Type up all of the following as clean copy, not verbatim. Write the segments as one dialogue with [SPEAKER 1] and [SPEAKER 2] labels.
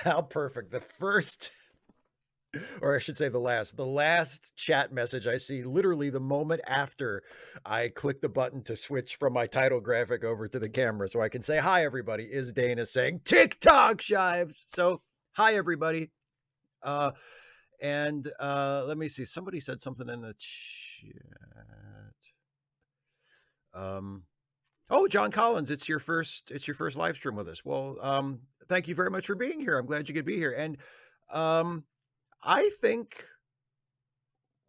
[SPEAKER 1] How perfect. The first, or I should say the last chat message I see literally the moment after I click the button to switch from my title graphic over to the camera so I can say, hi, everybody, is Dana saying TikTok Shives. So, hi, everybody. Uh, let me see. Somebody said something in the chat. Um, oh, John Collins, it's your first live stream with us. Well, thank you very much for being here. I'm glad you could be here. And um, I think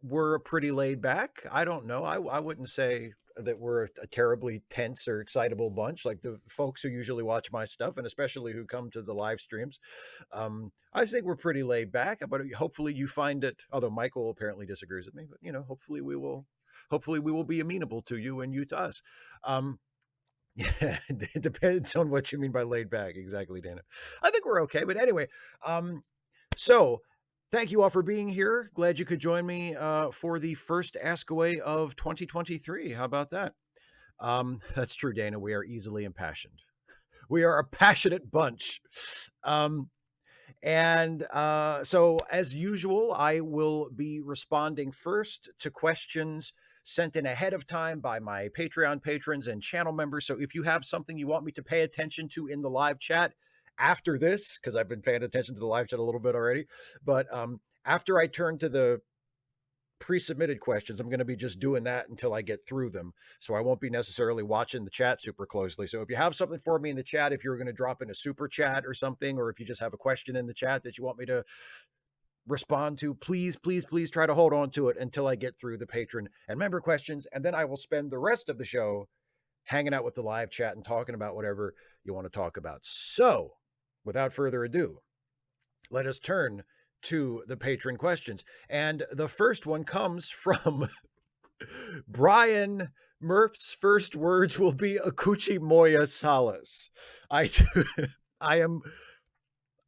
[SPEAKER 1] we're pretty laid back. I don't know. I wouldn't say that we're a terribly tense or excitable bunch like the folks who usually watch my stuff and especially who come to the live streams. I think we're pretty laid back, but hopefully you find it, although Michael apparently disagrees with me, but hopefully we will be amenable to you and you to us. Yeah, it depends on what you mean by laid back. Exactly, Dana. I think we're okay. But anyway, so thank you all for being here. Glad you could join me for the first Ask Away of 2023. How about that? That's true, Dana. We are easily impassioned. We are a passionate bunch. Um, so, as usual, I will be responding first to questions sent in ahead of time by my Patreon patrons and channel members. So, if you have something you want me to pay attention to in the live chat after this, because I've been paying attention to the live chat a little bit already, but after I turn to the pre-submitted questions, I'm going to be just doing that until I get through them. So I won't be necessarily watching the chat super closely. So if you have something for me in the chat, if you're going to drop in a super chat or something, or if you just have a question in the chat that you want me to respond to, please, please, please try to hold on to it until I get through the patron and member questions. And then I will spend the rest of the show hanging out with the live chat and talking about whatever you want to talk about. So without further ado, let us turn to the patron questions. And the first one comes from Brian. Murph's first words will be Akuchi Moya Salas. I I am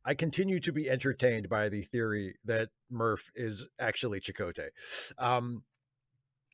[SPEAKER 1] I continue to be entertained by the theory that Murph is actually Chakotay.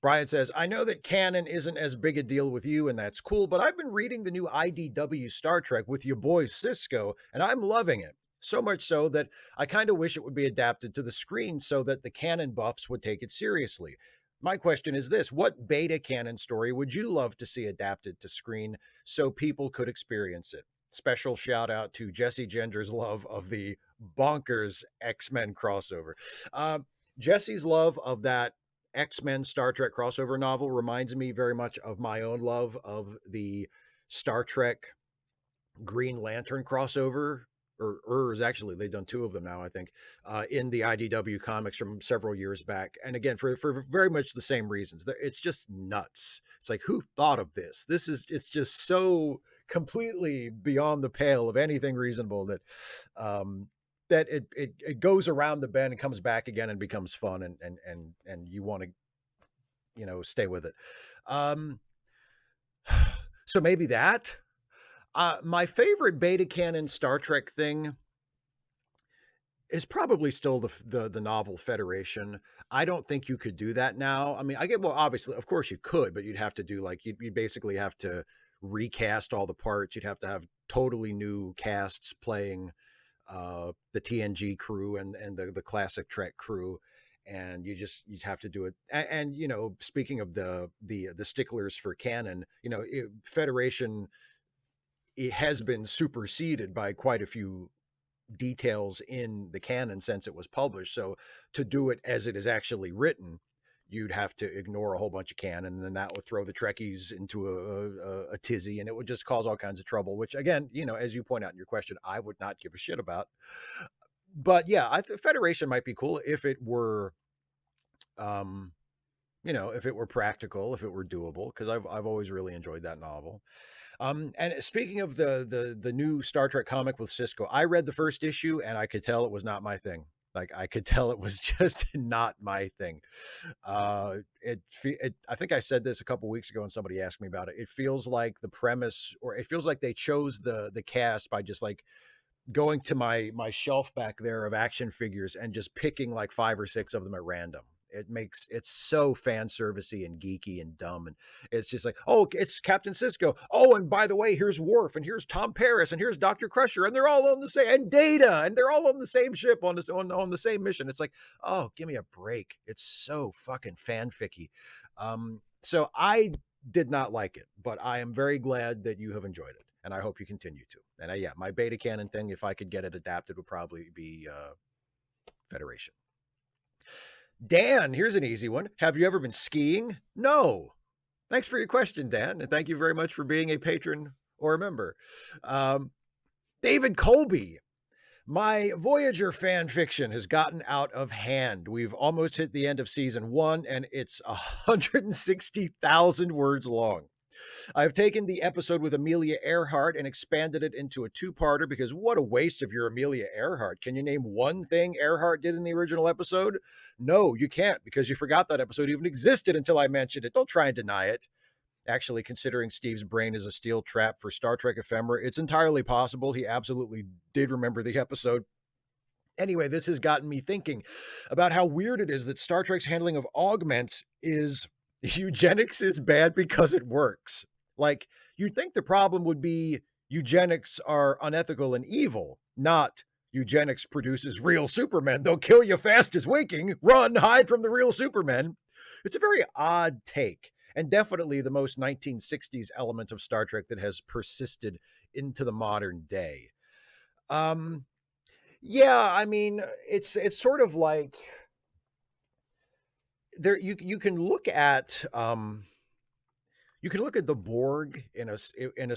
[SPEAKER 1] Brian says, I know that canon isn't as big a deal with you, and that's cool, but I've been reading the new IDW Star Trek with your boy Cisco, and I'm loving it. So much so that I kind of wish it would be adapted to the screen so that the canon buffs would take it seriously. My question is this: what beta canon story would you love to see adapted to screen so people could experience it? Special shout out to Jesse Gender's love of the bonkers X-Men crossover. Jesse's love of that X-Men Star Trek crossover novel reminds me very much of my own love of the Star Trek Green Lantern crossover, or Urs, actually, they've done two of them now, I think, in the IDW comics from several years back. And again, for very much the same reasons. It's just nuts. It's like, who thought of this? It's just so completely beyond the pale of anything reasonable that it goes around the bend and comes back again and becomes fun and you want to, stay with it. So maybe that. My favorite beta canon Star Trek thing is probably still the novel Federation. I don't think you could do that now. I mean, well, obviously, of course you could, but you'd have to do like you basically have to recast all the parts. You'd have to have totally new casts playing the TNG crew and the classic Trek crew. And you'd have to do it. And speaking of the sticklers for canon, Federation, it has been superseded by quite a few details in the canon since it was published. So to do it as it is actually written, you'd have to ignore a whole bunch of canon, and then that would throw the Trekkies into a tizzy, and it would just cause all kinds of trouble, which again, as you point out in your question, I would not give a shit about. But yeah, Federation might be cool if it were, if it were practical, if it were doable, because I've always really enjoyed that novel. And speaking of the new Star Trek comic with Cisco, I read the first issue and I could tell it was not my thing. Like I could tell it was just not my thing. I think I said this a couple weeks ago and somebody asked me about it. It feels like the premise, or it feels like they chose the cast by just like going to my shelf back there of action figures and just picking like 5 or 6 of them at random. It's so fan servicey and geeky and dumb, and it's just like, oh, it's Captain Sisko. Oh, and by the way, here's Worf, and here's Tom Paris, and here's Dr. Crusher, and they're all on the same, and Data, and they're all on the same ship on this on the same mission. It's like, oh, give me a break. It's so fucking fanficky. So I did not like it, but I am very glad that you have enjoyed it, and I hope you continue to. And yeah, my beta canon thing, if I could get it adapted, would probably be Federation. Dan, here's an easy one. Have you ever been skiing? No. Thanks for your question, Dan, and thank you very much for being a patron or a member. David Colby, my Voyager fan fiction has gotten out of hand. We've almost hit the end of season 1, and it's 160,000 words long. I've taken the episode with Amelia Earhart and expanded it into a two-parter because what a waste of your Amelia Earhart. Can you name one thing Earhart did in the original episode? No, you can't, because you forgot that episode even existed until I mentioned it. Don't try and deny it. Actually, considering Steve's brain is a steel trap for Star Trek ephemera, it's entirely possible he absolutely did remember the episode. Anyway, this has gotten me thinking about how weird it is that Star Trek's handling of augments is eugenics is bad because it works. Like, you'd think the problem would be eugenics are unethical and evil, not eugenics produces real supermen. They'll kill you fast as winking. Run, hide from the real supermen. It's a very odd take, and definitely the most 1960s element of Star Trek that has persisted into the modern day. Yeah, I mean, it's sort of like there you can look at the Borg in a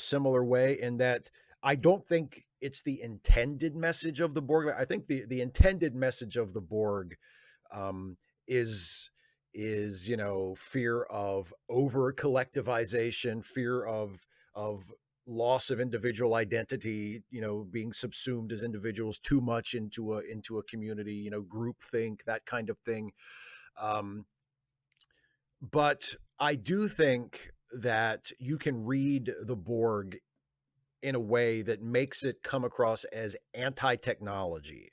[SPEAKER 1] similar way, in that I don't think it's the intended message of the Borg. I think the intended message of the Borg is fear of over collectivization, fear of loss of individual identity, being subsumed as individuals too much into a community, groupthink, that kind of thing. But I do think that you can read the Borg in a way that makes it come across as anti-technology,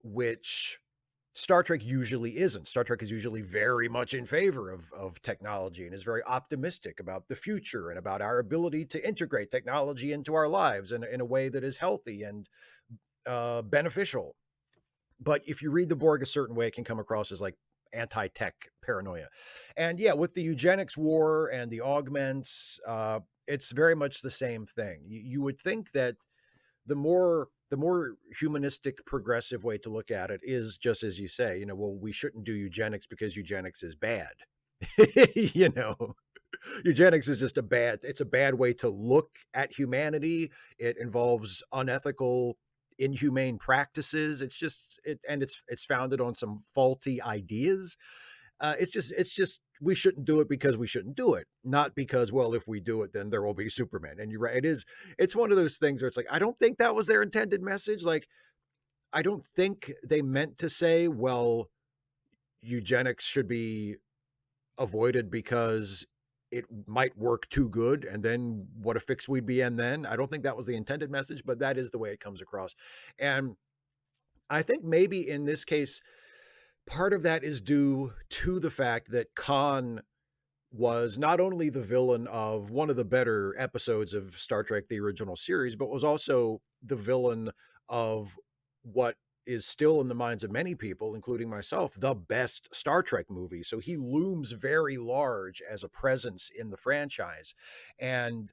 [SPEAKER 1] which Star Trek usually isn't. Star Trek is usually very much in favor of technology and is very optimistic about the future and about our ability to integrate technology into our lives in a way that is healthy and beneficial. But if you read the Borg a certain way, it can come across as like anti-tech paranoia. And yeah, with the eugenics war and the augments, it's very much the same thing. You would think that the more humanistic, progressive way to look at it is just as you say, well, we shouldn't do eugenics because eugenics is bad. Eugenics is just it's a bad way to look at humanity. It involves unethical, inhumane practices. It's founded on some faulty ideas. It's just we shouldn't do it because we shouldn't do it, not because, well, if we do it, then there will be Superman. And you're right, it's one of those things where it's like, I don't think that was their intended message. Like, I don't think they meant to say, well, eugenics should be avoided because it might work too good, and then what a fix we'd be in then. I don't think that was the intended message, but that is the way it comes across. And I think maybe in this case, part of that is due to the fact that Khan was not only the villain of one of the better episodes of Star Trek, the original series, but was also the villain of what is still in the minds of many people, including myself, the best Star Trek movie. So he looms very large as a presence in the franchise. And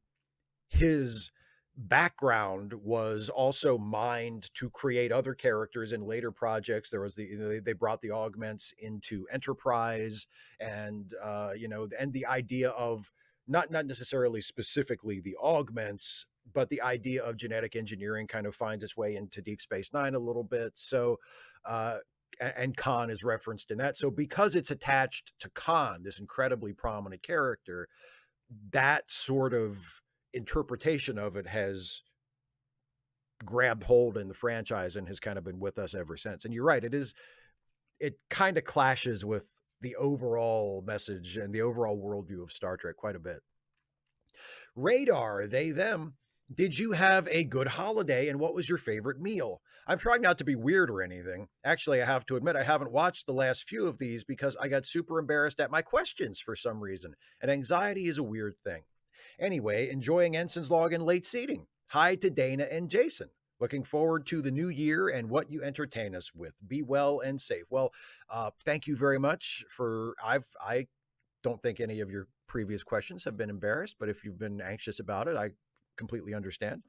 [SPEAKER 1] his background was also mined to create other characters in later projects. There was they brought the augments into Enterprise, and and the idea of not necessarily specifically the augments, but the idea of genetic engineering kind of finds its way into Deep Space Nine a little bit. So and Khan is referenced in that. So because it's attached to Khan, this incredibly prominent character, that sort of interpretation of it has grabbed hold in the franchise and has kind of been with us ever since. And you're right, it kind of clashes with the overall message and the overall worldview of Star Trek quite a bit. Radar, they, them. Did you have a good holiday and what was your favorite meal? I'm trying not to be weird or anything. Actually, I have to admit, I haven't watched the last few of these because I got super embarrassed at my questions for some reason, and anxiety is a weird thing. Anyway, enjoying Ensign's log and late seating. Hi to Dana and Jason. Looking forward to the new year and what you entertain us with. Be well and safe. Well, thank you very much for. I don't think any of your previous questions have been embarrassed, but if you've been anxious about it, I completely understand.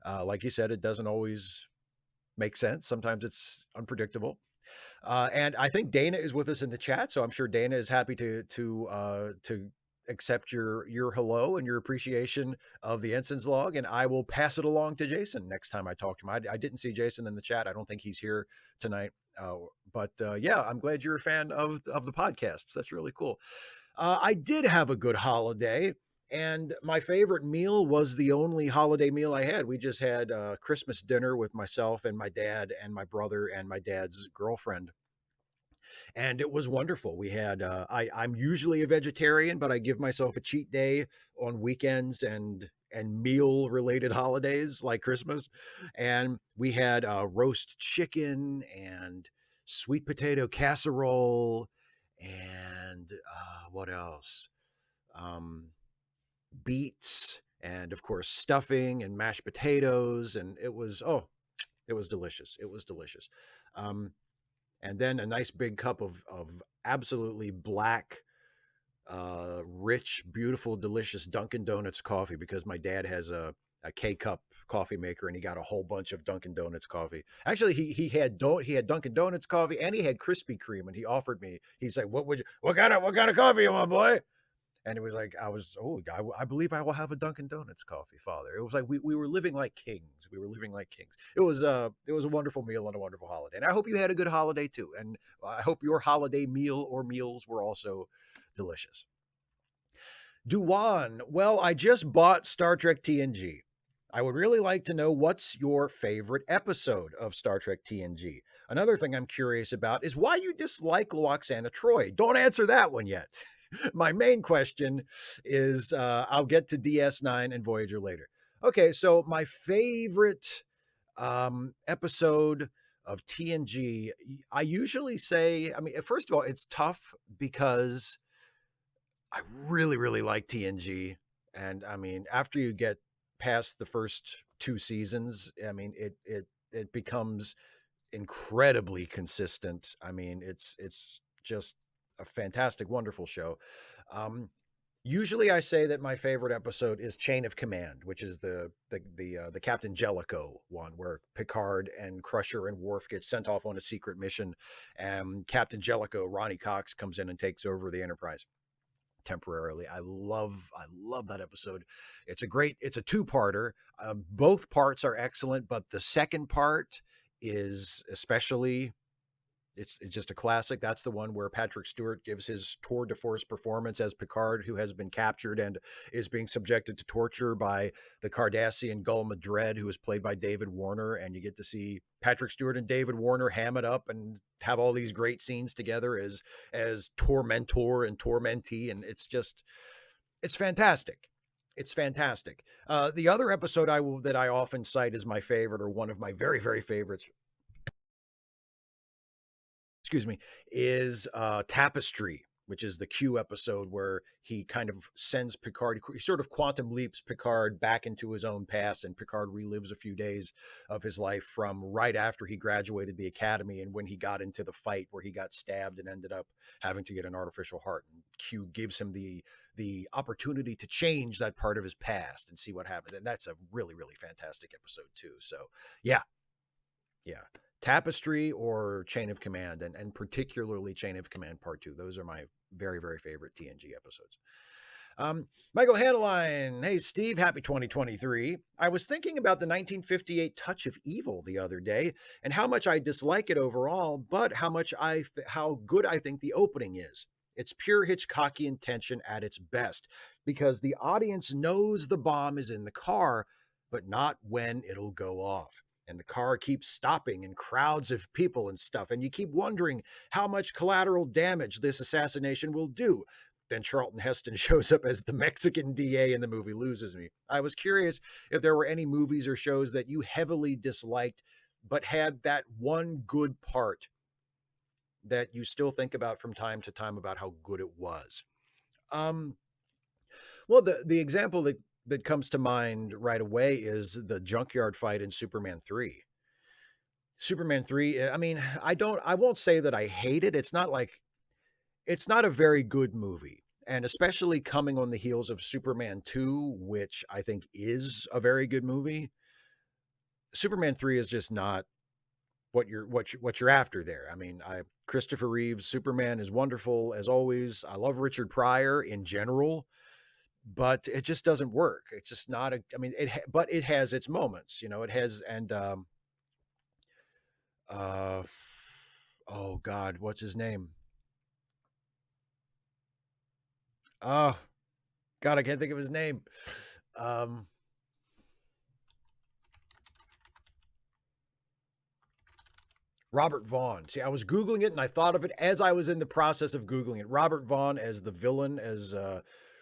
[SPEAKER 1] Like you said, it doesn't always make sense. Sometimes it's unpredictable. And I think Dana is with us in the chat, so I'm sure Dana is happy to accept your hello and your appreciation of the Ensign's log, and I will pass it along to Jason next time I talk to him. I didn't see Jason in the chat. I don't think he's here tonight. But yeah, I'm glad you're a fan of the podcasts. That's really cool. I did have a good holiday, and my favorite meal was the only holiday meal I had. We just had Christmas dinner with myself and my dad and my brother and my dad's girlfriend, and it was wonderful. We had I'm usually a vegetarian, but I give myself a cheat day on weekends and meal related holidays like Christmas, and we had roast chicken and sweet potato casserole and what else? Um, Beets and of course stuffing and mashed potatoes, and it was delicious. It was delicious. Um, and then a nice big cup of absolutely black, rich, beautiful, delicious Dunkin' Donuts coffee because my dad has a K cup coffee maker and he got a whole bunch of Dunkin' Donuts coffee. Actually, he had Dunkin' Donuts coffee and he had Krispy Kreme and he offered me. He's like, what kind of coffee you want, boy?" And it was like I believe I will have a Dunkin' Donuts coffee, Father. It was like we were living like kings. We were living like kings. It was a wonderful meal and a wonderful holiday. And I hope you had a good holiday too. And I hope your holiday meal or meals were also delicious. Duwan, well, I just bought Star Trek TNG. I would really like to know what's your favorite episode of Star Trek TNG. Another thing I'm curious about is why you dislike Loxana Troy. Don't answer that one yet. My main question is I'll get to DS9 and Voyager later. Okay, so my favorite episode of TNG, I usually say, I mean, first of all, it's tough because I really, really like TNG. And I mean, after you get past the first two seasons, I mean, it becomes incredibly consistent. I mean, it's just a fantastic, wonderful show. Um, Usually, I say that my favorite episode is Chain of Command, which is the Captain Jellicoe one, where Picard and Crusher and Worf get sent off on a secret mission, and Captain Jellicoe, Ronnie Cox, comes in and takes over the Enterprise temporarily. I love that episode. It's a two-parter. Both parts are excellent, but the second part is especially it's just a classic. That's the one where Patrick Stewart gives his tour de force performance as Picard, who has been captured and is being subjected to torture by the Cardassian Gul Madred, who is played by David Warner. And you get to see Patrick Stewart and David Warner ham it up and have all these great scenes together as tormentor and tormentee, and it's fantastic. It's fantastic. The other episode that I often cite as my favorite, or one of my very very favorites, excuse me, is Tapestry, which is the Q episode where he kind of sends Picard, he sort of quantum leaps Picard back into his own past, and Picard relives a few days of his life from right after he graduated the academy and when he got into the fight where he got stabbed and ended up having to get an artificial heart. And Q gives him the opportunity to change that part of his past and see what happens. And that's a really, really fantastic episode too. So yeah, yeah. Tapestry or Chain of Command, and particularly Chain of Command Part 2. Those are my very, very favorite TNG episodes. Michael Handeline, hey Steve, happy 2023. I was thinking about the 1958 Touch of Evil the other day and how much I dislike it overall, but how good I think the opening is. It's pure Hitchcockian tension at its best because the audience knows the bomb is in the car, but not when it'll go off. And the car keeps stopping and crowds of people and stuff. And you keep wondering how much collateral damage this assassination will do. then Charlton Heston shows up as the Mexican DA in the movie loses me. I was curious if there were any movies or shows that you heavily disliked, but had that one good part that you still think about from time to time about how good it was. Um, well, the example that comes to mind right away is the junkyard fight in Superman 3. Superman 3, I mean, I won't say that I hate it. It's not like it's not a very good movie. And especially coming on the heels of Superman 2, which I think is a very good movie. Superman 3 is just not what you're after there. I mean, I Christopher Reeve's Superman is wonderful as always. I love Richard Pryor in general, but it just doesn't work. It's just not a. I mean, but it has its moments. You know, it has and uh, oh God, what's his name? Oh God, I can't think of his name. Um, Robert Vaughn. See, I was Googling it and I thought of it as I was in the process of Googling it. Robert Vaughn as the villain, as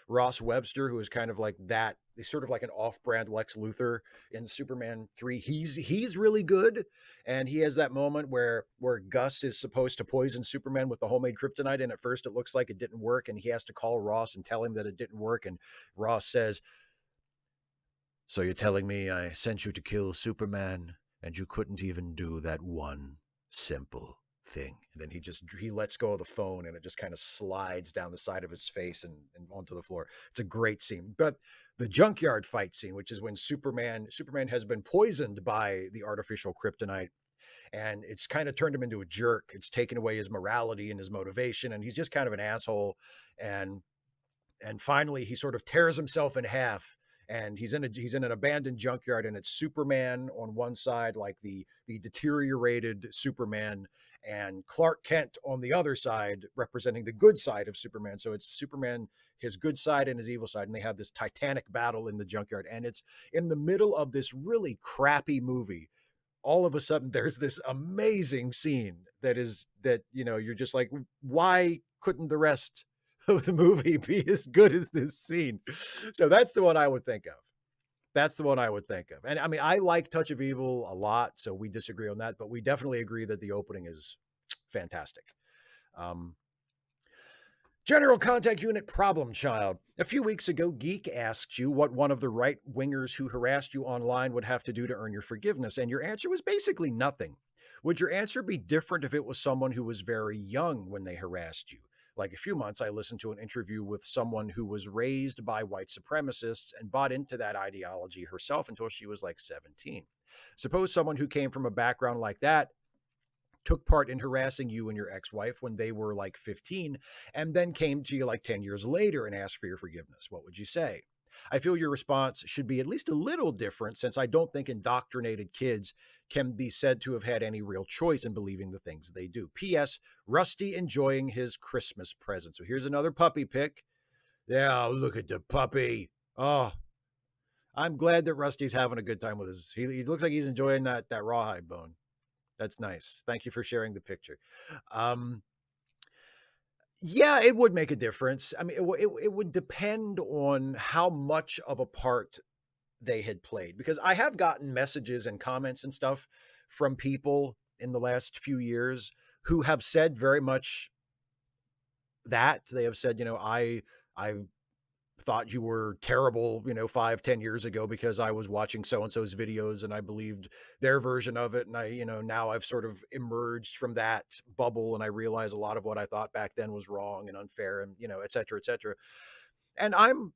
[SPEAKER 1] Ross Webster, who is kind of like that. He's sort of like an off-brand Lex Luthor in Superman 3. He's really good. And he has that moment where Gus is supposed to poison Superman with the homemade kryptonite. And at first it looks like it didn't work. And he has to call Ross and tell him that it didn't work. And Ross says, "So you're telling me I sent you to kill Superman and you couldn't even do that one simple thing?" And then he lets go of the phone and it just kind of slides down the side of his face and onto the floor. It's a great scene. But the junkyard fight scene, which is when Superman has been poisoned by the artificial kryptonite and it's kind of turned him into a jerk. It's taken away his morality and his motivation and he's just kind of an asshole. And finally he sort of tears himself in half and he's in an abandoned junkyard and it's Superman on one side, like the deteriorated Superman, and Clark Kent on the other side representing the good side of Superman. So it's Superman, his good side and his evil side, and they have this titanic battle in the junkyard, and it's in the middle of this really crappy movie. All of a sudden there's this amazing scene that you're just like, why couldn't the rest of the movie be as good as this scene? So that's the one I would think of. That's the one I would think of. And I mean, I like Touch of Evil a lot, so we disagree on that, but we definitely agree that the opening is fantastic. um General Contact Unit Problem Child. A few weeks ago, Geek asked you what one of the right wingers who harassed you online would have to do to earn your forgiveness, and your answer was basically nothing. Would your answer be different if it was someone who was very young when they harassed you? Like a few months, I listened to an interview with someone who was raised by white supremacists and bought into that ideology herself until she was like 17. Suppose someone who came from a background like that took part in harassing you and your ex-wife when they were like 15 and then came to you like 10 years later and asked for your forgiveness. What would you say? I feel your response should be at least a little different, since I don't think indoctrinated kids can be said to have had any real choice in believing the things they do. P.S. Rusty enjoying his Christmas present. So here's another puppy pic. Yeah, look at the puppy. Oh, I'm glad that Rusty's having a good time with his. He looks like he's enjoying that rawhide bone. That's nice. Thank you for sharing the picture. Um, yeah, it would make a difference. I mean, it would depend on how much of a part they had played, because I have gotten messages and comments and stuff from people in the last few years who have said very much that. They have said, I thought you were terrible, 5, 10 years ago because I was watching so and so's videos and I believed their version of it. And now I've sort of emerged from that bubble and I realize a lot of what I thought back then was wrong and unfair and, et cetera, et cetera. And I'm,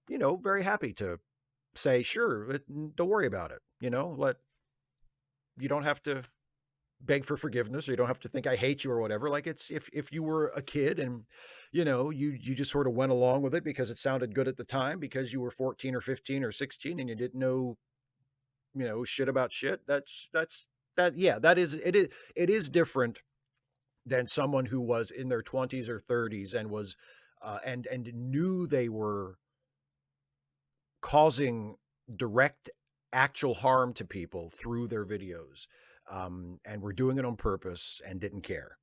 [SPEAKER 1] very happy to say, sure, don't worry about it. You don't have to beg for forgiveness, or you don't have to think I hate you or whatever. Like, it's if you were a kid and you just sort of went along with it because it sounded good at the time because you were 14 or 15 or 16 and you didn't know shit about shit. It is different than someone who was in their 20s or 30s and was and knew they were causing direct actual harm to people through their videos, and were doing it on purpose and didn't care.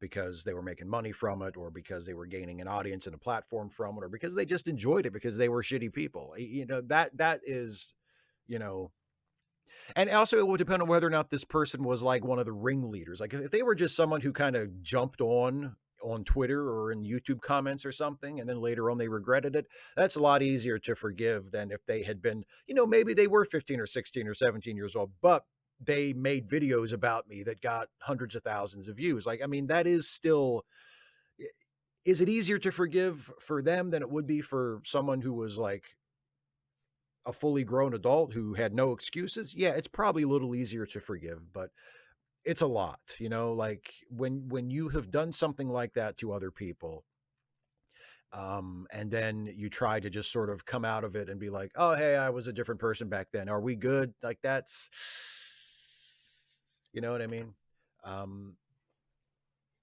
[SPEAKER 1] because they were making money from it, or because they were gaining an audience and a platform from it, or because they just enjoyed it because they were shitty people. That is, you know, and also it would depend on whether or not this person was like one of the ringleaders. Like if they were just someone who kind of jumped on Twitter or in YouTube comments or something, and then later on they regretted it, that's a lot easier to forgive than if they had been, maybe they were 15 or 16 or 17 years old, but they made videos about me that got hundreds of thousands of views. Like, I mean, that is still, is it easier to forgive for them than it would be for someone who was like a fully grown adult who had no excuses? Yeah, it's probably a little easier to forgive, but it's a lot, like when you have done something like that to other people, and then you try to just sort of come out of it and be like, oh, hey, I was a different person back then. Are we good? Like that's, you know what I mean? Um,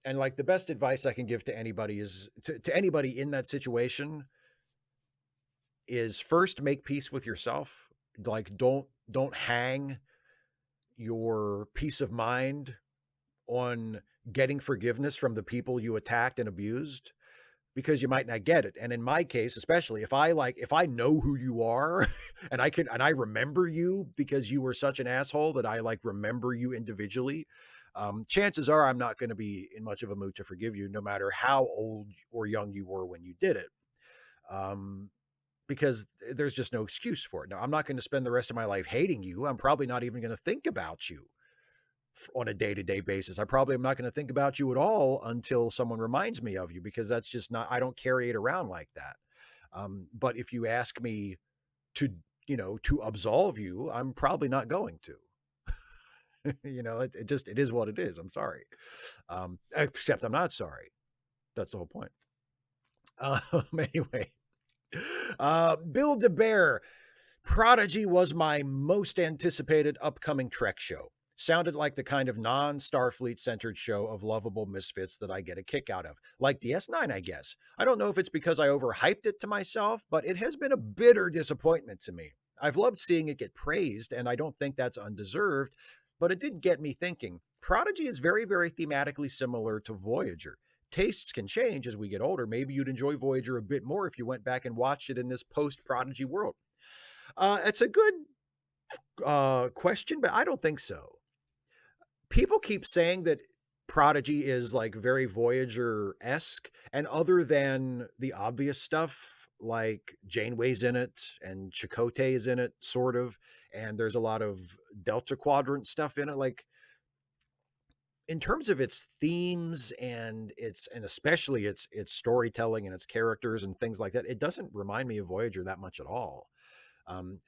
[SPEAKER 1] and like the best advice I can give to anybody is to anybody in that situation is first make peace with yourself. Like don't hang your peace of mind on getting forgiveness from the people you attacked and abused, because you might not get it. And in my case, especially if I know who you are and I remember you because you were such an asshole that I like remember you individually, chances are I'm not going to be in much of a mood to forgive you, no matter how old or young you were when you did it. Because there's just no excuse for it. Now, I'm not going to spend the rest of my life hating you. I'm probably not even going to think about you on a day-to-day basis. I probably am not going to think about you at all until someone reminds me of you, because that's just not, I don't carry it around like that. But if you ask me to, to absolve you, I'm probably not going to. It is what it is. I'm sorry. Except I'm not sorry. That's the whole point. Anyway, Bill DeBear, Prodigy was my most anticipated upcoming Trek show. Sounded like the kind of non-Starfleet centered show of lovable misfits that I get a kick out of. Like DS9, I guess. I don't know if it's because I overhyped it to myself, but it has been a bitter disappointment to me. I've loved seeing it get praised, and I don't think that's undeserved, but it did get me thinking. Prodigy is very, very thematically similar to Voyager. Tastes can change as we get older. Maybe you'd enjoy Voyager a bit more if you went back and watched it in this post-Prodigy world. It's a good question, but I don't think so. People keep saying that Prodigy is like very Voyager-esque, and other than the obvious stuff, like Janeway's in it and Chakotay is in it, sort of, and there's a lot of Delta Quadrant stuff in it. Like in terms of its themes and especially its storytelling and its characters and things like that, it doesn't remind me of Voyager that much at all.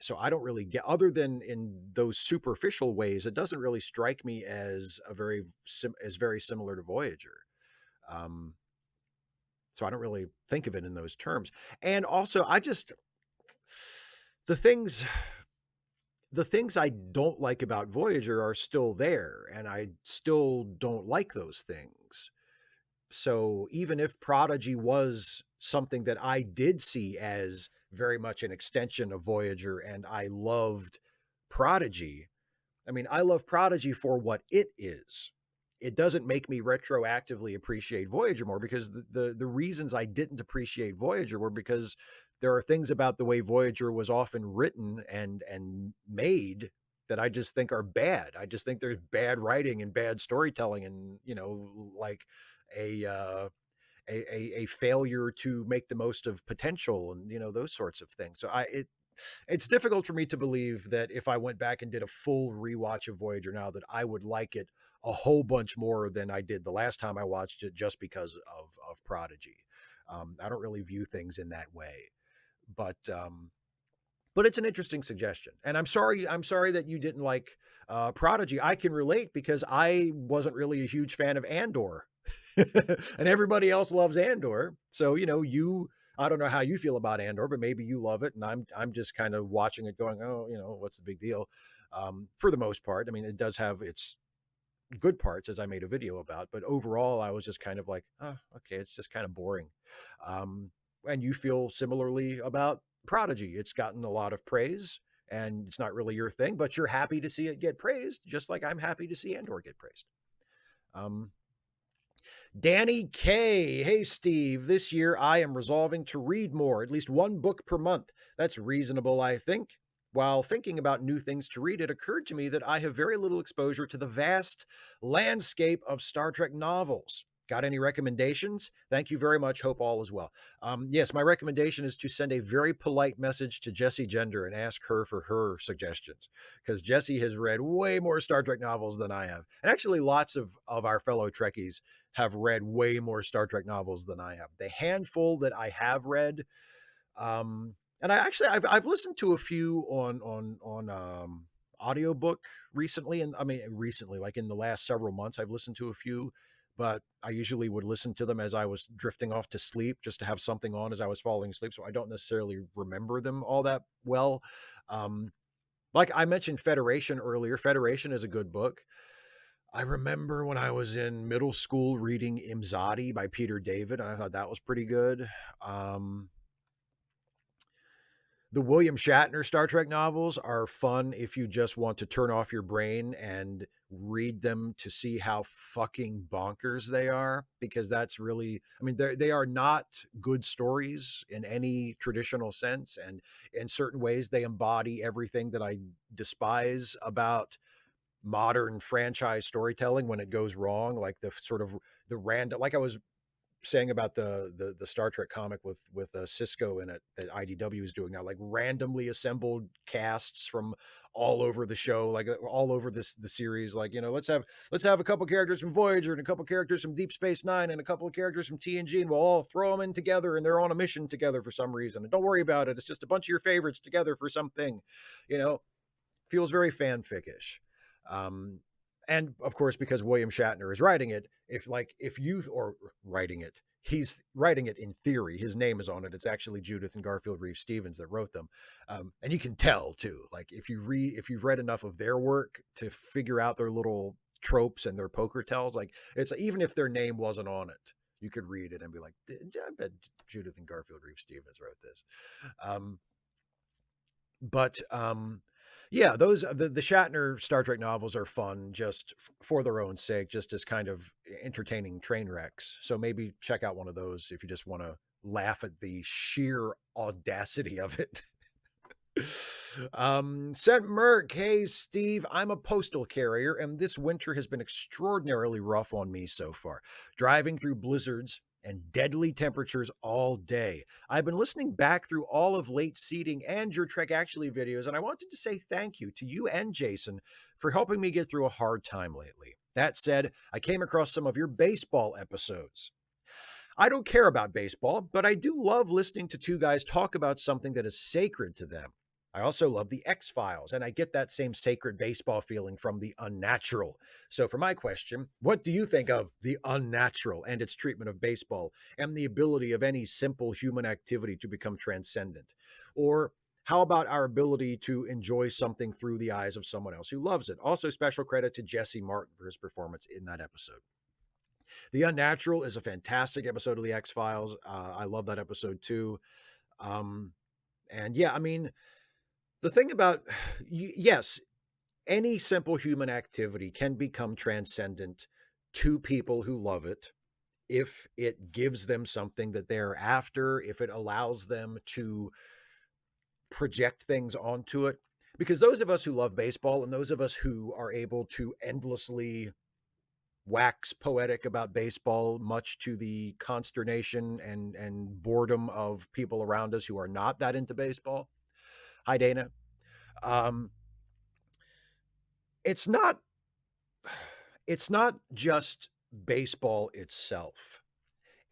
[SPEAKER 1] So I don't really get, other than in those superficial ways, it doesn't really strike me as very similar to Voyager. So I don't really think of it in those terms. And also, the things the things I don't like about Voyager are still there, and I still don't like those things. So even if Prodigy was something that I did see as very much an extension of Voyager and I loved Prodigy, I mean, I love Prodigy for what it is. It doesn't make me retroactively appreciate Voyager more, because the reasons I didn't appreciate Voyager were because there are things about the way Voyager was often written and made that I just think are bad. I just think there's bad writing and bad storytelling, and like a a failure to make the most of potential, and those sorts of things. So it's difficult for me to believe that if I went back and did a full rewatch of Voyager now, that I would like it a whole bunch more than I did the last time I watched it, just because of Prodigy. I don't really view things in that way, but it's an interesting suggestion. And I'm sorry that you didn't like Prodigy. I can relate because I wasn't really a huge fan of Andor. And everybody else loves Andor. So, I don't know how you feel about Andor, but maybe you love it. And I'm just kind of watching it going, oh, what's the big deal? For the most part. I mean, it does have its good parts, as I made a video about, but overall I was just kind of like, oh, okay, it's just kind of boring. And you feel similarly about Prodigy. It's gotten a lot of praise and it's not really your thing, but you're happy to see it get praised, just like I'm happy to see Andor get praised. Danny K. Hey, Steve. This year I am resolving to read more, at least one book per month. That's reasonable, I think. While thinking about new things to read, it occurred to me that I have very little exposure to the vast landscape of Star Trek novels. Got any recommendations? Thank you very much. Hope all is well. Yes, my recommendation is to send a very polite message to Jessie Gender and ask her for her suggestions, because Jessie has read way more Star Trek novels than I have. And actually, lots of our fellow Trekkies have read way more Star Trek novels than I have. The handful that I have read, and I've listened to a few on audiobook recently, and I mean recently, like in the last several months, I've listened to a few, but I usually would listen to them as I was drifting off to sleep, just to have something on as I was falling asleep. So I don't necessarily remember them all that well. Um, like I mentioned Federation earlier. Federation is a good book. I remember when I was in middle school reading Imzadi by Peter David, and I thought that was pretty good. Um, the William Shatner Star Trek novels are fun if you just want to turn off your brain and read them to see how fucking bonkers they are, because that's really, I mean, they are not good stories in any traditional sense, and in certain ways they embody everything that I despise about modern franchise storytelling when it goes wrong, like the sort of the random, like I was saying about the Star Trek comic with Cisco in it that IDW is doing now, like randomly assembled casts from all over the show, like all over the series. Like, you know, let's have a couple characters from Voyager and a couple characters from Deep Space Nine and a couple of characters from TNG, and we'll all throw them in together, and they're on a mission together for some reason. And don't worry about it; it's just a bunch of your favorites together for something. You know, feels very fanficish. Um, and of course, because William Shatner is writing it, if you or writing it, he's writing it in theory. His name is on it. It's actually Judith and Garfield Reeve Stevens that wrote them, and you can tell too. Like if you've read enough of their work to figure out their little tropes and their poker tells, like it's even if their name wasn't on it, you could read it and be like, I bet Judith and Garfield Reeve Stevens wrote this. Um, but yeah, those the Shatner Star Trek novels are fun just for their own sake, just as kind of entertaining train wrecks. So maybe check out one of those if you just want to laugh at the sheer audacity of it. Sent Merck, hey Steve, I'm a postal carrier, and this winter has been extraordinarily rough on me so far. Driving through blizzards and deadly temperatures all day. I've been listening back through all of Late Seating and your Trek Actually videos, and I wanted to say thank you to you and Jason for helping me get through a hard time lately. That said, I came across some of your baseball episodes. I don't care about baseball, but I do love listening to two guys talk about something that is sacred to them. I also love the X-Files, and I get that same sacred baseball feeling from the Unnatural. So for my question, what do you think of the Unnatural and its treatment of baseball and the ability of any simple human activity to become transcendent? Or how about our ability to enjoy something through the eyes of someone else who loves it? Also, special credit to Jesse Martin for his performance in that episode. The Unnatural is a fantastic episode of the X-Files. I love that episode too. Um, and yeah, I mean, the thing about, yes, any simple human activity can become transcendent to people who love it if it gives them something that they're after, if it allows them to project things onto it. Because those of us who love baseball and those of us who are able to endlessly wax poetic about baseball, much to the consternation and boredom of people around us who are not that into baseball. Hi, Dana. Um, it's not it's not just baseball itself.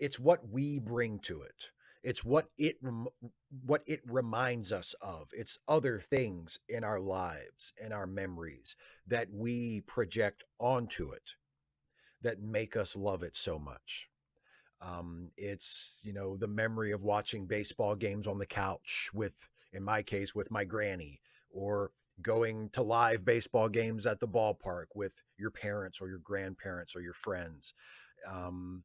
[SPEAKER 1] It's what we bring to it. It's what it reminds us of. It's other things in our lives and our memories that we project onto it that make us love it so much. It's, you know, the memory of watching baseball games on the couch with, in my case, with my granny, or going to live baseball games at the ballpark with your parents or your grandparents or your friends. Um,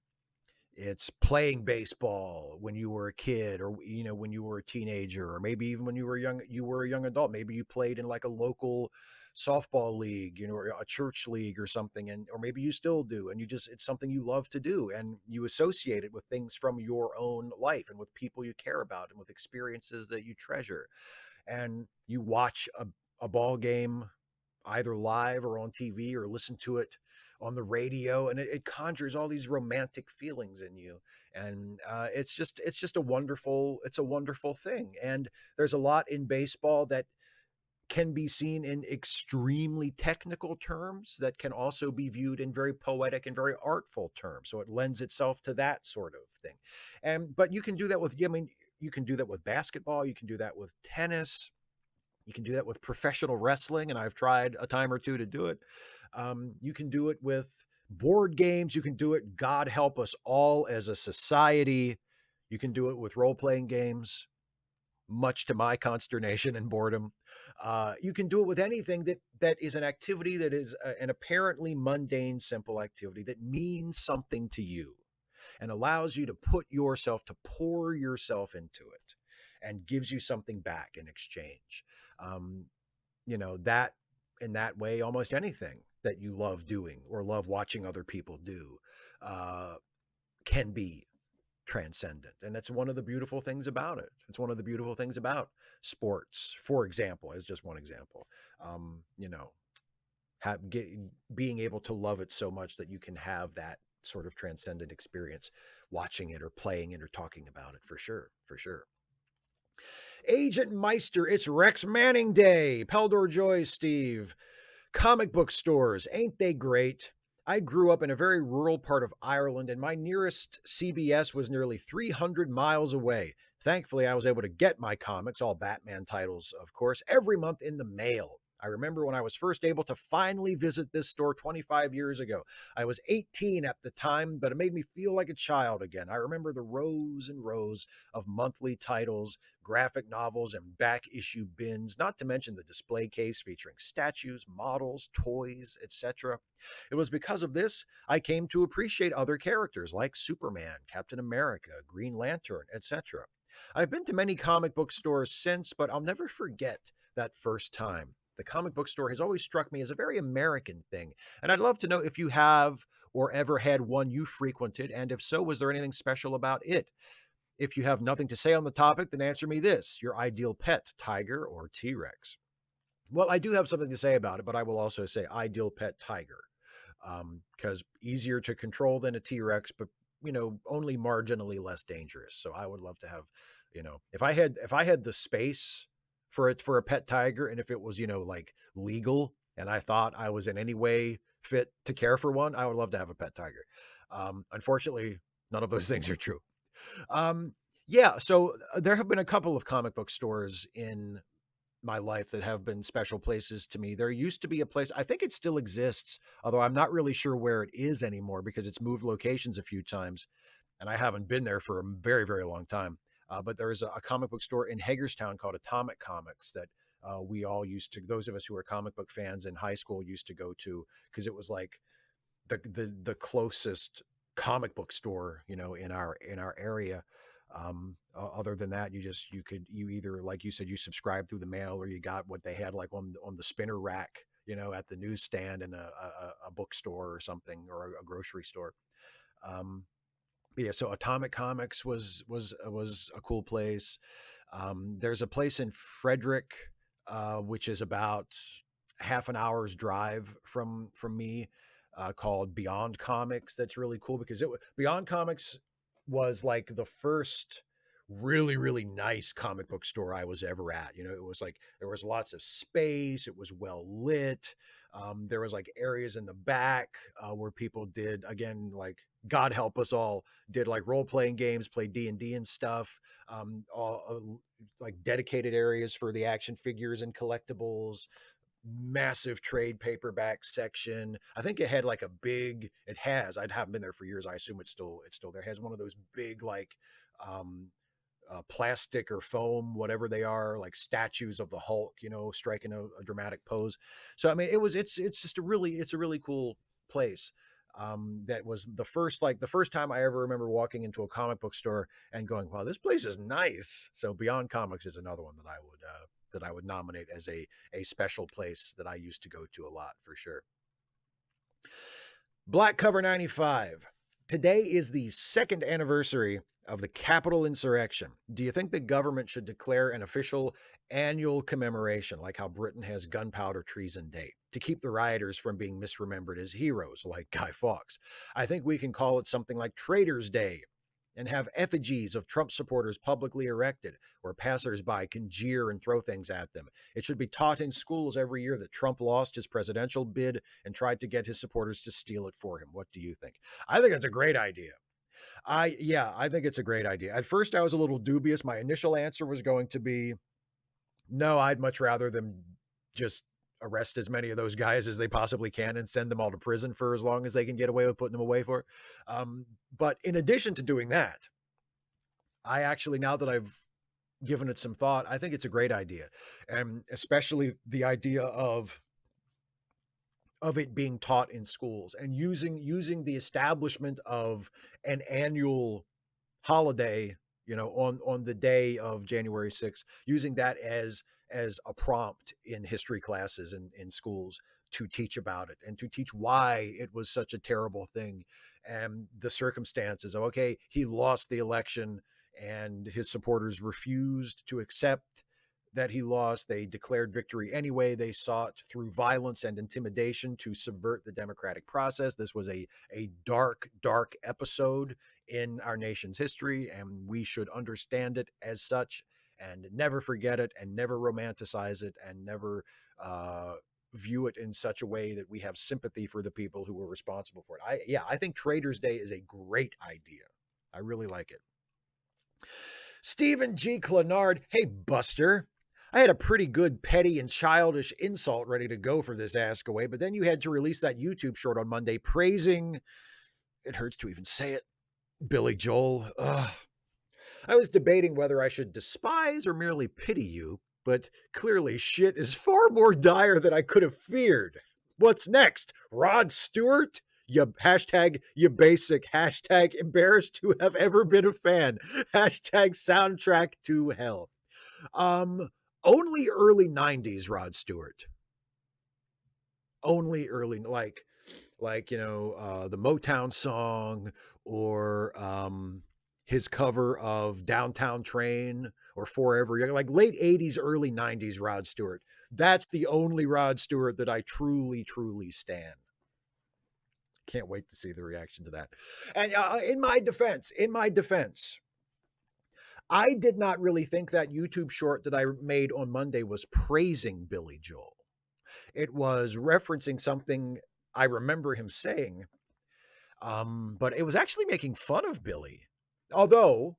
[SPEAKER 1] it's playing baseball when you were a kid, or, you know, when you were a teenager, or maybe even when you were a young adult. Maybe you played in like a local softball league, or a church league or something, and or maybe you still do, and it's something you love to do, and you associate it with things from your own life and with people you care about and with experiences that you treasure, and you watch a ball game either live or on TV or listen to it on the radio, and it conjures all these romantic feelings in you, and it's just a wonderful thing. And there's a lot in baseball that can be seen in extremely technical terms that can also be viewed in very poetic and very artful terms. So it lends itself to that sort of thing. And but you can do that with, I mean, you can do that with basketball, you can do that with tennis, you can do that with professional wrestling, and I've tried a time or two to do it. You can do it with board games. You can do it, God help us all as a society. You can do it with role playing games, much to my consternation and boredom. You can do it with anything that is an activity that is an apparently mundane, simple activity that means something to you and allows you to pour yourself into it and gives you something back in exchange. Um, that in that way, almost anything that you love doing or love watching other people do uh, can be transcendent. And that's one of the beautiful things about it. It's one of the beautiful things about sports, for example, as just one example. Um, you know, being able to love it so much that you can have that sort of transcendent experience watching it or playing it or talking about it, for sure, for sure. Agent Meister, it's Rex Manning Day. Peldor Joy, Steve. Comic book stores, ain't they great? I grew up in a very rural part of Ireland, and my nearest CBS was nearly 300 miles away. Thankfully, I was able to get my comics, all Batman titles, of course, every month in the mail. I remember when I was first able to finally visit this store 25 years ago. I was 18 at the time, but it made me feel like a child again. I remember the rows and rows of monthly titles, graphic novels, and back issue bins, not to mention the display case featuring statues, models, toys, etc. It was because of this I came to appreciate other characters like Superman, Captain America, Green Lantern, etc. I've been to many comic book stores since, but I'll never forget that first time. The comic book store has always struck me as a very American thing, and I'd love to know if you have or ever had one you frequented, and if so, was there anything special about it? If you have nothing to say on the topic, then answer me this: your ideal pet, tiger or T Rex? Well, I do have something to say about it, but I will also say ideal pet, tiger, because easier to control than a T Rex, but only marginally less dangerous. So I would love to have, if I had the space for a pet tiger, and if it was like legal, and I thought I was in any way fit to care for one, I would love to have a pet tiger. Unfortunately, none of those things are true. Um, yeah, so there have been a couple of comic book stores in my life that have been special places to me. There used to be a place, I think it still exists, although I'm not really sure where it is anymore because it's moved locations a few times and I haven't been there for a very, very long time. But there is a comic book store in Hagerstown called Atomic Comics that we all used to, those of us who were comic book fans in high school used to go to, because it was like the closest comic book store, in our area. Other than that, you either, like you said, you subscribe through the mail, or you got what they had like on the spinner rack, at the newsstand in a bookstore or something, or a grocery store. Um, yeah, so Atomic Comics was a cool place. There's a place in Frederick, which is about half an hour's drive from me, called Beyond Comics. That's really cool because Beyond Comics was like the first really, really nice comic book store I was ever at. It was like there was lots of space. It was well lit. There was like areas in the back where people did, again, like God help us all, did like role playing games, play D&D and stuff. All like dedicated areas for the action figures and collectibles, massive trade paperback section. I think it had like it has, I haven't been there for years. I assume it's still there. It has one of those big, like, um, plastic or foam, whatever they are, like statues of the Hulk, striking a dramatic pose. So I mean, it's a really cool place. That was the first time I ever remember walking into a comic book store and going, "Wow, this place is nice." So Beyond Comics is another one that I would nominate as a special place that I used to go to a lot for sure. Black Cover 95. Today is the second anniversary of the Capitol insurrection. Do you think the government should declare an official annual commemoration, like how Britain has Gunpowder Treason Day, to keep the rioters from being misremembered as heroes like Guy Fawkes? I think we can call it something like Traitors Day and have effigies of Trump supporters publicly erected where passersby can jeer and throw things at them. It should be taught in schools every year that Trump lost his presidential bid and tried to get his supporters to steal it for him. What do you think? I think that's a great idea. I think it's a great idea. At first I was a little dubious. My initial answer was going to be, no, I'd much rather them just arrest as many of those guys as they possibly can and send them all to prison for as long as they can get away with putting them away for. But in addition to doing that, I actually, now that I've given it some thought, I think it's a great idea. And especially the idea of it being taught in schools and using the establishment of an annual holiday, on the day of January 6th, using that as a prompt in history classes in schools to teach about it and to teach why it was such a terrible thing and the circumstances of, okay, he lost the election and his supporters refused to accept that he lost. They declared victory anyway. They sought through violence and intimidation to subvert the democratic process. This was a dark, dark episode in our nation's history, and we should understand it as such and never forget it and never romanticize it and never view it in such a way that we have sympathy for the people who were responsible for it. I think Traitors Day is a great idea. I really like it. Stephen G. Clenard. Hey, Buster. I had a pretty good petty and childish insult ready to go for this Ask Away, but then you had to release that YouTube short on Monday praising, it hurts to even say it, Billy Joel. Ugh. I was debating whether I should despise or merely pity you, but clearly shit is far more dire than I could have feared. What's next? Rod Stewart? You basic, hashtag embarrassed to have ever been a fan, hashtag soundtrack to hell. Only early 90s Rod Stewart. Only early, like the Motown song or his cover of Downtown Train or Forever Young, like late 80s, early 90s Rod Stewart. That's the only Rod Stewart that I truly, truly stand. Can't wait to see the reaction to that. And in my defense, I did not really think that YouTube short that I made on Monday was praising Billy Joel. It was referencing something I remember him saying, but it was actually making fun of Billy. Although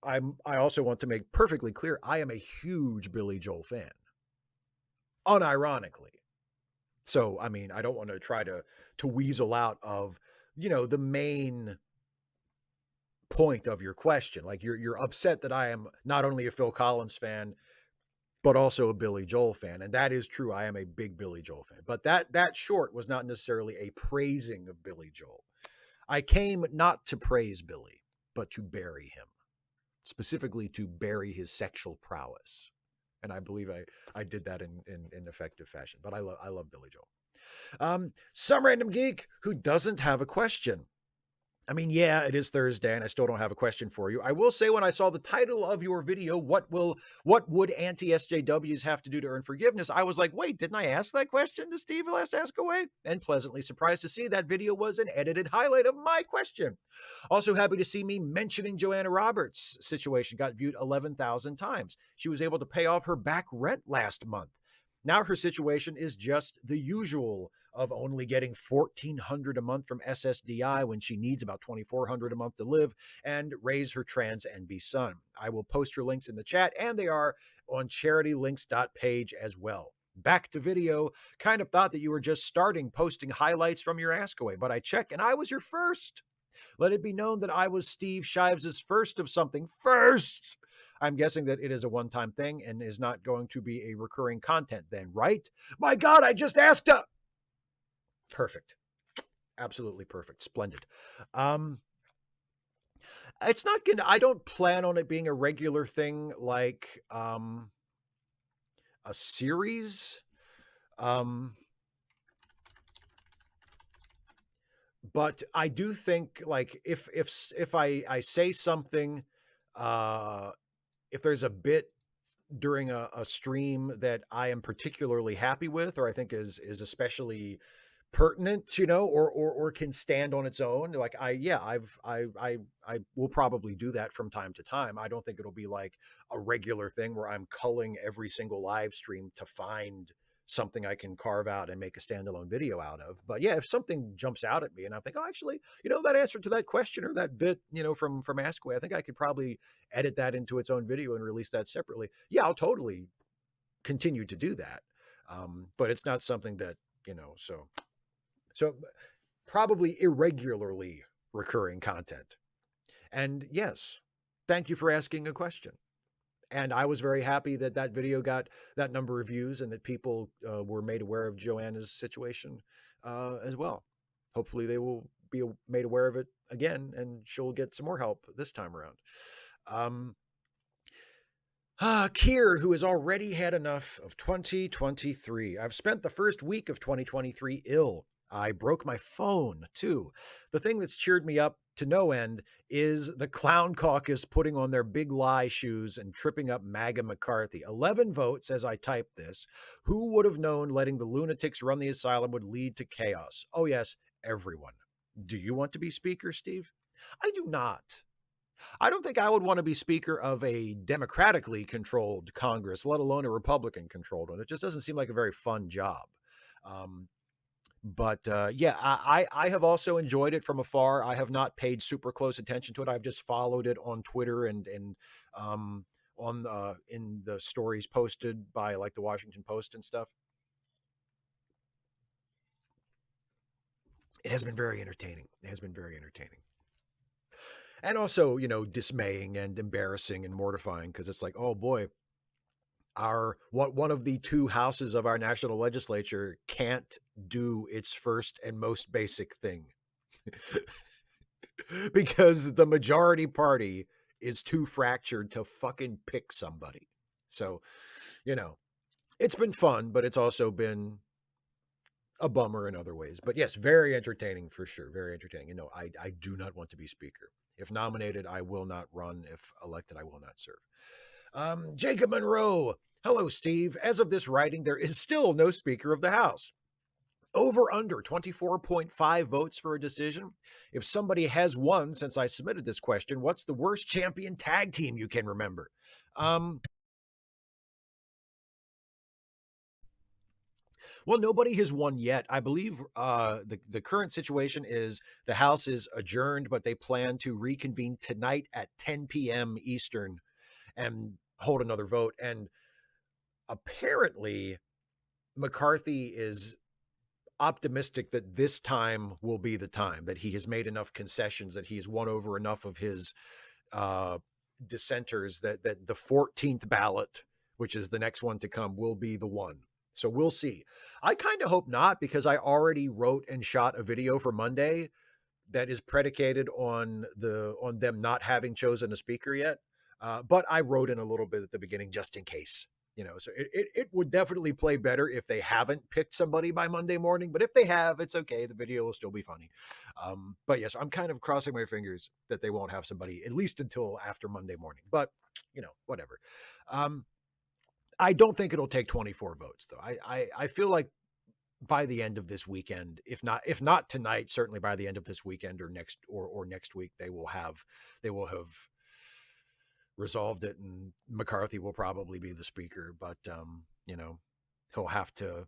[SPEAKER 1] I also want to make perfectly clear, I am a huge Billy Joel fan, unironically. So, I mean, I don't want to try to weasel out of, the main point of your question. Like you're upset that I am not only a Phil Collins fan, but also a Billy Joel fan. And that is true. I am a big Billy Joel fan, but that short was not necessarily a praising of Billy Joel. I came not to praise Billy, but to bury him, specifically to bury his sexual prowess. And I believe I did that in effective fashion, but I love Billy Joel. Some random geek who doesn't have a question. I mean, yeah, it is Thursday and I still don't have a question for you. I will say when I saw the title of your video, what would anti-SJWs have to do to earn forgiveness? I was like, wait, didn't I ask that question to Steve last Ask Away? And pleasantly surprised to see that video was an edited highlight of my question. Also happy to see me mentioning Joanna Roberts' situation got viewed 11,000 times. She was able to pay off her back rent last month. Now her situation is just the usual of only getting $1,400 a month from SSDI when she needs about $2,400 a month to live and raise her trans NB son. I will post her links in the chat, and they are on charitylinks.page as well. Back to video. Kind of thought that you were just starting posting highlights from your Ask Away, but I check and I was your first. Let it be known that I was Steve Shives' first of something. First! I'm guessing that it is a one-time thing and is not going to be a recurring content then, right? My God, I just asked a... Perfect. Absolutely perfect. Splendid. It's not gonna, I don't plan on it being a regular thing like a series. Um, but I do think like if I say something, uh, if there's a bit during a stream that I am particularly happy with, or I think is especially pertinent, or can stand on its own. Like I will probably do that from time to time. I don't think it'll be like a regular thing where I'm culling every single live stream to find something I can carve out and make a standalone video out of. But yeah, if something jumps out at me and I think, oh, actually, that answer to that question or that bit, from Askaway, I think I could probably edit that into its own video and release that separately. Yeah, I'll totally continue to do that. But it's not something that, so probably irregularly recurring content. And yes, thank you for asking a question. And I was very happy that that video got that number of views and that people were made aware of Joanna's situation as well. Hopefully, they will be made aware of it again, and she'll get some more help this time around. Kier, who has already had enough of 2023. I've spent the first week of 2023 ill. I broke my phone, too. The thing that's cheered me up to no end is the Clown Caucus putting on their big lie shoes and tripping up MAGA McCarthy. 11 votes as I type this. Who would have known letting the lunatics run the asylum would lead to chaos? Oh, yes, everyone. Do you want to be Speaker, Steve? I do not. I don't think I would want to be Speaker of a democratically controlled Congress, let alone a Republican controlled one. It just doesn't seem like a very fun job. But yeah, I have also enjoyed it from afar. I have not paid super close attention to it. I've just followed it on Twitter and on in the stories posted by like the Washington Post and stuff. It has been very entertaining. It has been very entertaining. And also, dismaying and embarrassing and mortifying because it's like, oh boy, one of the two houses of our national legislature can't do its first and most basic thing because the majority party is too fractured to fucking pick somebody. So, it's been fun, but it's also been a bummer in other ways. But yes, very entertaining for sure. Very entertaining. I do not want to be Speaker. If nominated, I will not run. If elected, I will not serve. Jacob Monroe. Hello, Steve. As of this writing, there is still no Speaker of the House. Over under 24.5 votes for a decision. If somebody has won since I submitted this question, what's the worst champion tag team you can remember? Well, nobody has won yet. I believe the current situation is the House is adjourned, but they plan to reconvene tonight at 10 p.m. Eastern and hold another vote. And apparently, McCarthy is optimistic that this time will be the time, that he has made enough concessions, that he's won over enough of his dissenters, that the 14th ballot, which is the next one to come, will be the one. So we'll see. I kind of hope not, because I already wrote and shot a video for Monday that is predicated on them not having chosen a speaker yet. But I wrote in a little bit at the beginning just in case. So it would definitely play better if they haven't picked somebody by Monday morning. But if they have, it's okay. The video will still be funny. But yes, I'm kind of crossing my fingers that they won't have somebody at least until after Monday morning. But whatever. I don't think it'll take 24 votes, though. I feel like by the end of this weekend, if not tonight, certainly by the end of this weekend or next week, they will have resolved it, and McCarthy will probably be the speaker. But he'll have to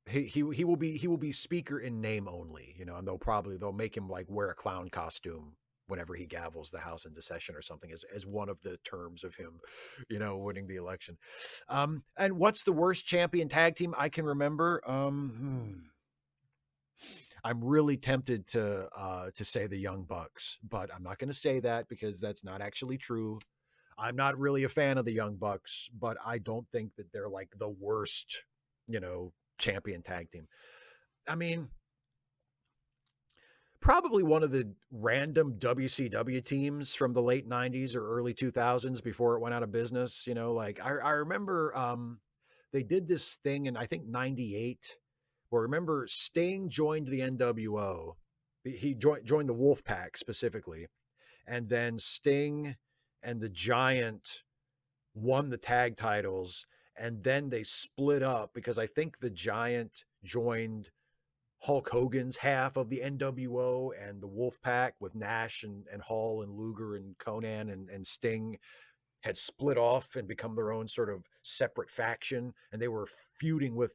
[SPEAKER 1] he will be speaker in name only, and they'll make him like wear a clown costume whenever he gavels the House into session or something as one of the terms of him, winning the election. And what's the worst champion tag team I can remember? I'm really tempted to say the Young Bucks, but I'm not going to say that because that's not actually true. I'm not really a fan of the Young Bucks, but I don't think that they're like the worst, champion tag team. I mean, probably one of the random WCW teams from the late 90s or early 2000s before it went out of business. You know, like I remember they did this thing in, I think, 98, where remember Sting joined the NWO. He joined the Wolfpack specifically. And then Sting and the Giant won the tag titles. And then they split up because I think the Giant joined Hulk Hogan's half of the NWO and the Wolfpack with Nash and Hall and Luger and Conan and Sting had split off and become their own sort of separate faction. And they were feuding with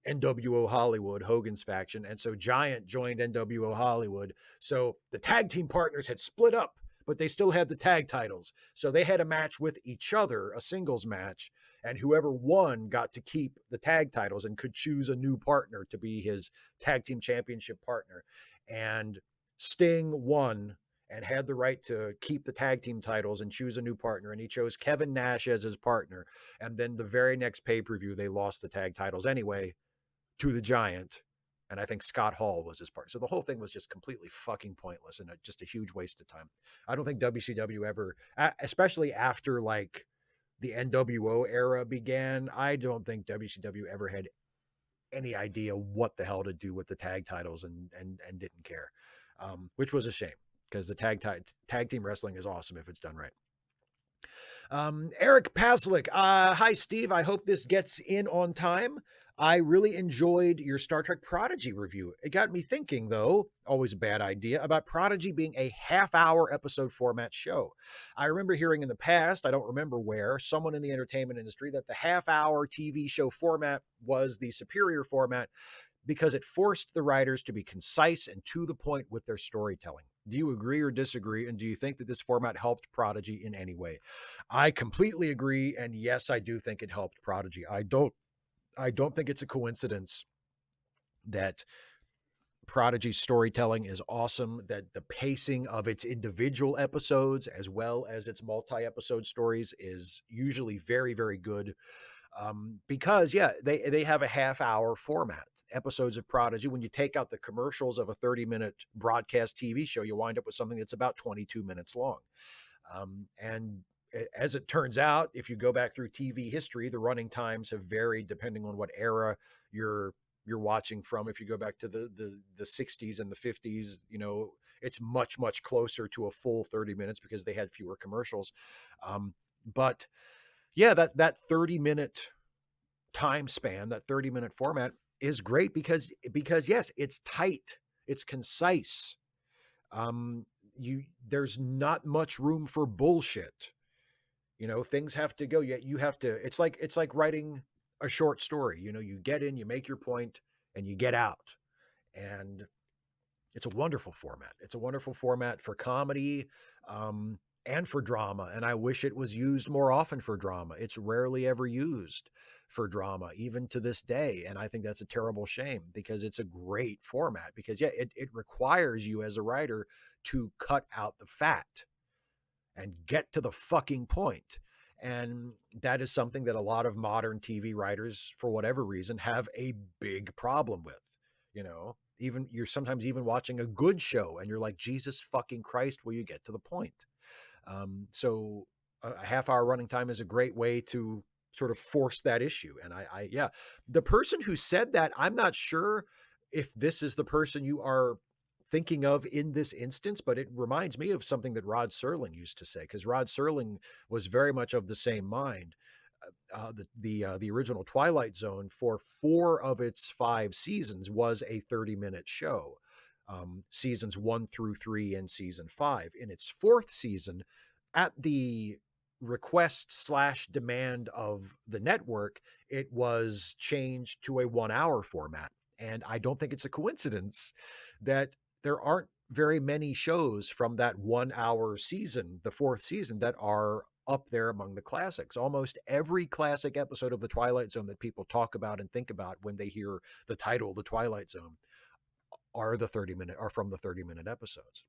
[SPEAKER 1] NWO Hollywood, Hogan's faction. And so Giant joined NWO Hollywood. So the tag team partners had split up, but they still had the tag titles. So they had a match with each other, a singles match, and whoever won got to keep the tag titles and could choose a new partner to be his tag team championship partner. And Sting won and had the right to keep the tag team titles and choose a new partner. And he chose Kevin Nash as his partner. And then the very next pay-per-view, they lost the tag titles anyway to the Giant. And I think Scott Hall was his partner. So the whole thing was just completely fucking pointless and just a huge waste of time. I don't think WCW ever, especially after like the NWO era began, I don't think WCW ever had any idea what the hell to do with the tag titles and didn't care, which was a shame because the tag team wrestling is awesome if it's done right. Eric Paslick, hi Steve. I hope this gets in on time. I really enjoyed your Star Trek Prodigy review. It got me thinking, though, always a bad idea, about Prodigy being a half-hour episode format show. I remember hearing in the past, I don't remember where, someone in the entertainment industry that the half-hour TV show format was the superior format because it forced the writers to be concise and to the point with their storytelling. Do you agree or disagree? And do you think that this format helped Prodigy in any way? I completely agree. And yes, I do think it helped Prodigy. I don't think it's a coincidence that Prodigy's storytelling is awesome, that the pacing of its individual episodes as well as its multi-episode stories is usually very, very good. Because, yeah, they have a half-hour format. Episodes of Prodigy, when you take out the commercials of a 30-minute broadcast TV show, you wind up with something that's about 22 minutes long. And as it turns out, if you go back through TV history, the running times have varied depending on what era you're watching from. If you go back to the 60s and the 50s, you know, it's much, much closer to a full 30 minutes because they had fewer commercials. But yeah, that 30-minute time span, that 30-minute format is great because yes, it's tight, it's concise. There's not much room for bullshit. You know, things have to go. Yet you have to. It's like writing a short story. You know, you get in, you make your point, and you get out. And it's a wonderful format. It's a wonderful format for comedy and for drama. And I wish it was used more often for drama. It's rarely ever used for drama, even to this day. And I think that's a terrible shame because it's a great format. Because yeah, it requires you as a writer to cut out the fat and get to the fucking point. And that is something that a lot of modern TV writers, for whatever reason, have a big problem with. You know, even you're sometimes even watching a good show and you're like, Jesus fucking Christ, will you get to the point? So a half-hour running time is a great way to sort of force that issue. And yeah, the person who said that, I'm not sure if this is the person you are thinking of in this instance, but it reminds me of something that Rod Serling used to say, because Rod Serling was very much of the same mind. The original Twilight Zone, for 4 of its 5 seasons, was a 30-minute show. Seasons 1 through 3 and season 5. In its 4th season, at the request/demand of the network, it was changed to a 1-hour format. And I don't think it's a coincidence that there aren't very many shows from that 1-hour season, the 4th season, that are up there among the classics. Almost every classic episode of The Twilight Zone that people talk about and think about when they hear the title, The Twilight Zone, are from the 30-minute episodes.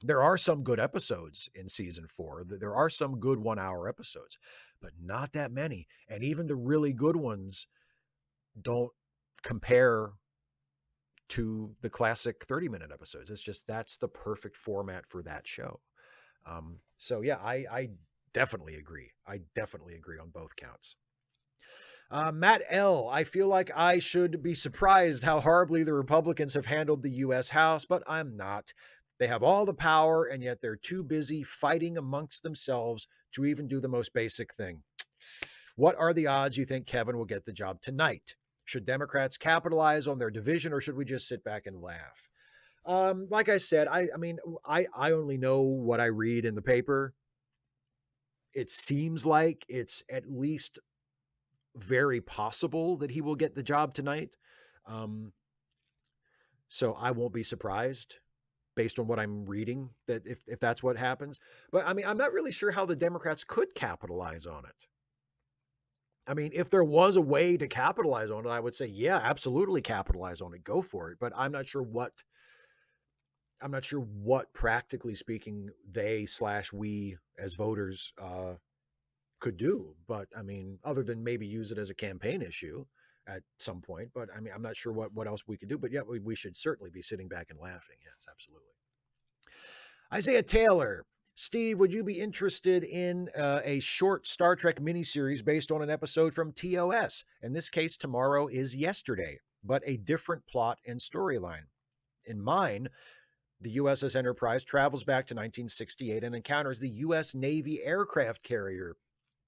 [SPEAKER 1] There are some good episodes in season 4. There are some good 1-hour episodes, but not that many. And even the really good ones don't compare to the classic 30-minute episodes. It's just that's the perfect format for that show. So yeah, I definitely agree. I definitely agree on both counts. Matt L., I feel like I should be surprised how horribly the Republicans have handled the U.S. House, but I'm not. They have all the power, and yet they're too busy fighting amongst themselves to even do the most basic thing. What are the odds you think Kevin will get the job tonight? Should Democrats capitalize on their division, or should we just sit back and laugh? Like I said, I only know what I read in the paper. It seems like it's at least very possible that he will get the job tonight. So I won't be surprised based on what I'm reading that if that's what happens. But I mean, I'm not really sure how the Democrats could capitalize on it. I mean, if there was a way to capitalize on it, I would say, yeah, absolutely capitalize on it. Go for it. But I'm not sure what practically speaking they/we as voters could do. But I mean, other than maybe use it as a campaign issue at some point. But I mean, I'm not sure what else we could do. But yeah, we should certainly be sitting back and laughing. Yes, absolutely. Isaiah Taylor. Steve, would you be interested in a short Star Trek miniseries based on an episode from TOS? In this case, Tomorrow is Yesterday, but a different plot and storyline. In mine, the USS Enterprise travels back to 1968 and encounters the U.S. Navy aircraft carrier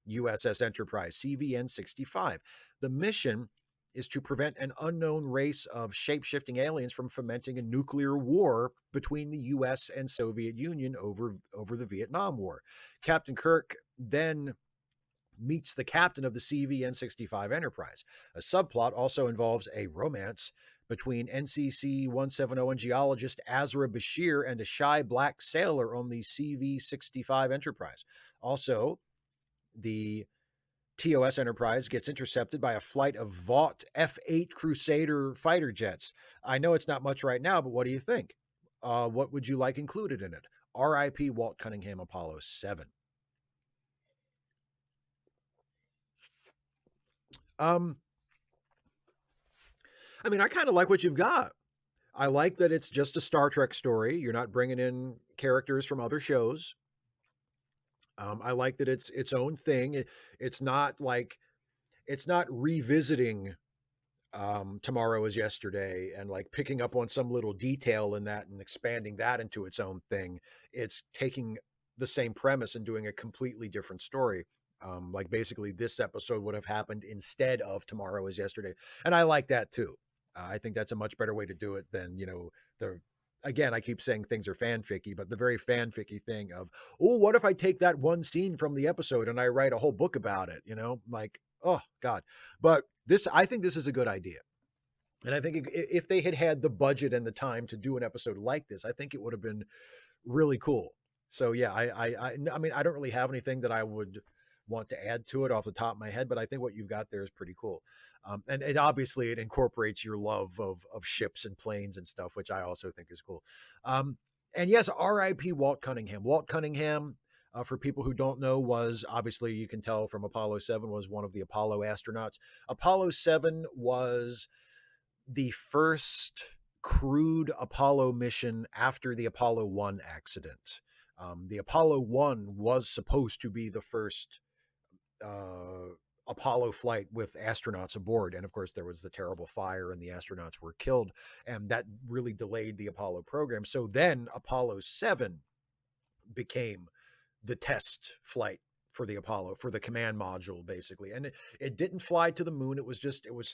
[SPEAKER 1] USS Enterprise, CVN 65. The mission is to prevent an unknown race of shape-shifting aliens from fomenting a nuclear war between the US and Soviet Union over the Vietnam War. Captain Kirk then meets the captain of the CVN 65 Enterprise. A subplot also involves a romance between NCC 170 and geologist Azra Bashir and a shy black sailor on the CV 65 Enterprise. Also, the TOS Enterprise gets intercepted by a flight of Vought F-8 Crusader fighter jets. I know it's not much right now, but what do you think? What would you like included in it? R.I.P. Walt Cunningham, Apollo 7. I mean, I kind of like what you've got. I like that it's just a Star Trek story. You're not bringing in characters from other shows. I like that it's its own thing. It's not revisiting Tomorrow is Yesterday and like picking up on some little detail in that and expanding that into its own thing. It's taking the same premise and doing a completely different story. Like basically this episode would have happened instead of Tomorrow is Yesterday. And I like that too. I think that's a much better way to do it than, again, I keep saying things are fanficky, but the very fanficky thing of, oh, what if I take that one scene from the episode and I write a whole book about it, like, oh God. But I think this is a good idea. And I think if they had had the budget and the time to do an episode like this, I think it would have been really cool. So yeah, I mean, I don't really have anything that I would want to add to it off the top of my head, but I think what you've got there is pretty cool. And obviously it incorporates your love of ships and planes and stuff, which I also think is cool. And yes, R.I.P. Walt Cunningham. Walt Cunningham, for people who don't know, was obviously, you can tell from Apollo 7, was one of the Apollo astronauts. Apollo 7 was the first crewed Apollo mission after the Apollo 1 accident. The Apollo 1 was supposed to be the first Apollo flight with astronauts aboard. And of course, there was the terrible fire and the astronauts were killed. And that really delayed the Apollo program. So then Apollo 7 became the test flight for the Apollo, for the command module, basically. And it didn't fly to the moon. It was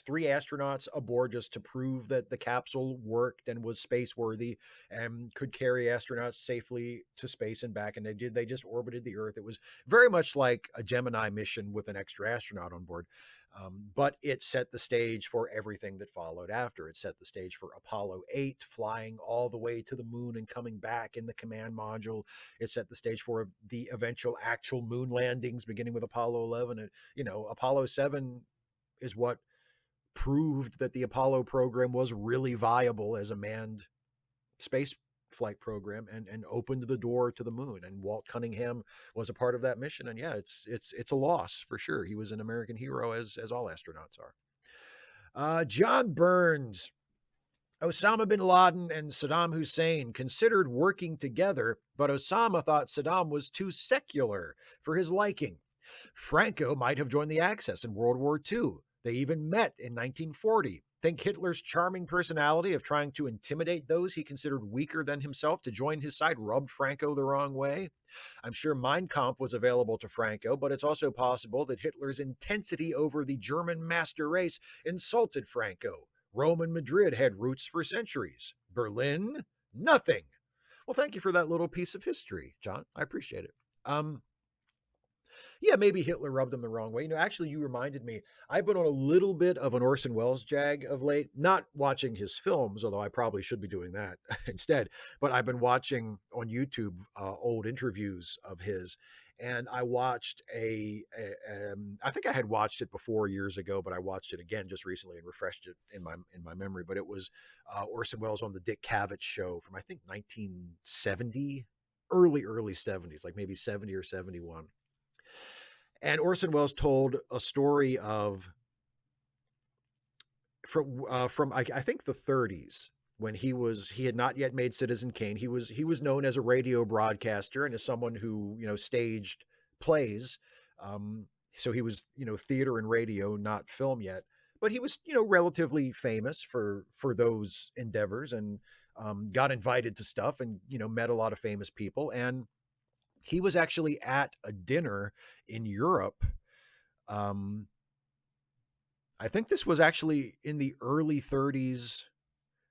[SPEAKER 1] 3 astronauts aboard just to prove that the capsule worked and was space worthy and could carry astronauts safely to space and back. And they just orbited the Earth. It was very much like a Gemini mission with an extra astronaut on board. But it set the stage for everything that followed after. It set the stage for Apollo 8 flying all the way to the moon and coming back in the command module. It set the stage for the eventual actual moon landings, beginning with Apollo 11. And, Apollo 7 is what proved that the Apollo program was really viable as a manned space flight program and opened the door to the moon. And Walt Cunningham was a part of that mission. And yeah, it's a loss for sure. He was an American hero, as all astronauts are. John Burns. Osama bin Laden and Saddam Hussein considered working together, but Osama thought Saddam was too secular for his liking. Franco might have joined the Axis in World War II. They even met in 1940. Think Hitler's charming personality of trying to intimidate those he considered weaker than himself to join his side rubbed Franco the wrong way? I'm sure Mein Kampf was available to Franco, but it's also possible that Hitler's intensity over the German master race insulted Franco. Rome and Madrid had roots for centuries. Berlin? Nothing. Well, thank you for that little piece of history, John. I appreciate it. Yeah, maybe Hitler rubbed him the wrong way. Actually, you reminded me. I've been on a little bit of an Orson Welles jag of late, not watching his films, although I probably should be doing that instead. But I've been watching on YouTube old interviews of his. And I watched I think I had watched it before years ago, but I watched it again just recently and refreshed it in my memory. But it was Orson Welles on the Dick Cavett show from, I think, 1970, early 70s, like maybe 70 or 71. And Orson Welles told a story of from I think the 30s, when he had not yet made Citizen Kane. He was known as a radio broadcaster and as someone who staged plays. So he was theater and radio, not film yet, but he was relatively famous for those endeavors, and got invited to stuff, and met a lot of famous people. And he was actually at a dinner in Europe. I think this was actually in the early 30s,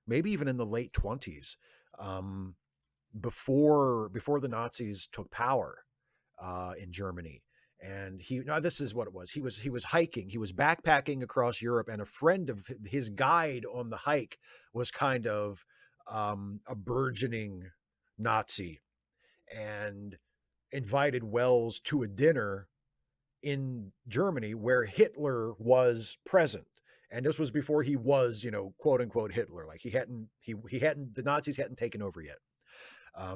[SPEAKER 1] maybe even in the late 20s, before the Nazis took power in Germany. And this is what it was. He was hiking. He was backpacking across Europe, and a friend of his guide on the hike was kind of a burgeoning Nazi, and invited Welles to a dinner in Germany where Hitler was present. And this was before he was, quote unquote Hitler. Like the Nazis hadn't taken over yet.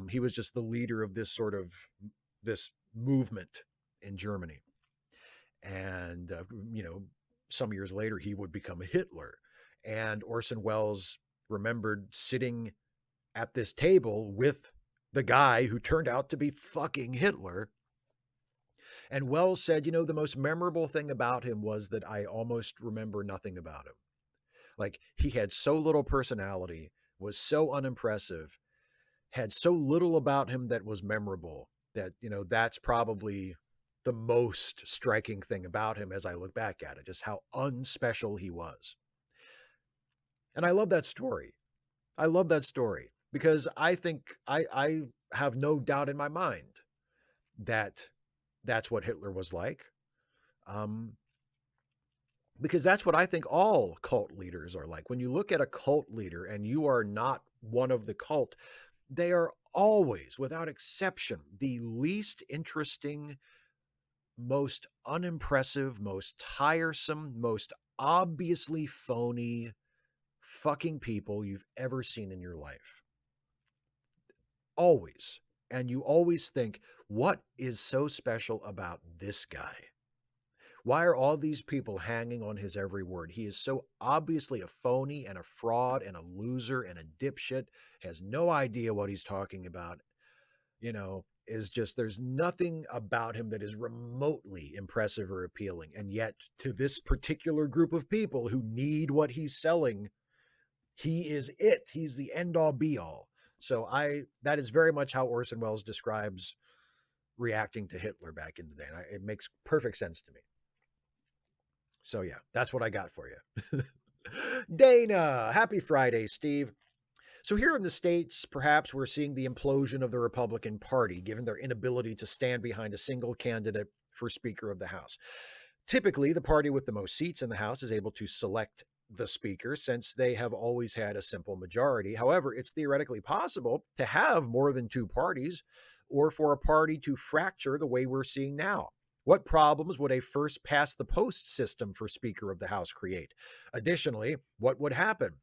[SPEAKER 1] He was just the leader of this movement in Germany. And, some years later, he would become a Hitler. And Orson Welles remembered sitting at this table with the guy who turned out to be fucking Hitler. And Welles said, the most memorable thing about him was that I almost remember nothing about him. Like, he had so little personality, was so unimpressive, had so little about him that was memorable, that, that's probably the most striking thing about him as I look back at it, just how unspecial he was. And I love that story. Because I think I have no doubt in my mind that that's what Hitler was like. Because that's what I think all cult leaders are like. When you look at a cult leader and you are not one of the cult, they are always, without exception, the least interesting, most unimpressive, most tiresome, most obviously phony fucking people you've ever seen in your life. Always. And you always think, what is so special about this guy? Why are all these people hanging on his every word? He is so obviously a phony and a fraud and a loser and a dipshit, has no idea what he's talking about, is just, there's nothing about him that is remotely impressive or appealing. And yet, to this particular group of people who need what he's selling, he is it. He's the end all be all. So that is very much how Orson Welles describes reacting to Hitler back in the day. And it makes perfect sense to me. So yeah, that's what I got for you. Dana, happy Friday, Steve. So here in the States, perhaps we're seeing the implosion of the Republican Party, given their inability to stand behind a single candidate for Speaker of the House. Typically, the party with the most seats in the House is able to select the Speaker, since they have always had a simple majority. However, it's theoretically possible to have more than two parties, or for a party to fracture the way we're seeing now. What problems would a first past the post system for Speaker of the House create? Additionally, what would happen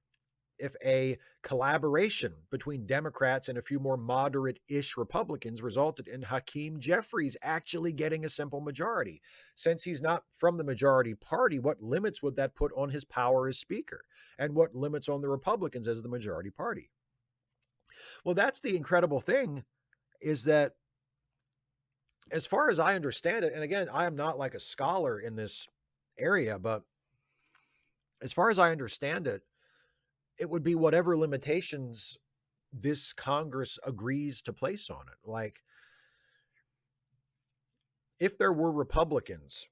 [SPEAKER 1] if a collaboration between Democrats and a few more moderate-ish Republicans resulted in Hakeem Jeffries actually getting a simple majority. Since he's not from the majority party, what limits would that put on his power as Speaker? And what limits on the Republicans as the majority party? Well, that's the incredible thing, is that as far as I understand it, and again, I am not like a scholar in this area, but as far as I understand it, it would be whatever limitations this Congress agrees to place on it. Like, if there were Republicans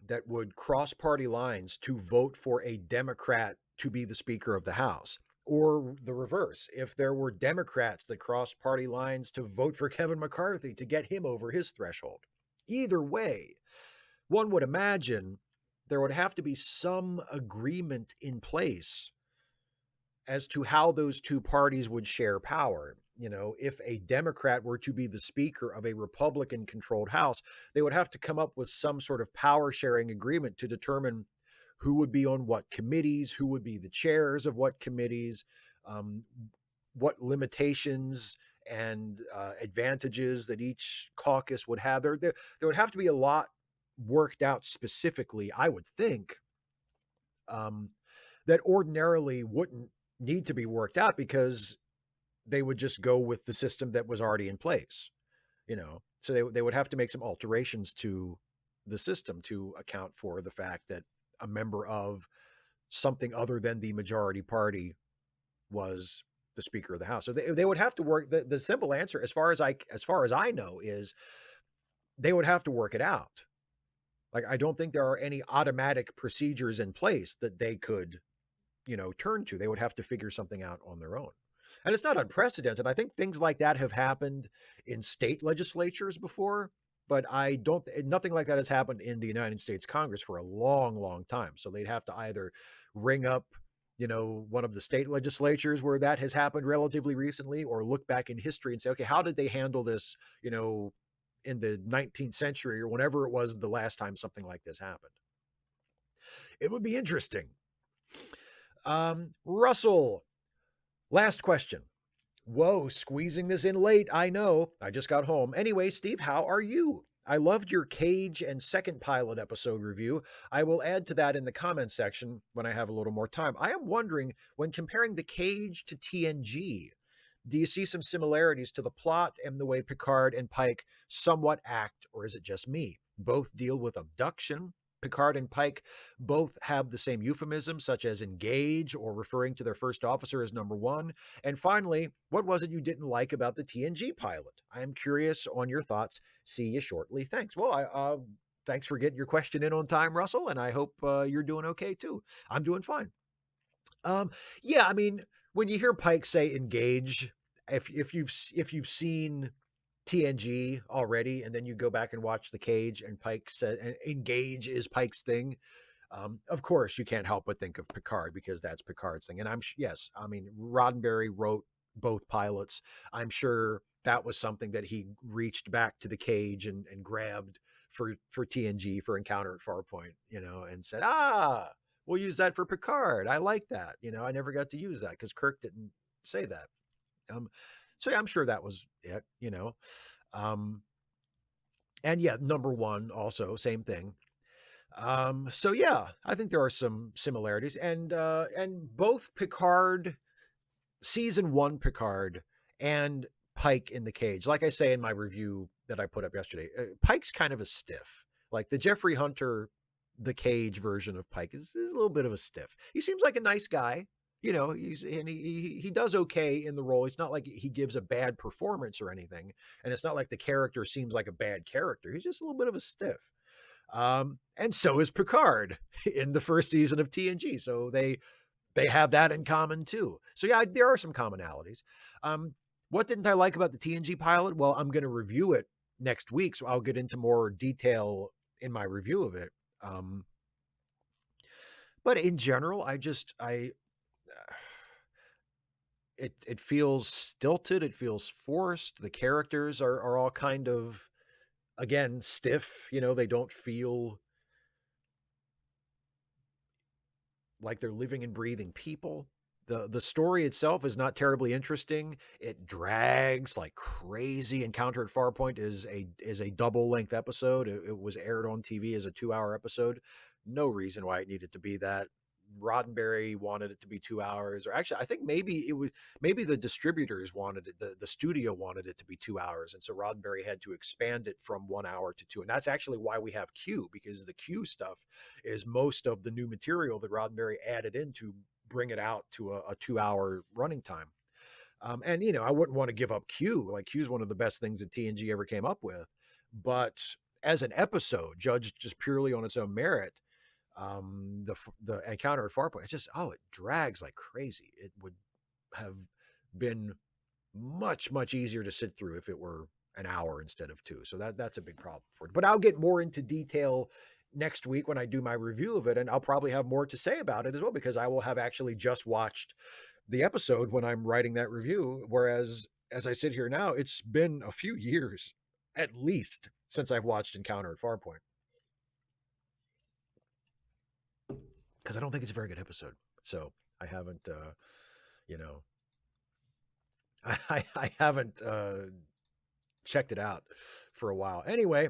[SPEAKER 1] that would cross party lines to vote for a Democrat to be the Speaker of the House, or the reverse, if there were Democrats that crossed party lines to vote for Kevin McCarthy to get him over his threshold, either way, one would imagine there would have to be some agreement in place as to how those two parties would share power. You know, if a Democrat were to be the Speaker of a Republican-controlled House, they would have to come up with some sort of power-sharing agreement to determine who would be on what committees, who would be the chairs of what committees, what limitations and advantages that each caucus would have. There would have to be a lot worked out specifically, I would think, that ordinarily wouldn't need to be worked out, because they would just go with the system that was already in place, you know. So they would have to make some alterations to the system to account for the fact that a member of something other than the majority party was the Speaker of the House. So they would have to work. The simple answer, as far as I know, is they would have to work it out. Like, I don't think there are any automatic procedures in place that they could, you know, turn to. They would have to figure something out on their own. And it's not unprecedented. I think things like that have happened in state legislatures before, but nothing like that has happened in the United States Congress for a long, long time. So they'd have to either ring up, you know, one of the state legislatures where that has happened relatively recently, or look back in history and say, okay, how did they handle this, you know, in the 19th century or whenever it was the last time something like this happened. It would be interesting. Russell, last question. Whoa, squeezing this in late. I know. I just got home. Anyway, Steve, how are you? I loved your Cage and second pilot episode review. I will add to that in the comments section when I have a little more time. I am wondering, when comparing the Cage to TNG, do you see some similarities to the plot and the way Picard and Pike somewhat act, or is it just me? Both deal with abduction. Picard and Pike both have the same euphemisms, such as engage or referring to their first officer as number one. And finally, what was it you didn't like about the TNG pilot? I am curious on your thoughts. See you shortly. Thanks. Well, thanks for getting your question in on time, Russell, and I hope you're doing okay too. I'm doing fine. Yeah, I mean, when you hear Pike say engage, if you've seen TNG already, and then you go back and watch the Cage, and Pike said engage is Pike's thing, of course you can't help but think of Picard, because that's Picard's thing. And yes, I mean, Roddenberry wrote both pilots. I'm sure that was something that he reached back to the Cage and grabbed for TNG, for Encounter at Farpoint, you know, and said, we'll use that for Picard. I like that. You know, I never got to use that because Kirk didn't say that. So yeah, I'm sure that was it, you know. And yeah, number one also, same thing. So yeah, I think there are some similarities, and both Picard, season one Picard, and Pike in the Cage, like I say in my review that I put up yesterday, Pike's kind of a stiff. Like the Jeffrey Hunter, the Cage version of Pike is a little bit of a stiff. He seems like a nice guy, you know. He does okay in the role. It's not like he gives a bad performance or anything, and it's not like the character seems like a bad character. He's just a little bit of a stiff. And so is Picard in the first season of TNG. So they have that in common too. So yeah, there are some commonalities. What didn't I like about the TNG pilot? Well, I'm going to review it next week, so I'll get into more detail in my review of it. But in general, it feels stilted. It feels forced. The characters are all kind of, again, stiff. You know, they don't feel like they're living and breathing people. The story itself is not terribly interesting. It drags like crazy. Encounter at Farpoint is a double length episode. It was aired on TV as a 2-hour episode. No reason why it needed to be that. Roddenberry wanted it to be 2 hours, or actually, I think maybe the distributors wanted it, the studio wanted it to be 2 hours, and so Roddenberry had to expand it from 1 hour to two. And that's actually why we have Q, because the Q stuff is most of the new material that Roddenberry added in to bring it out to a 2 hour running time. And I wouldn't want to give up Q. Like, Q is one of the best things that TNG ever came up with, but as an episode, judged just purely on its own merit, the Encounter at Farpoint, it drags like crazy. It would have been much easier to sit through if it were an hour instead of two. So that's a big problem for it. But I'll get more into detail next week when I do my review of it, and I'll probably have more to say about it as well, because I will have actually just watched the episode when I'm writing that review. Whereas as I sit here now, it's been a few years at least since I've watched Encounter at Farpoint, because I don't think it's a very good episode. So I haven't, I haven't checked it out for a while. Anyway,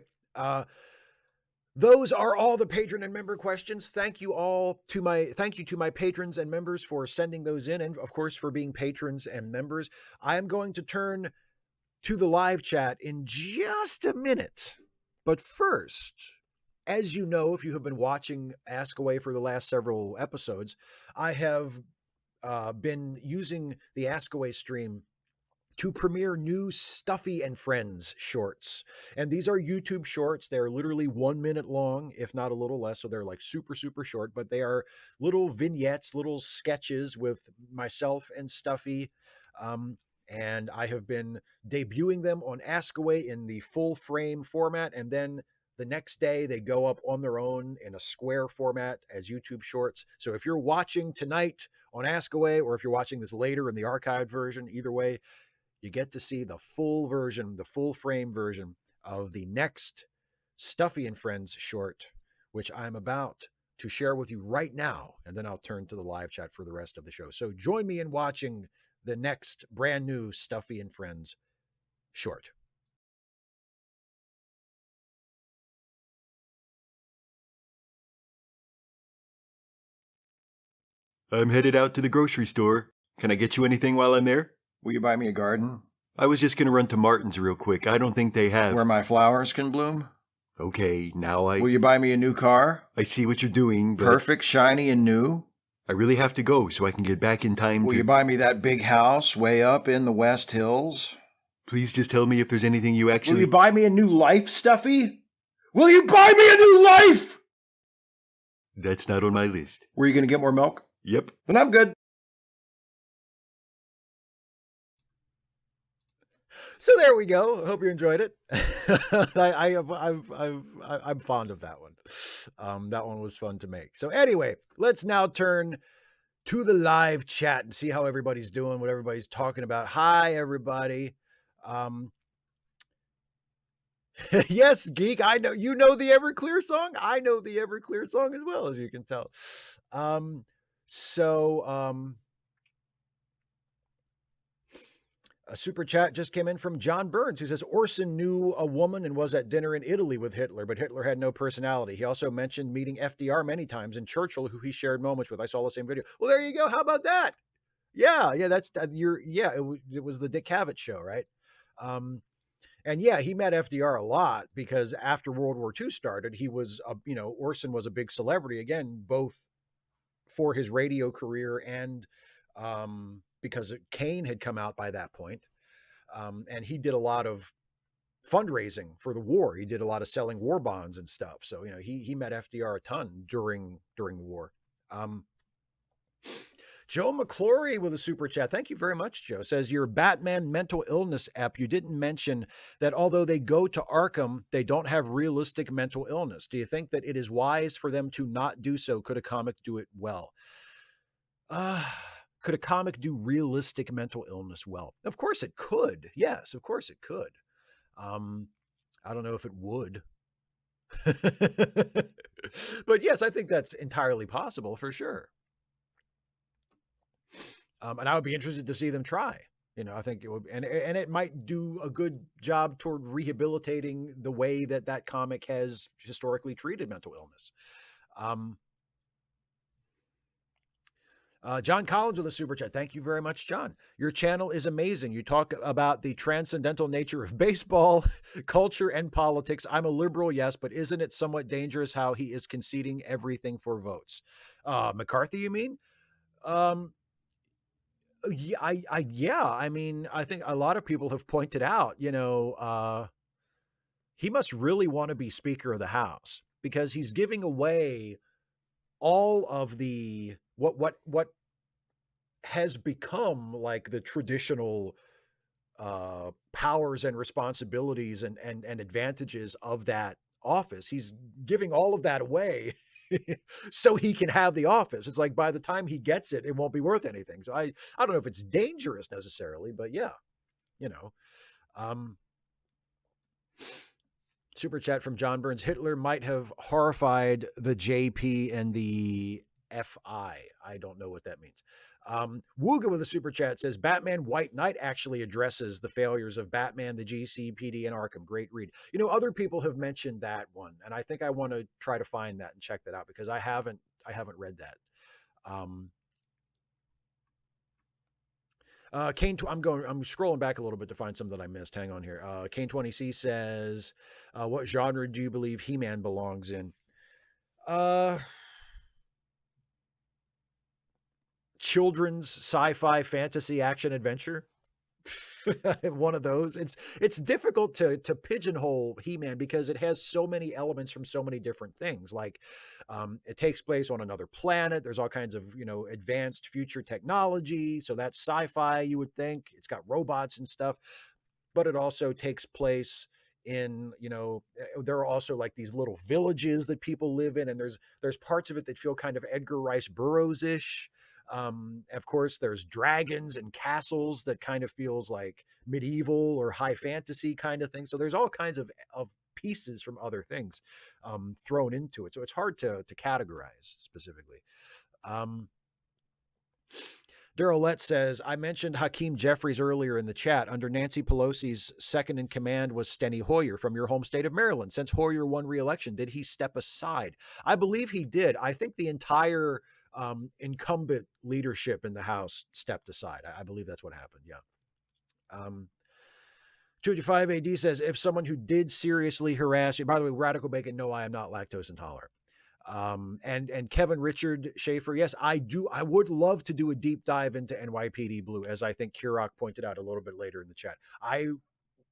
[SPEAKER 1] those are all the patron and member questions. Thank you to my patrons and members for sending those in, and of course for being patrons and members. I am going to turn to the live chat in just a minute. But first, as you know, if you have been watching Ask Away for the last several episodes, I have been using the Ask Away stream to premiere new Stuffy and Friends shorts. And these are YouTube shorts. They're literally 1 minute long, if not a little less. So they're like super short, but they are little vignettes, little sketches with myself and Stuffy. And I have been debuting them on Ask Away in the full frame format. And then the next day they go up on their own in a square format as YouTube shorts. So if you're watching tonight on Ask Away, or if you're watching this later in the archived version, either way, you get to see the full version, the full frame version of the next Stuffy and Friends short, which I'm about to share with you right now. And then I'll turn to the live chat for the rest of the show. So join me in watching the next brand new Stuffy and Friends short.
[SPEAKER 2] I'm headed out to the grocery store. Can I get you anything while I'm there?
[SPEAKER 3] Will you buy me a garden?
[SPEAKER 2] I was just going to run to Martin's real quick. I don't think they have.
[SPEAKER 3] Where my flowers can bloom?
[SPEAKER 2] Okay, now
[SPEAKER 3] Will you buy me a new car?
[SPEAKER 2] I see what you're doing, but
[SPEAKER 3] Perfect, shiny, and new?
[SPEAKER 2] I really have to go so I can get back in time
[SPEAKER 3] Will you buy me that big house way up in the West Hills?
[SPEAKER 2] Please just tell me if there's anything you actually...
[SPEAKER 3] Will you buy me a new life, Stuffy? Will you buy me a new life?
[SPEAKER 2] That's not on my list.
[SPEAKER 3] Were you going to get more milk?
[SPEAKER 2] Yep.
[SPEAKER 3] Then I'm good.
[SPEAKER 1] So there we go. I hope you enjoyed it. I'm fond of that one. That one was fun to make. So anyway, let's now turn to the live chat and see how everybody's doing, what everybody's talking about. Hi, everybody. Yes, Geek, I know you know the Everclear song. I know the Everclear song as well, as you can tell. A super chat just came in from John Burns, who says Orson knew a woman and was at dinner in Italy with Hitler, but Hitler had no personality. He also mentioned meeting FDR many times, and Churchill, who he shared moments with. I saw the same video. Well, there you go. How about that? Yeah, that's it was the Dick Cavett show, right? And yeah, he met FDR a lot because after World War II started, he was, Orson was a big celebrity again, both for his radio career and because Kane had come out by that point. And he did a lot of fundraising for the war. He did a lot of selling war bonds and stuff. So, he met FDR a ton during the war. Joe McClory with a super chat. Thank you very much, Joe. Says, your Batman mental illness app, you didn't mention that although they go to Arkham, they don't have realistic mental illness. Do you think that it is wise for them to not do so? Could a comic do it well? Could a comic do realistic mental illness well? Of course it could. Yes, of course it could. I don't know if it would. But yes, I think that's entirely possible for sure. And I would be interested to see them try. I think it would, and it might do a good job toward rehabilitating the way that comic has historically treated mental illness. John Collins with a super chat. Thank you very much, John. Your channel is amazing. You talk about the transcendental nature of baseball, culture, and politics. I'm a liberal, yes, but isn't it somewhat dangerous how he is conceding everything for votes? McCarthy, you mean? Yeah, I mean, I think a lot of people have pointed out, he must really want to be Speaker of the House because he's giving away all of the what has become like the traditional powers and responsibilities and advantages of that office. He's giving all of that away so he can have the office. It's like by the time he gets it, it won't be worth anything. So I don't know if it's dangerous necessarily, but yeah, you know. Super chat from John Burns. Hitler might have horrified the JP and the FI. I don't know what that means. Wooga with a super chat says Batman White Knight actually addresses the failures of Batman, the GCPD, and Arkham. Great read. Other people have mentioned that one, and I think I want to try to find that and check that out because I haven't read that. Kane, I'm scrolling back a little bit to find some that I missed. Hang on here. Kane 20C says, what genre do you believe He-Man belongs in? Children's sci-fi fantasy action adventure. One of those. It's difficult to pigeonhole He-Man because it has so many elements from so many different things. Like it takes place on another planet. There's all kinds of advanced future technology. So that's sci-fi, you would think. It's got robots and stuff, but it also takes place in there are also like these little villages that people live in, and there's parts of it that feel kind of Edgar Rice Burroughs-ish. Of course, there's dragons and castles that kind of feels like medieval or high fantasy kind of thing. So there's all kinds of pieces from other things thrown into it. So it's hard to categorize specifically. Durolette says, I mentioned Hakeem Jeffries earlier in the chat. Under Nancy Pelosi's second in command was Steny Hoyer from your home state of Maryland. Since Hoyer won re-election, did he step aside? I believe he did. I think the entire incumbent leadership in the House stepped aside. I believe that's what happened. Yeah. 285 AD says, if someone who did seriously harass you, by the way, Radical Bacon, no, I am not lactose intolerant. And Kevin Richard Schaefer, yes, I do. I would love to do a deep dive into NYPD Blue, as I think Kirok pointed out a little bit later in the chat. I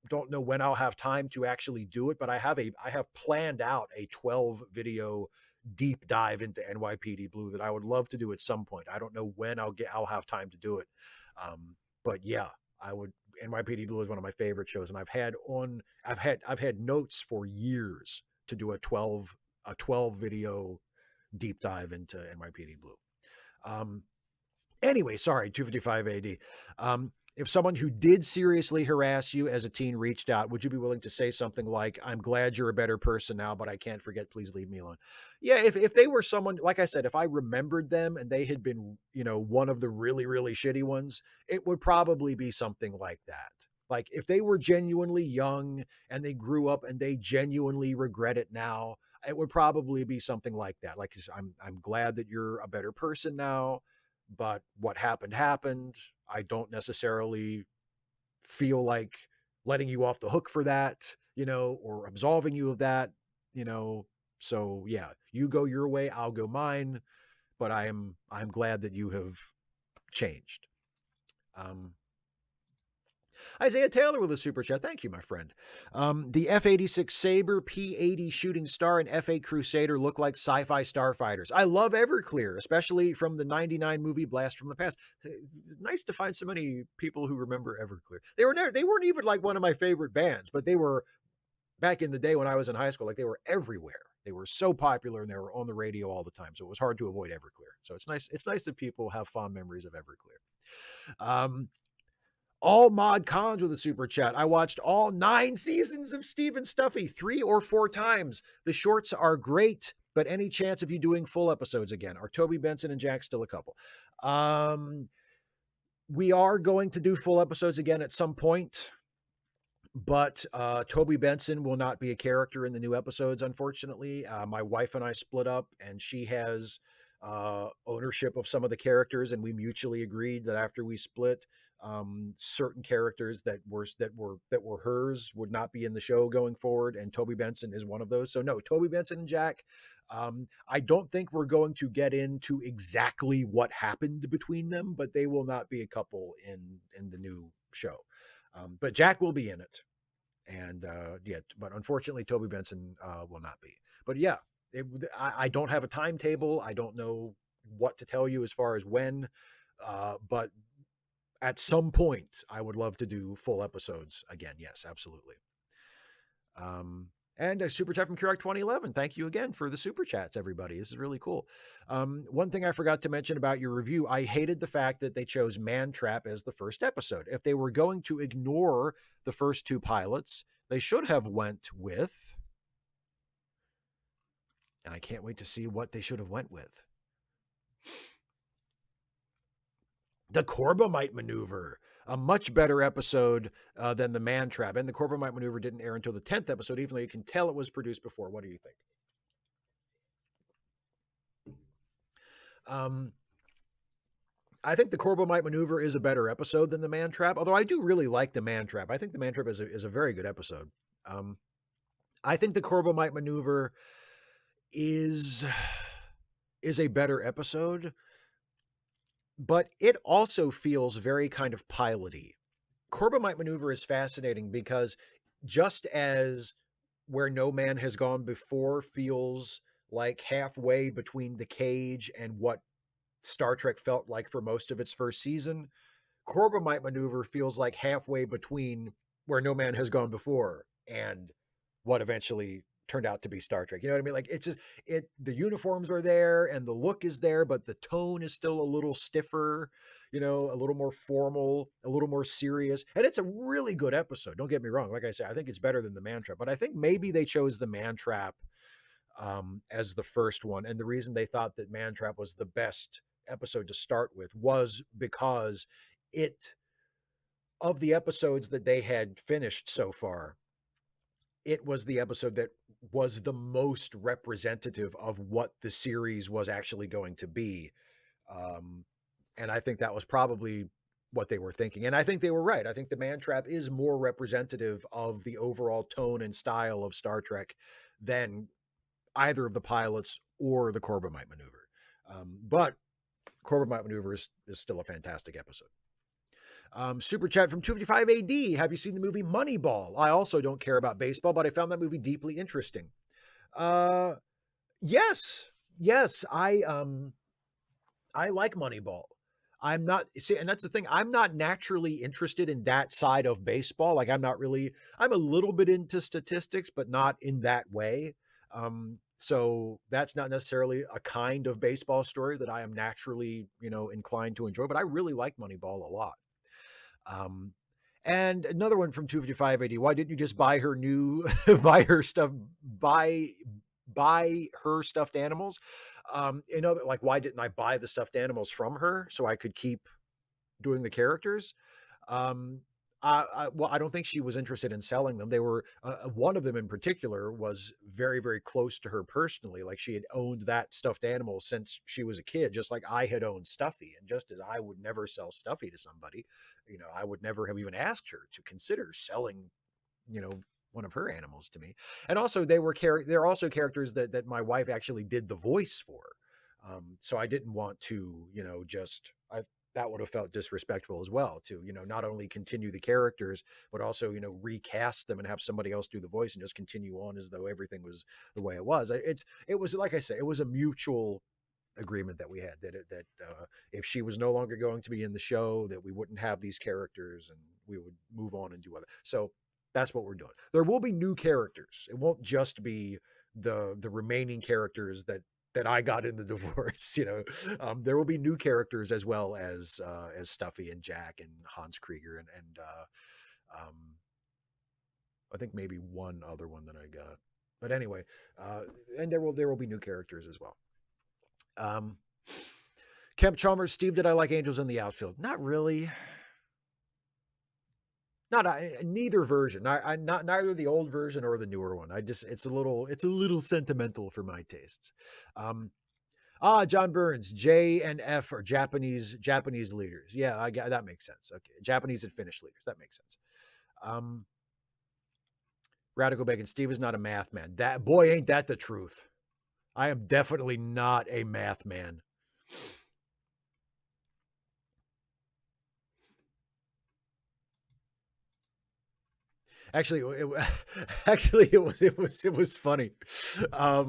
[SPEAKER 1] don't know when I'll have time to actually do it, but I have planned out a 12 video deep dive into NYPD Blue that I would love to do at some point. I don't know when I'll have time to do it. But yeah, I would. NYPD Blue is one of my favorite shows, and I've had notes for years to do a 12 video deep dive into NYPD Blue. Anyway, sorry, 255 AD. If someone who did seriously harass you as a teen reached out, would you be willing to say something like, I'm glad you're a better person now, but I can't forget, please leave me alone? Yeah, if they were someone, like I said, if I remembered them and they had been, one of the really, really shitty ones, it would probably be something like that. Like if they were genuinely young and they grew up and they genuinely regret it now, it would probably be something like that. Like, I'm glad that you're a better person now, but what happened. I don't necessarily feel like letting you off the hook for that, or absolving you of that, So yeah, you go your way, I'll go mine, but I'm glad that you have changed. Isaiah Taylor with a super chat. Thank you, my friend. The F-86 Sabre, P-80 Shooting Star, and F-8 Crusader look like sci-fi starfighters. I love Everclear, especially from the 99 movie Blast from the Past. Nice to find so many people who remember Everclear. They weren't even like one of my favorite bands, but they were, back in the day when I was in high school, like they were everywhere. They were so popular and they were on the radio all the time. So it was hard to avoid Everclear. So it's nice that people have fond memories of Everclear. All Mod Cons with a super chat. I watched all 9 seasons of Steve and Stuffy 3 or 4 times. The shorts are great, but any chance of you doing full episodes again? Are Toby Benson and Jack still a couple? We are going to do full episodes again at some point, but Toby Benson will not be a character in the new episodes, unfortunately. My wife and I split up, and she has ownership of some of the characters, and we mutually agreed that after we split, certain characters that were hers would not be in the show going forward, and Toby Benson is one of those. So no, Toby Benson and Jack. I don't think we're going to get into exactly what happened between them, but they will not be a couple in the new show. But Jack will be in it, and yeah, but unfortunately, Toby Benson will not be. But yeah, I don't have a timetable. I don't know what to tell you as far as when, but at some point, I would love to do full episodes again. Yes, absolutely. And a super chat from Kirok 2011. Thank you again for the super chats, everybody. This is really cool. One thing I forgot to mention about your review, I hated the fact that they chose Man Trap as the first episode. If they were going to ignore the first two pilots, they should have went with, and I can't wait to see what they should have went with. The Corbomite Maneuver, a much better episode than the Man Trap. And the Corbomite Maneuver didn't air until the 10th episode, even though you can tell it was produced before. What do you think? I think the Corbomite Maneuver is a better episode than the Man Trap, although I do really like the Man Trap. I think the Man Trap is a very good episode. I think the Corbomite Maneuver is a better episode, but it also feels very kind of piloty. Corbomite Maneuver is fascinating because just as Where No Man Has Gone Before feels like halfway between The Cage and what Star Trek felt like for most of its first season, Corbomite Maneuver feels like halfway between Where No Man Has Gone Before and what eventually turned out to be Star Trek. You know what I mean? Like, it's just, the uniforms are there and the look is there, but the tone is still a little stiffer, you know, a little more formal, a little more serious. And it's a really good episode. Don't get me wrong. Like I said, I think it's better than the Man Trap, but I think maybe they chose the Man Trap as the first one. And the reason they thought that Man Trap was the best episode to start with was because of the episodes that they had finished so far, it was the episode that was the most representative of what the series was actually going to be. And I think that was probably what they were thinking. And I think they were right. I think the Man Trap is more representative of the overall tone and style of Star Trek than either of the pilots or the Corbomite Maneuver. But Corbomite Maneuver is still a fantastic episode. Super chat from 255 AD. Have you seen the movie Moneyball? I also don't care about baseball, but I found that movie deeply interesting. Yes. I like Moneyball. I'm not, see, and that's the thing. I'm not naturally interested in that side of baseball. Like, I'm a little bit into statistics, but not in that way. So that's not necessarily a kind of baseball story that I am naturally, inclined to enjoy, but I really like Moneyball a lot. And another one from 255 AD. Why didn't you just buy her buy her stuffed animals? Like, why didn't I buy the stuffed animals from her so I could keep doing the characters? Well, I don't think she was interested in selling them. They were, one of them in particular was very, very close to her personally. Like, she had owned that stuffed animal since she was a kid, just like I had owned Stuffy. And just as I would never sell Stuffy to somebody, I would never have even asked her to consider selling, one of her animals to me. And also they're also characters that my wife actually did the voice for. So I didn't want to, that would have felt disrespectful as well to, not only continue the characters, but also, recast them and have somebody else do the voice and just continue on as though everything was the way it was. It was, like I say, it was a mutual agreement that we had that if she was no longer going to be in the show, that we wouldn't have these characters and we would move on and do other. So that's what we're doing. There will be new characters. It won't just be the remaining characters that I got in the divorce. There will be new characters as well as Stuffy and Jack and Hans Krieger and I think maybe one other one that I got. But anyway, and there will be new characters as well. Kemp Chalmers, Steve, did I like Angels in the Outfield? Not really. Neither version. Neither the old version or the newer one. It's a little sentimental for my tastes. John Burns, J and F are Japanese leaders. Yeah, I got that makes sense. Okay, Japanese and Finnish leaders. That makes sense. Radical Bacon, Steve is not a math man. That boy, ain't that the truth. I am definitely not a math man. Actually, it was funny. I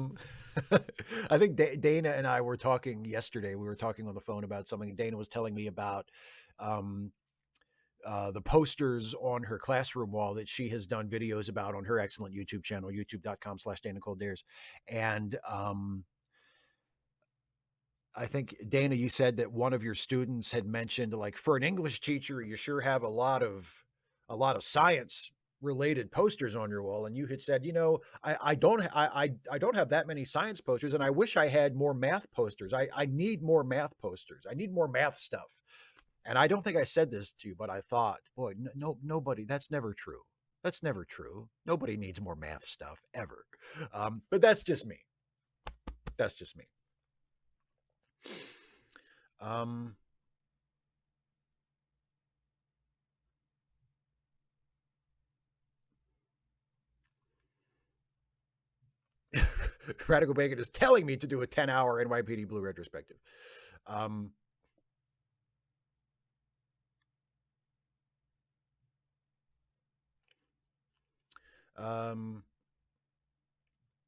[SPEAKER 1] think Dana and I were talking yesterday. We were talking on the phone about something. Dana was telling me about the posters on her classroom wall that she has done videos about on her excellent YouTube channel, youtube.com/DanaColdares. And I think, Dana, you said that one of your students had mentioned, like, for an English teacher, you sure have a lot of science related posters on your wall. And you had said, I don't have that many science posters, and I wish I had more math posters. I need more math posters. I need more math stuff. And I don't think I said this to you, but I thought, boy, nobody, that's never true. That's never true. Nobody needs more math stuff ever. But that's just me. That's just me. Radical Bacon is telling me to do a 10-hour NYPD Blue retrospective.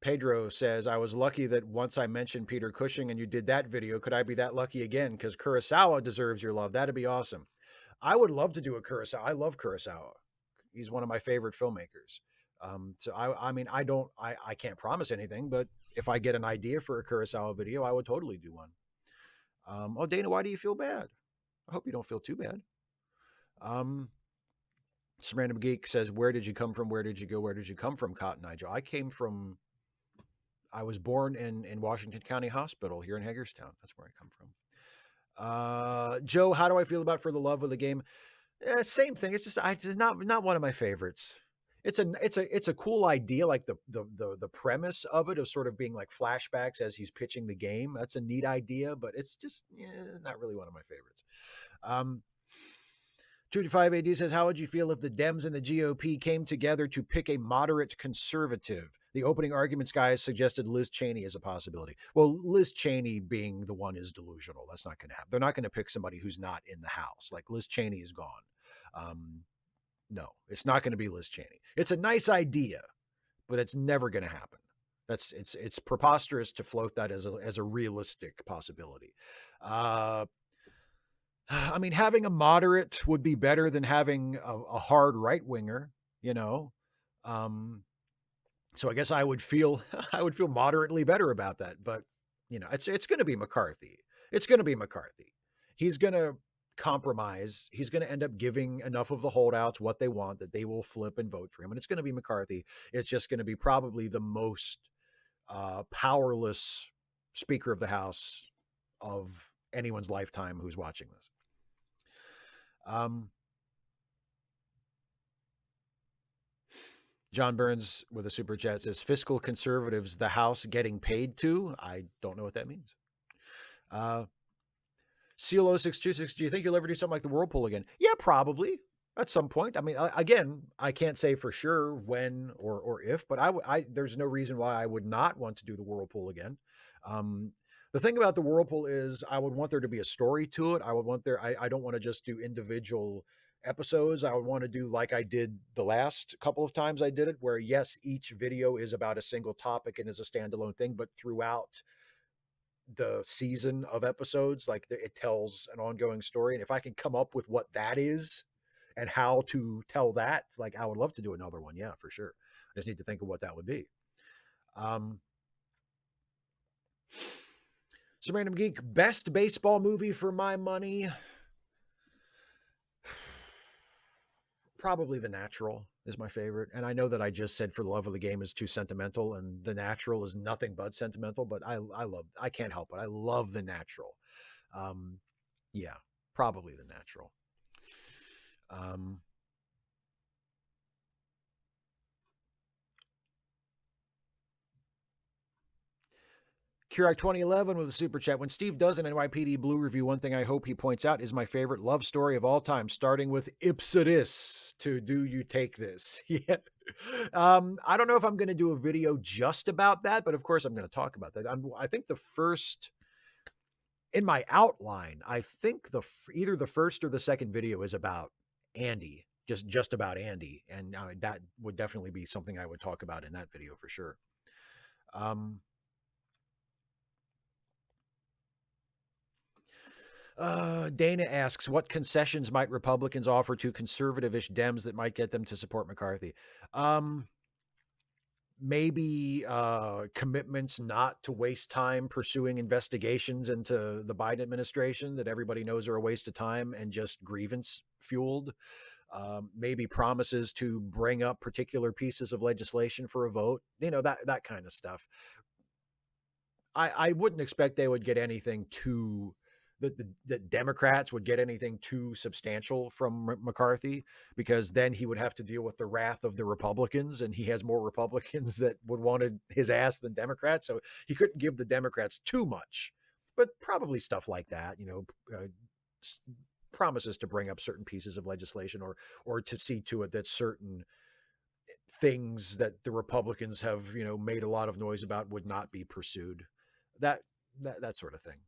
[SPEAKER 1] Pedro says, I was lucky that once I mentioned Peter Cushing and you did that video, could I be that lucky again? Because Kurosawa deserves your love. That'd be awesome. I would love to do a Kurosawa. I love Kurosawa. He's one of my favorite filmmakers. So I can't promise anything, but if I get an idea for a Kurosawa video, I would totally do one. Dana, why do you feel bad? I hope you don't feel too bad. Some random geek says, where did you come from? Where did you go? Where did you come from, Cotton Eye Joe? I was born in Washington County Hospital here in Hagerstown. That's where I come from. Joe, how do I feel about For the Love of the Game? Same thing. It's just not one of my favorites. It's a cool idea, like the premise of it, of sort of being like flashbacks as he's pitching the game. That's a neat idea, but it's just not really one of my favorites. 225 AD says, how would you feel if the Dems and the GOP came together to pick a moderate conservative? The opening arguments guys suggested Liz Cheney as a possibility. Well, Liz Cheney being the one is delusional. That's not going to happen. They're not going to pick somebody who's not in the House. Like, Liz Cheney is gone. No, it's not going to be Liz Cheney. It's a nice idea, but it's never going to happen. It's preposterous to float that as a realistic possibility. I mean, having a moderate would be better than having a hard right winger, So I guess I would feel moderately better about that. But it's going to be McCarthy. It's going to be McCarthy. He's going to compromise. He's going to end up giving enough of the holdouts what they want that they will flip and vote for him. And it's going to be McCarthy. It's just going to be probably the most powerless Speaker of the House of anyone's lifetime who's watching this. John Burns with a super chat says, fiscal conservatives, the House getting paid to? I don't know what that means. CLO626, do you think you'll ever do something like the Whirlpool again? Yeah, probably at some point. I mean, again, I can't say for sure when or if, but there's no reason why I would not want to do the Whirlpool again. The thing about the Whirlpool is I would want there to be a story to it. I don't want to just do individual episodes. I would want to do like I did the last couple of times I did it, where yes, each video is about a single topic and is a standalone thing, but throughout the season of episodes, like it tells an ongoing story. And if I can come up with what that is and how to tell that, like, I would love to do another one. Yeah, for sure. I just need to think of what that would be. Some random geek, best baseball movie for my money. Probably The Natural is my favorite. And I know that I just said For the Love of the Game is too sentimental, and The Natural is nothing but sentimental, but I can't help it. I love The Natural. Yeah, probably the natural. Kurok 2011 with a super chat. When Steve does an NYPD Blue review, one thing I hope he points out is my favorite love story of all time, starting with Ipsitus to Do You Take This? Yeah. I don't know if I'm going to do a video just about that, but of course I'm going to talk about that. I think the first, in my outline, I think either the first or the second video is about Andy, just about Andy, and that would definitely be something I would talk about in that video for sure. Dana asks, what concessions might Republicans offer to conservative-ish Dems that might get them to support McCarthy? Maybe commitments not to waste time pursuing investigations into the Biden administration that everybody knows are a waste of time and just grievance fueled. Maybe promises to bring up particular pieces of legislation for a vote. That kind of stuff. I wouldn't expect they would get anything too that Democrats would get anything too substantial from McCarthy, because then he would have to deal with the wrath of the Republicans, and he has more Republicans that would want his ass than Democrats. So he couldn't give the Democrats too much, but probably stuff like that, promises to bring up certain pieces of legislation or to see to it that certain things that the Republicans have, made a lot of noise about would not be pursued. That sort of thing.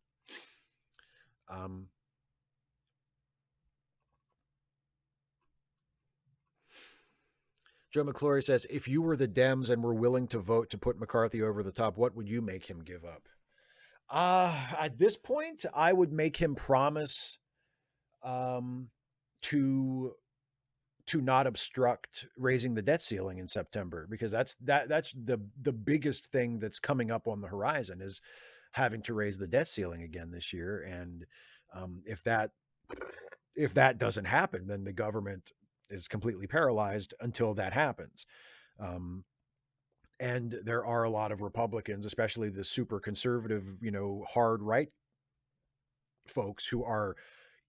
[SPEAKER 1] Joe McClory says, if you were the Dems and were willing to vote to put McCarthy over the top, what would you make him give up? At this point, I would make him promise to not obstruct raising the debt ceiling in September, because that's the biggest thing that's coming up on the horizon, is having to raise the debt ceiling again this year. And if that doesn't happen, then the government is completely paralyzed until that happens. And there are a lot of Republicans, especially the super conservative, hard right folks, who are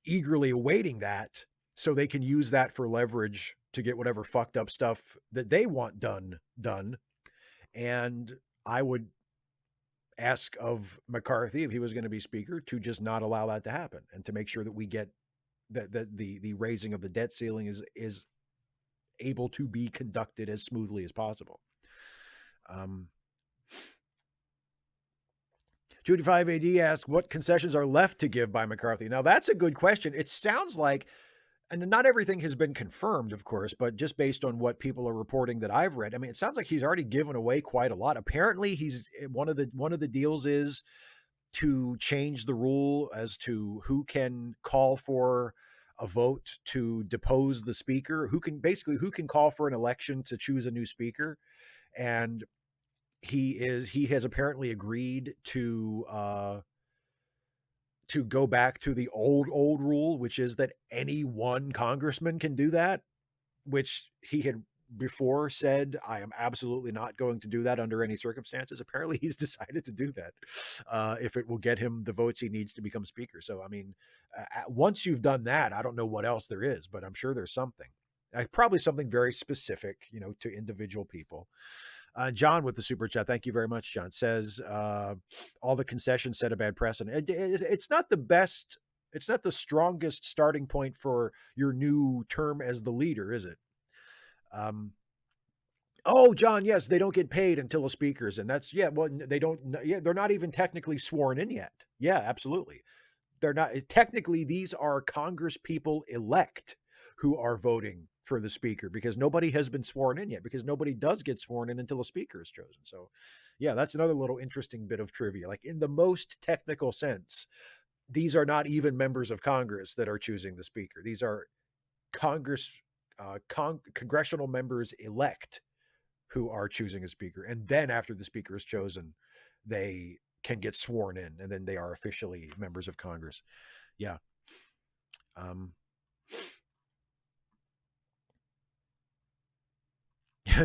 [SPEAKER 1] eagerly awaiting that so they can use that for leverage to get whatever fucked up stuff that they want done. And I would ask of McCarthy, if he was going to be speaker, to just not allow that to happen, and to make sure that we get that the raising of the debt ceiling is able to be conducted as smoothly as possible. 25 AD asks, what concessions are left to give by McCarthy? Now, that's a good question. It sounds like, and not everything has been confirmed, of course, but just based on what people are reporting that I've read, I mean, it sounds like he's already given away quite a lot. Apparently, he's one of the deals is to change the rule as to who can call for a vote to depose the speaker, who can call for an election to choose a new speaker. And he has apparently agreed to go back to the old rule, which is that any one congressman can do that, which he had before said, I am absolutely not going to do that under any circumstances. Apparently he's decided to do that if it will get him the votes he needs to become speaker. So, I mean, once you've done that, I don't know what else there is, but I'm sure there's something. Probably something very specific, to individual people. John with the super chat. Thank you very much, John. Says, all the concessions set a bad precedent. It's not the best. It's not the strongest starting point for your new term as the leader, is it? Oh, John, yes, they don't get paid until a speaker's, and that's, well, they don't, they're not even technically sworn in yet. Yeah, absolutely. They're not. Technically, these are Congress people elect who are voting for the speaker, because nobody has been sworn in yet, because nobody does get sworn in until a speaker is chosen. So yeah, that's another little interesting bit of trivia. Like, in the most technical sense, these are not even members of Congress that are choosing the speaker. These are congressional members elect who are choosing a speaker. And then after the speaker is chosen, they can get sworn in, and then they are officially members of Congress. Yeah.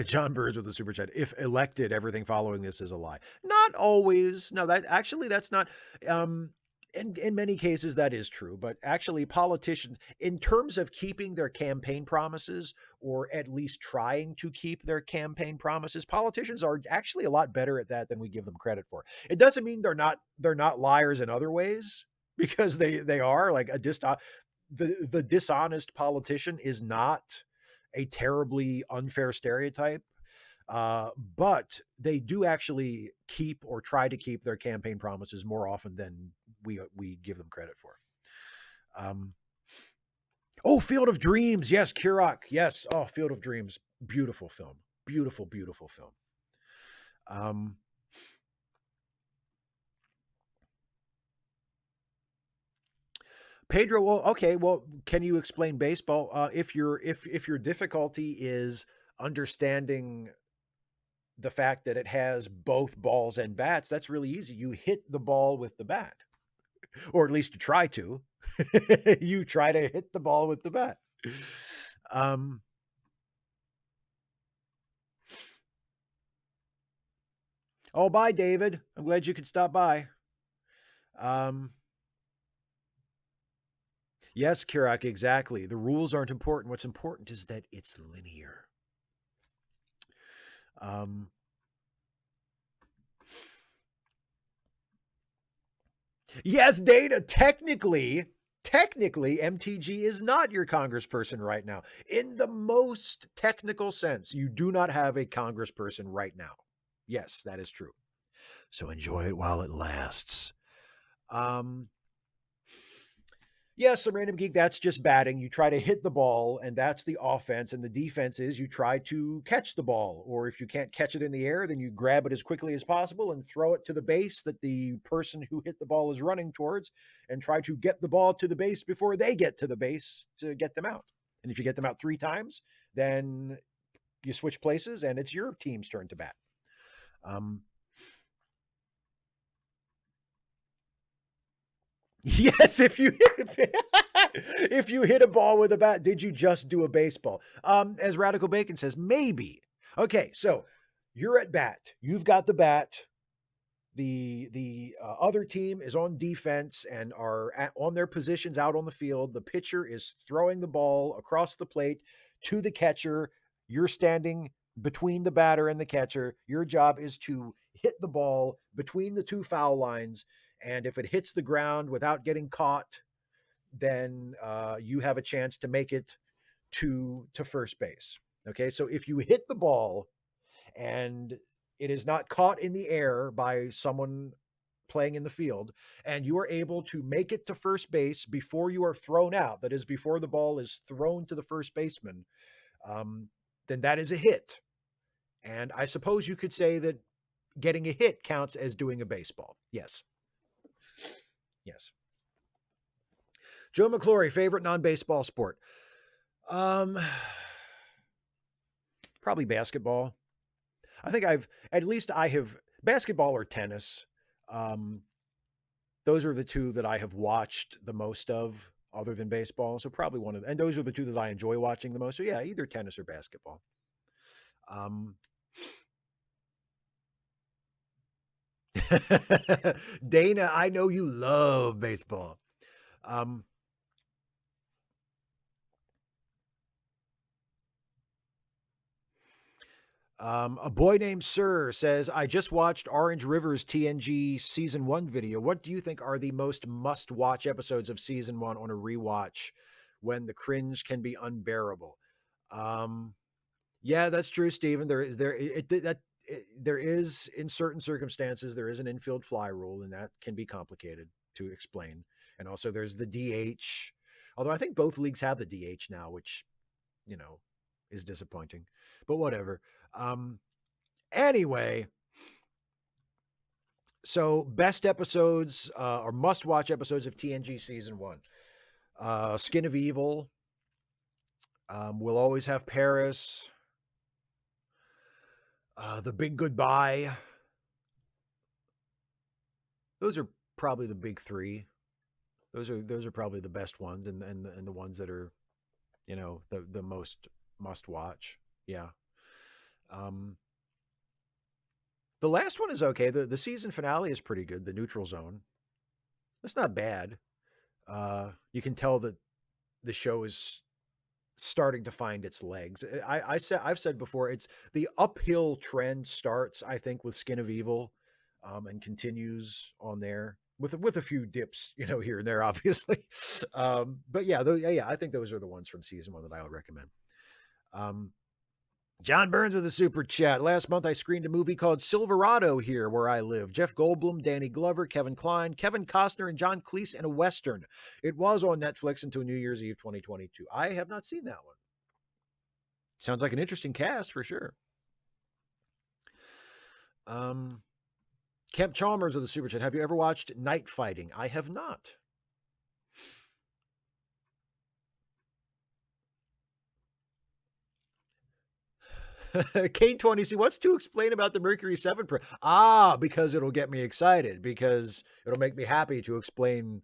[SPEAKER 1] John Burns with the super chat. If elected, everything following this is a lie. Not always. No, that's not. in many cases that is true, but actually politicians, in terms of keeping their campaign promises, or at least trying to keep their campaign promises, politicians are actually a lot better at that than we give them credit for. It doesn't mean they're not liars in other ways, because they are. Like the dishonest politician is not a terribly unfair stereotype. But they do actually keep, or try to keep, their campaign promises more often than we give them credit for. Oh, Field of Dreams. Yes, Kirok. Yes. Oh, Field of Dreams. Beautiful film. Beautiful, beautiful film. Pedro, well, okay, well, can you explain baseball? If your difficulty is understanding the fact that it has both balls and bats, that's really easy. You hit the ball with the bat, or at least you try to. You try to hit the ball with the bat. Oh, bye, David. I'm glad you could stop by. Yes, Kirak, exactly. The rules aren't important. What's important is that it's linear. Yes, Dana, technically, MTG is not your congressperson right now. In the most technical sense, you do not have a congressperson right now. Yes, that is true. So enjoy it while it lasts. Yes, a random geek, that's just batting. You try to hit the ball, and that's the offense. And the defense is you try to catch the ball. Or if you can't catch it in the air, then you grab it as quickly as possible and throw it to the base that the person who hit the ball is running towards, and try to get the ball to the base before they get to the base to get them out. And if you get them out 3 times, then you switch places and it's your team's turn to bat. Yes, if you if you hit a ball with a bat, did you just do a baseball? As Radical Bacon says, maybe. Okay, so you're at bat. You've got the bat. The other team is on defense and are on their positions out on the field. The pitcher is throwing the ball across the plate to the catcher. You're standing between the batter and the catcher. Your job is to hit the ball between the 2 foul lines. And if it hits the ground without getting caught, then you have a chance to make it to first base. Okay, so if you hit the ball and it is not caught in the air by someone playing in the field, and you are able to make it to first base before you are thrown out, that is, before the ball is thrown to the first baseman, then that is a hit. And I suppose you could say that getting a hit counts as doing a baseball. Yes. Yes. Joe McClory, favorite non-baseball sport? Probably basketball. I think I have basketball or tennis. Those are the 2 that I have watched the most of, other than baseball. So probably one of them. And those are the 2 that I enjoy watching the most. So yeah, either tennis or basketball. Dana, I know you love baseball. A boy named Sir says, I just watched Orange River's TNG season 1 video. What do you think are the most must-watch episodes of season 1 on a rewatch when the cringe can be unbearable? Yeah, that's true, Stephen. There is, in certain circumstances, there is an infield fly rule, and that can be complicated to explain. And also there's the DH, although I think both leagues have the DH now, which, is disappointing, but whatever. Anyway, so best episodes or must-watch episodes of TNG season 1. Skin of Evil. We'll Always Have Paris. The Big Goodbye. Those are probably the big 3. Those are probably the best ones, and the ones that are, the most must watch. Yeah. The last one is okay. The season finale is pretty good. The Neutral Zone. It's not bad. You can tell that the show is starting to find its legs. I've said before, it's the uphill trend starts, I think, with Skin of Evil, and continues on there with a few dips, here and there, obviously. But yeah, yeah, I think those are the ones from season 1 that I would recommend. John Burns with a super chat. Last month, I screened a movie called Silverado here where I live. Jeff Goldblum, Danny Glover, Kevin Kline, Kevin Costner, and John Cleese in a Western. It was on Netflix until New Year's Eve 2022. I have not seen that one. Sounds like an interesting cast for sure. Kemp Chalmers with a super chat. Have you ever watched Night Fighting? I have not. Kane20C, what's to explain about the Mercury 7 Pro? Because it'll get me excited, because it'll make me happy to explain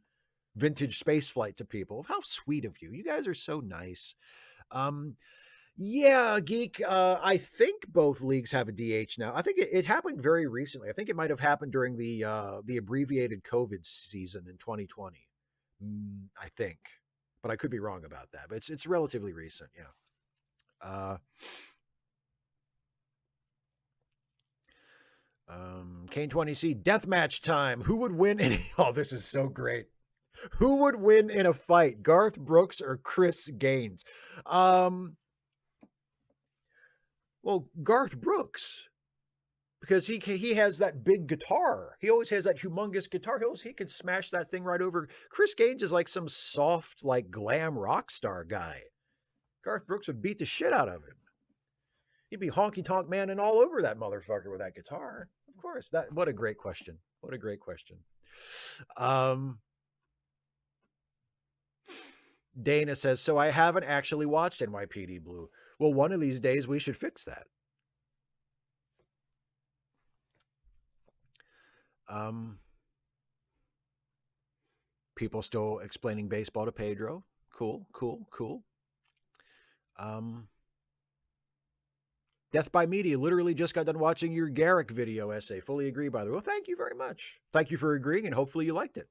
[SPEAKER 1] vintage space flight to people. How sweet of you. You guys are so nice. Yeah, Geek, I think both leagues have a DH now. I think it happened very recently. I think it might have happened during the abbreviated COVID season in 2020. I think. But I could be wrong about that. But it's relatively recent, yeah. Kane20C, deathmatch time. Who would win in Oh, this is so great. Who would win in a fight, Garth Brooks or Chris Gaines? Well, Garth Brooks, because he has that big guitar. He always has that humongous guitar. He can smash that thing right over. Chris Gaines is like some soft, like glam rock star guy. Garth Brooks would beat the shit out of him. He'd be honky tonk man and all over that motherfucker with that guitar. Of course. What a great question. What a great question. Dana says, so I haven't actually watched NYPD Blue. Well, one of these days we should fix that. People still explaining baseball to Pedro. Cool. Death by Media, literally just got done watching your Garrick video essay. Fully agree, by the way. Well, thank you very much. Thank you for agreeing, and hopefully you liked it.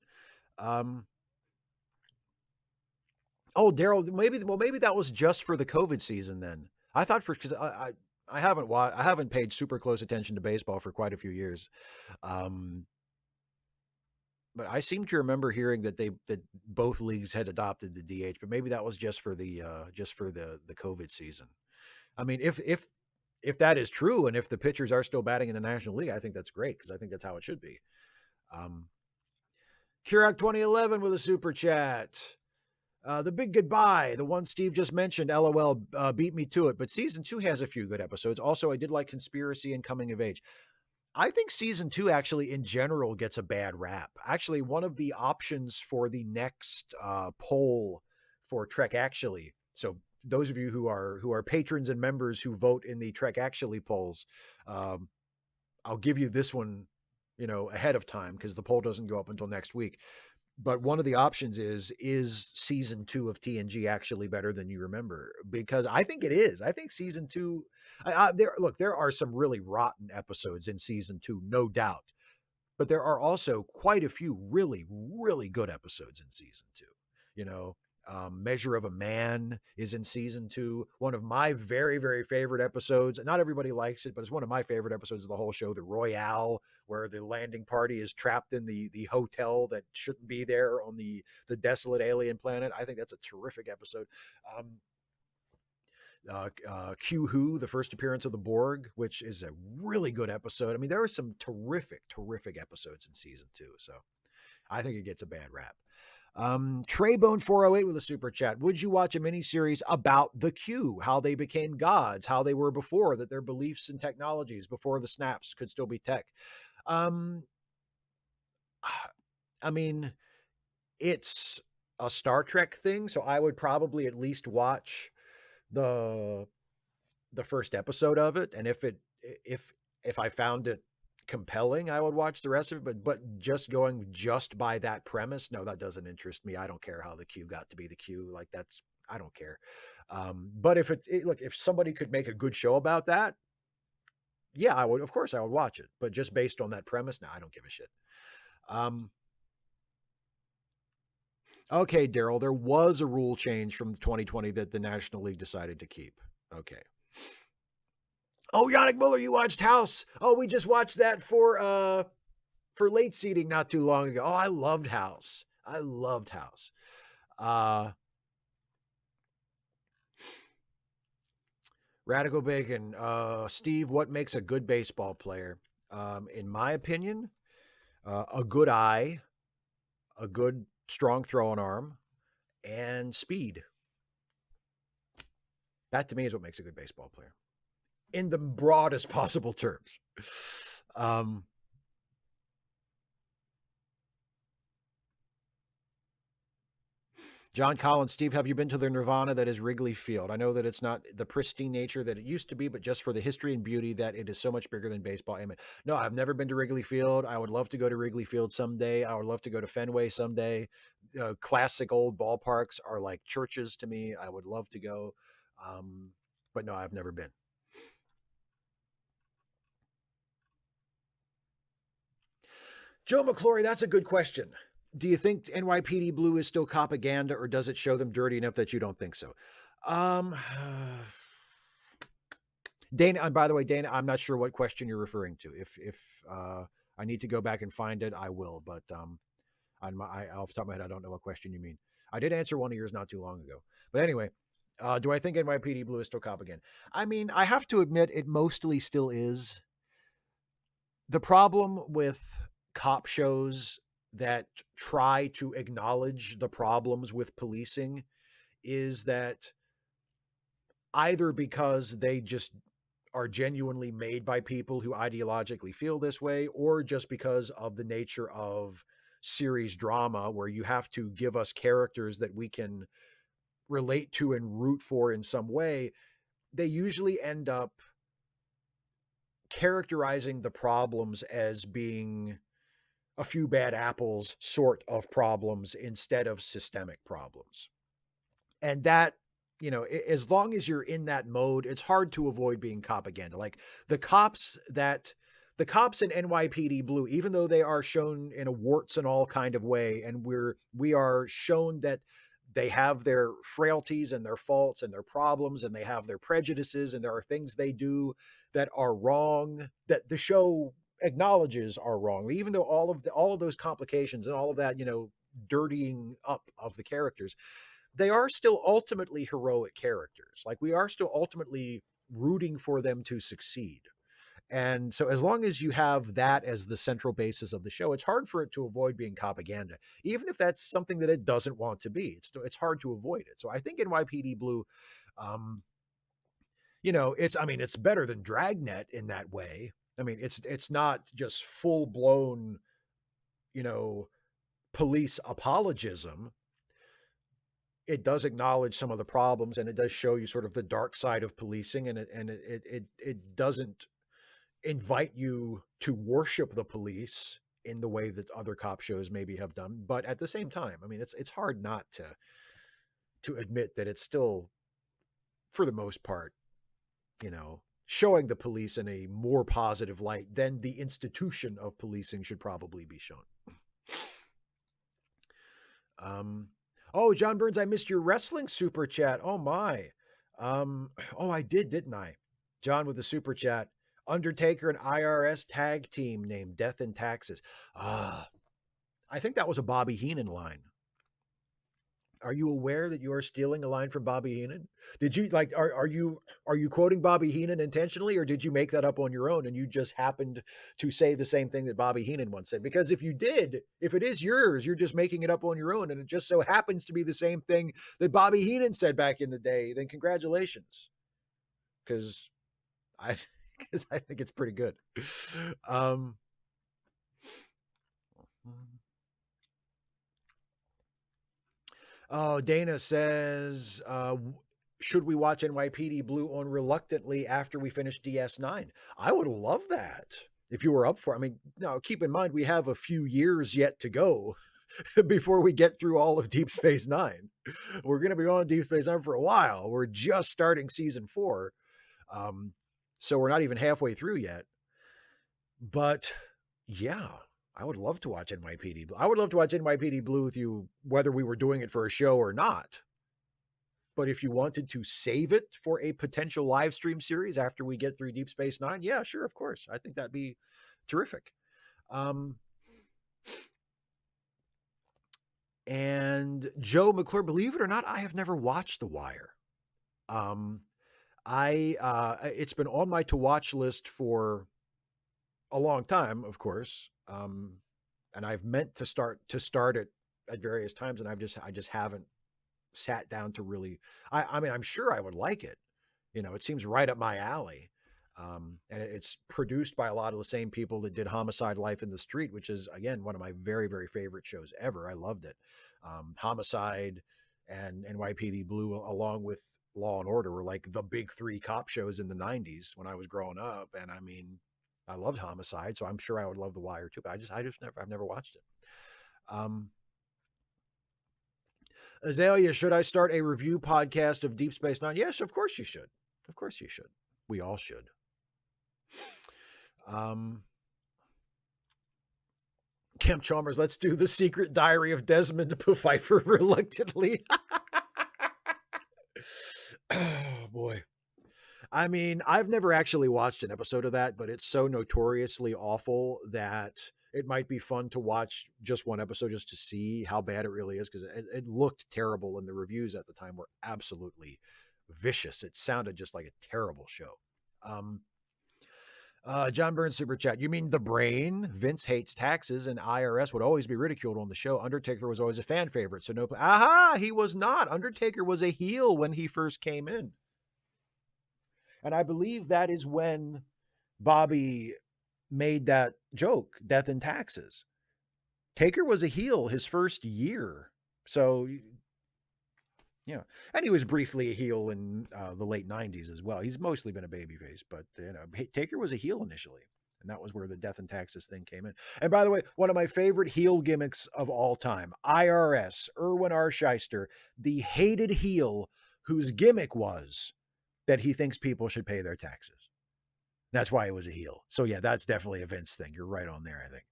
[SPEAKER 1] Oh, Daryl, maybe that was just for the COVID season then. I thought because I haven't paid super close attention to baseball for quite a few years. But I seem to remember hearing that both leagues had adopted the DH, but maybe that was just for the COVID season. I mean, if that is true, and if the pitchers are still batting in the National League, I think that's great, because I think that's how it should be. Kirak 2011 with a super chat. The Big Goodbye, the one Steve just mentioned, LOL, beat me to it. But season 2 has a few good episodes. Also, I did like Conspiracy and Coming of Age. I think season 2 actually in general gets a bad rap. Actually, one of the options for the next poll for Trek Actually, so those of you who are patrons and members who vote in the Trek Actually polls, I'll give you this one, ahead of time, because the poll doesn't go up until next week. But one of the options is season 2 of TNG actually better than you remember? Because I think it is. I think season 2, there are some really rotten episodes in season 2, no doubt. But there are also quite a few really, really good episodes in season 2. Measure of a Man is in season 2. One of my very, very favorite episodes. Not everybody likes it, but it's one of my favorite episodes of the whole show, The Royale, where the landing party is trapped in the hotel that shouldn't be there on the desolate alien planet. I think that's a terrific episode. Q Who, the first appearance of the Borg, which is a really good episode. I mean, there are some terrific, terrific episodes in season 2. So I think it gets a bad rap. Traybone408 with a super chat. Would you watch a miniseries about the Q, how they became gods, how they were before, that their beliefs and technologies before the snaps could still be tech? I mean, it's a Star Trek thing, so I would probably at least watch the first episode of it, and if I found it compelling, I would watch the rest of it. But just going just by that premise, no, that doesn't interest me. I don't care how the Q got to be the Q. Like, I don't care. But if somebody could make a good show about that, yeah, I would. Of course, I would watch it. But just based on that premise, no, I don't give a shit. Okay, Daryl, there was a rule change from 2020 that the National League decided to keep. Okay. Oh, Yannick Muller, you watched House. Oh, we just watched that for late seating not too long ago. Oh, I loved House. I loved House. Radical Bacon, Steve, what makes a good baseball player? In my opinion, a good eye, a good strong throwing arm, and speed. That to me is what makes a good baseball player, in the broadest possible terms. John Collins, Steve, have you been to the Nirvana that is Wrigley Field? I know that it's not the pristine nature that it used to be, but just for the history and beauty that it is so much bigger than baseball. Amen. No, I've never been to Wrigley Field. I would love to go to Wrigley Field someday. I would love to go to Fenway someday. Classic old ballparks are like churches to me. I would love to go. But no, I've never been. Joe McClory, that's a good question. Do you think NYPD Blue is still propaganda, or does it show them dirty enough that you don't think so? Dana, and by the way, Dana, I'm not sure what question you're referring to. If I need to go back and find it, I will. But off the top of my head, I don't know what question you mean. I did answer one of yours not too long ago. But anyway, do I think NYPD Blue is still propaganda? I mean, I have to admit it mostly still is. The problem with cop shows that try to acknowledge the problems with policing is that either because they just are genuinely made by people who ideologically feel this way, or just because of the nature of series drama where you have to give us characters that we can relate to and root for in some way, they usually end up characterizing the problems as being a few bad apples sort of problems instead of systemic problems. And that, you know, as long as you're in that mode, it's hard to avoid being propaganda. Like the cops in NYPD Blue, even though they are shown in a warts and all kind of way, and we are shown that they have their frailties and their faults and their problems, and they have their prejudices, and there are things they do that are wrong, that the show acknowledges are wrong, even though all of those complications and all of that, you know, dirtying up of the characters, they are still ultimately heroic characters. Like we are still ultimately rooting for them to succeed. And so as long as you have that as the central basis of the show, it's hard for it to avoid being propaganda, even if that's something that it doesn't want to be. It's hard to avoid it. So I think NYPD Blue, you know, it's better than Dragnet in that way. I mean, it's not just full blown, you know, police apologism. It does acknowledge some of the problems, and it does show you sort of the dark side of policing, and it doesn't invite you to worship the police in the way that other cop shows maybe have done. But at the same time, I mean, it's hard not to admit that it's still, for the most part, you know, showing the police in a more positive light than the institution of policing should probably be shown. Oh, John Burns, I missed your wrestling super chat. Oh my. Oh, I did, didn't I? John with the super chat. Undertaker and IRS tag team named Death and Taxes. I think that was a Bobby Heenan line. Are you aware that you are stealing a line from Bobby Heenan? Did you like, are you quoting Bobby Heenan intentionally, or did you make that up on your own and you just happened to say the same thing that Bobby Heenan once said? Because if you did, if it is yours, you're just making it up on your own, and it just so happens to be the same thing that Bobby Heenan said back in the day, then congratulations. Because I think it's pretty good. Oh, Dana says, should we watch NYPD Blue on reluctantly after we finish DS9? I would love that if you were up for it. I mean, now keep in mind, we have a few years yet to go before we get through all of Deep Space Nine. We're going to be on Deep Space Nine for a while. We're just starting season 4. So we're not even halfway through yet. But yeah, I would love to watch NYPD Blue. I would love to watch NYPD Blue with you, whether we were doing it for a show or not. But if you wanted to save it for a potential live stream series after we get through Deep Space Nine, yeah, sure, of course. I think that'd be terrific. And Joe McClure, believe it or not, I have never watched The Wire. It's been on my to watch list for a long time, of course. And I've meant to start it at various times, and I just haven't sat down to really. I mean, I'm sure I would like it. It seems right up my alley. And it's produced by a lot of the same people that did Homicide: Life in the Street, which is, again, one of my very, very favorite shows ever. I loved it. Homicide and NYPD Blue, along with Law and Order, were like the big three cop shows in the 90s when I was growing up. And I mean, I loved Homicide, so I'm sure I would love The Wire too, but I've never watched it. Azalea, should I start a review podcast of Deep Space Nine? Yes, of course you should. Of course you should. We all should. Camp Chalmers, let's do The Secret Diary of Desmond Pfeiffer reluctantly. Oh, boy. I mean, I've never actually watched an episode of that, but it's so notoriously awful that it might be fun to watch just one episode just to see how bad it really is, because it looked terrible, and the reviews at the time were absolutely vicious. It sounded just like a terrible show. John Burns super chat. You mean The Brain? Vince hates taxes, and IRS would always be ridiculed on the show. Undertaker was always a fan favorite, so no. Aha! He was not. Undertaker was a heel when he first came in. And I believe that is when Bobby made that joke, death and taxes. Taker was a heel his first year. So, yeah. And he was briefly a heel in the late 90s as well. He's mostly been a babyface, but Taker was a heel initially. And that was where the death and taxes thing came in. And by the way, one of my favorite heel gimmicks of all time, IRS, Irwin R. Shyster, the hated heel whose gimmick was that he thinks people should pay their taxes. That's why he was a heel. So yeah, that's definitely a Vince thing. You're right on there, I think.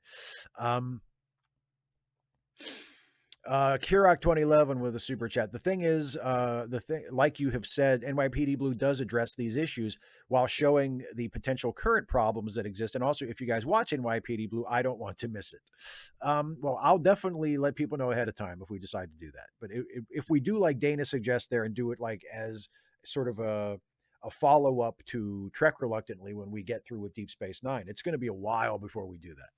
[SPEAKER 1] Kirok 2011 with a super chat. The thing is, like you have said, NYPD Blue does address these issues while showing the potential current problems that exist. And also, if you guys watch NYPD Blue, I don't want to miss it. Well, I'll definitely let people know ahead of time if we decide to do that. But if we do, like Dana suggests there, and do it like as sort of a follow-up to Trek Reluctantly when we get through with Deep Space Nine, it's going to be a while before we do that.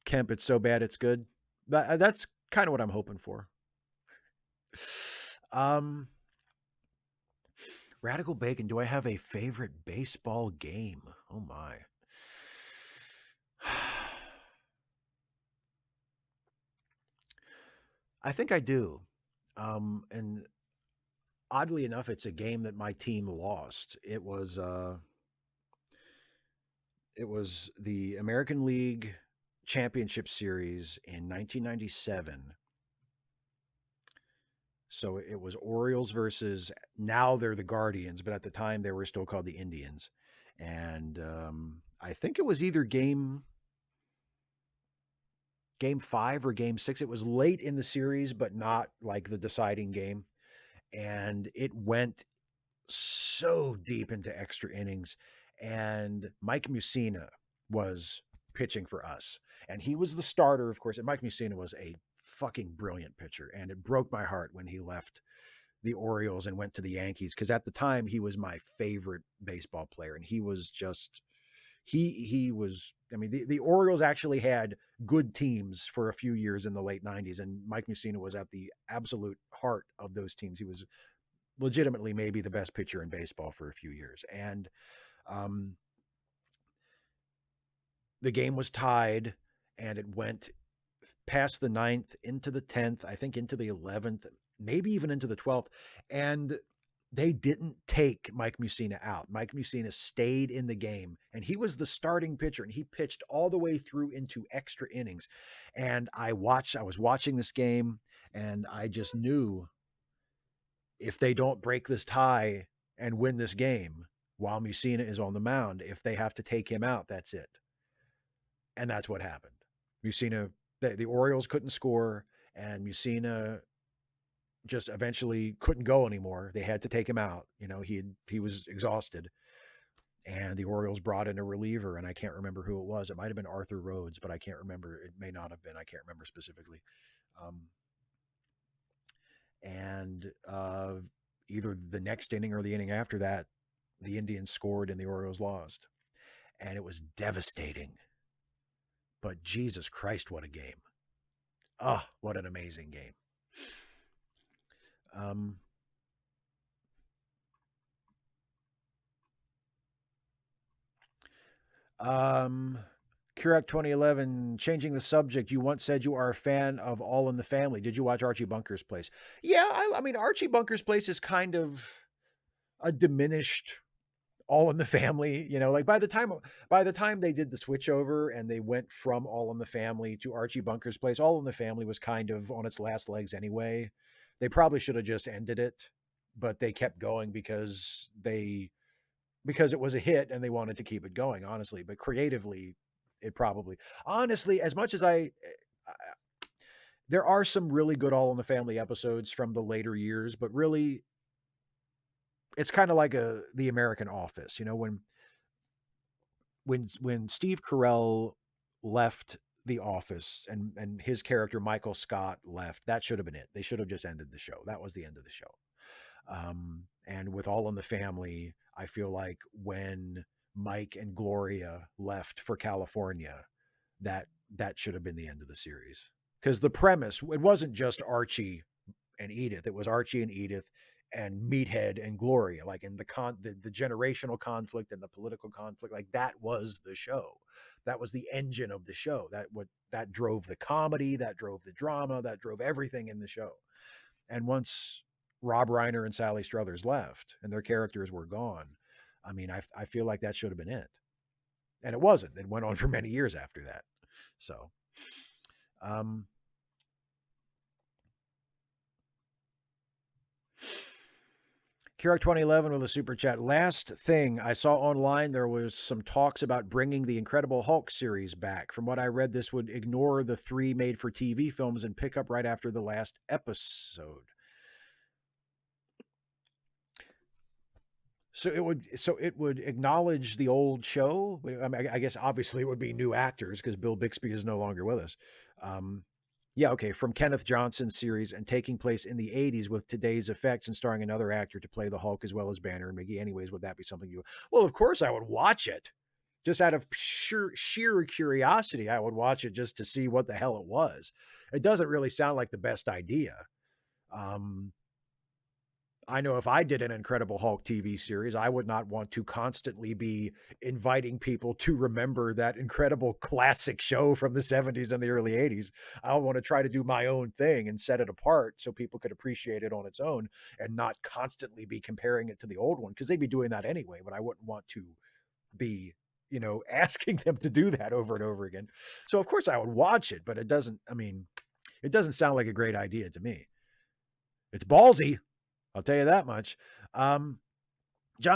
[SPEAKER 1] Kemp, it's so bad it's good. That's kind of what I'm hoping for. Radical Bacon, do I have a favorite baseball game? Oh my. I think I do. And oddly enough, it's a game that my team lost. It was the American League Championship Series in 1997. So it was Orioles versus, now they're the Guardians, but at the time they were still called the Indians. And I think it was either game 5 or game 6. It was late in the series, but not like the deciding game. And it went so deep into extra innings. And Mike Mussina was pitching for us. And he was the starter, of course. And Mike Mussina was a fucking brilliant pitcher. And it broke my heart when he left the Orioles and went to the Yankees, because at the time he was my favorite baseball player. And he was just, he was, I mean, the Orioles actually had good teams for a few years in the late 90s. And Mike Mussina was at the absolute heart of those teams. He was legitimately maybe the best pitcher in baseball for a few years. And the game was tied, and it went past the 9th, into the 10th, I think into the 11th, maybe even into the 12th. And they didn't take Mike Mussina out. Mike Mussina stayed in the game, and he was the starting pitcher, and he pitched all the way through into extra innings. And I was watching this game, and I just knew, if they don't break this tie and win this game while Mussina is on the mound, if they have to take him out, that's it. And that's what happened. The Orioles couldn't score, and Mussina just eventually couldn't go anymore. They had to take him out. He was exhausted. And the Orioles brought in a reliever, and I can't remember who it was. It might have been Arthur Rhodes, but I can't remember. It may not have been. I can't remember specifically. And either the next inning or the inning after that, the Indians scored and the Orioles lost. And it was devastating. But Jesus Christ, what a game. Oh, what an amazing game. Kurak 2011, changing the subject. You once said you are a fan of All in the Family. Did you watch Archie Bunker's Place? Yeah, I mean, Archie Bunker's Place is kind of a diminished All in the Family. Like by the time they did the switch over and they went from All in the Family to Archie Bunker's Place, All in the Family was kind of on its last legs anyway. They probably should have just ended it, but they kept going because it was a hit and they wanted to keep it going, honestly. But creatively, it probably, honestly, as much as there are some really good All in the Family episodes from the later years, but really it's kind of like the American Office, when Steve Carell left the office and his character, Michael Scott, left, that should have been it. They should have just ended the show. That was the end of the show. And with All in the Family, I feel like when Mike and Gloria left for California, that should have been the end of the series. Because the premise, it wasn't just Archie and Edith. It was Archie and Edith and Meathead and Gloria, like in the generational conflict and the political conflict. Like that was the show. That was the engine of the show. That drove the comedy, that drove the drama, that drove everything in the show. And once Rob Reiner and Sally Struthers left and their characters were gone, I mean, I feel like that should have been it. And it wasn't. It went on for many years after that. So, Kirak 2011 with a super chat. Last thing I saw online, there was some talks about bringing the Incredible Hulk series back. From what I read, this would ignore the 3 made-for-TV films and pick up right after the last episode. So it would acknowledge the old show. I mean, I guess obviously it would be new actors because Bill Bixby is no longer with us. Yeah, okay, from Kenneth Johnson's series and taking place in the 80s with today's effects and starring another actor to play the Hulk as well as Banner and McGee. Anyways, would that be something you... Well, of course I would watch it. Just out of sheer curiosity, I would watch it just to see what the hell it was. It doesn't really sound like the best idea. I know if I did an Incredible Hulk TV series, I would not want to constantly be inviting people to remember that incredible classic show from the 70s and the early 80s. I want to try to do my own thing and set it apart so people could appreciate it on its own and not constantly be comparing it to the old one, because they'd be doing that anyway, but I wouldn't want to be, asking them to do that over and over again. So of course I would watch it, but it doesn't sound like a great idea to me. It's ballsy, I'll tell you that much. John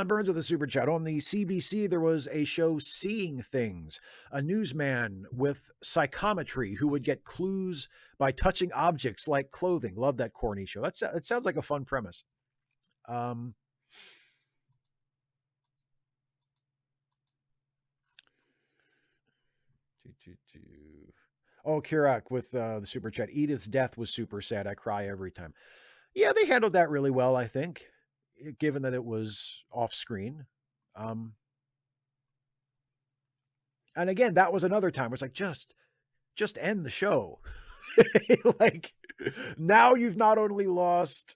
[SPEAKER 1] Burns with a super chat. On the CBC, there was a show, Seeing Things, a newsman with psychometry who would get clues by touching objects like clothing. Love that corny show. It sounds like a fun premise. Oh, Kirak with the super chat. Edith's death was super sad. I cry every time. Yeah, they handled that really well, I think, given that it was off screen. And again, that was another time where it's like, just end the show. Like, now you've not only lost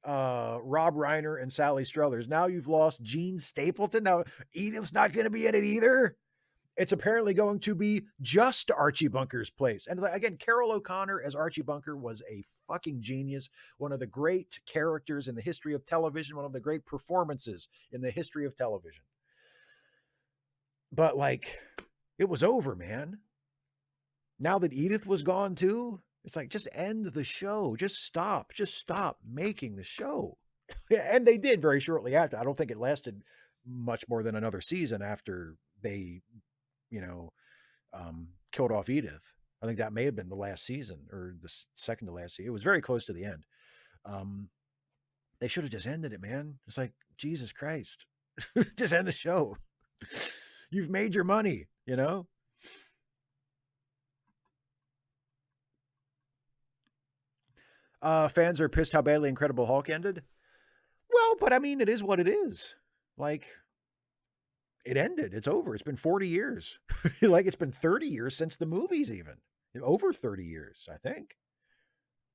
[SPEAKER 1] Rob Reiner and Sally Struthers, now you've lost Gene Stapleton. Now Edith's not going to be in it either. It's apparently going to be just Archie Bunker's Place. And again, Carol O'Connor as Archie Bunker was a fucking genius. One of the great characters in the history of television. One of the great performances in the history of television. But like, it was over, man. Now that Edith was gone too, it's like, just end the show. Just stop making the show. And they did very shortly after. I don't think it lasted much more than another season after they killed off Edith. I think that may have been the last season or the second to last season. It was very close to the end. They should have just ended it, man. It's like, Jesus Christ. Just end the show. You've made your money, you know? Fans are pissed how badly Incredible Hulk ended. Well, but I mean, it is what it is. Like, it ended. It's over. It's been 40 years. Like, it's been 30 years since the movies, even. Over 30 years, I think.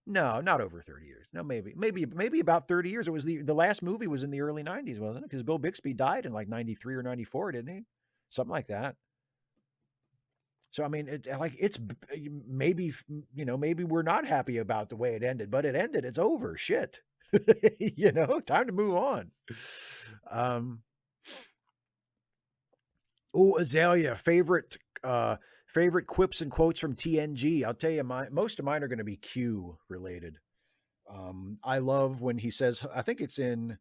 [SPEAKER 1] No, not over 30 years. No, maybe about 30 years. It was the last movie was in the early 90s, wasn't it? Because Bill Bixby died in like 93 or 94, didn't he? Something like that. So, I mean, it's maybe, maybe we're not happy about the way it ended, but it ended. It's over. Shit. Time to move on. Azalea, favorite quips and quotes from TNG. I'll tell you, most of mine are going to be Q related. I love when he says, I think it's in,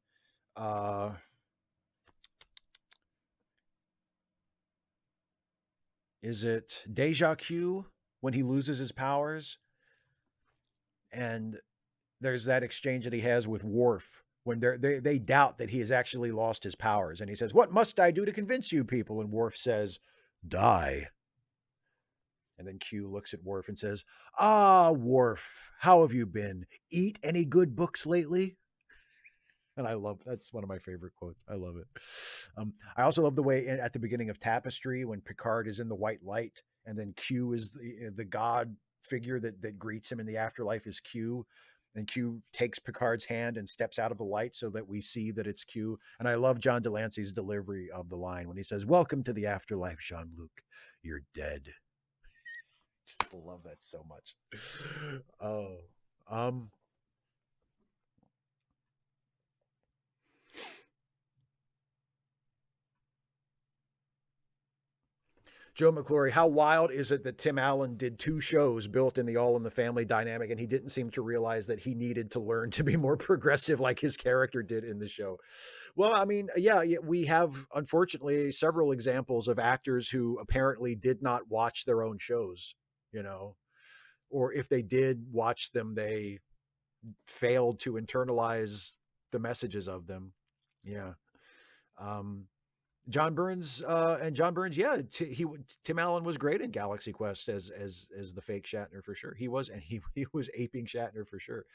[SPEAKER 1] is it Deja Q when he loses his powers? And there's that exchange that he has with Worf when they doubt that he has actually lost his powers. And he says, "What must I do to convince you people?" And Worf says, "Die." And then Q looks at Worf and says, "Ah, Worf, how have you been? Eat any good books lately?" And that's one of my favorite quotes. I love it. I also love the way at the beginning of Tapestry when Picard is in the white light and then Q is the god figure that greets him in the afterlife is Q. And Q takes Picard's hand and steps out of the light so that we see that it's Q. And I love John Delancey's delivery of the line when he says, "Welcome to the afterlife, Jean-Luc. You're dead." Just love that so much. Oh, Joe McClory, how wild is it that Tim Allen did 2 shows built in the All in the Family dynamic, and he didn't seem to realize that he needed to learn to be more progressive like his character did in the show? Well, I mean, yeah, we have, unfortunately, several examples of actors who apparently did not watch their own shows, or if they did watch them, they failed to internalize the messages of them. Yeah. John Burns, yeah, Tim Allen was great in Galaxy Quest as the fake Shatner for sure. He was, and he was aping Shatner for sure.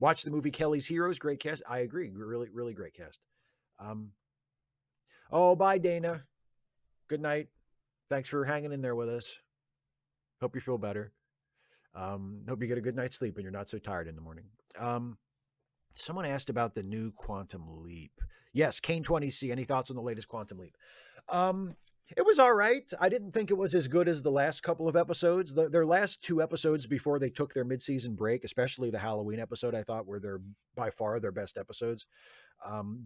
[SPEAKER 1] Watch the movie Kelly's Heroes, great cast. I agree, really, really great cast. Bye, Dana. Good night. Thanks for hanging in there with us. Hope you feel better. Hope you get a good night's sleep and you're not so tired in the morning. Someone asked about the new Quantum Leap. Yes, Kane 20C. Any thoughts on the latest Quantum Leap? It was all right. I didn't think it was as good as the last couple of episodes. Their last 2 episodes before they took their mid-season break, especially the Halloween episode, I thought were by far their best episodes.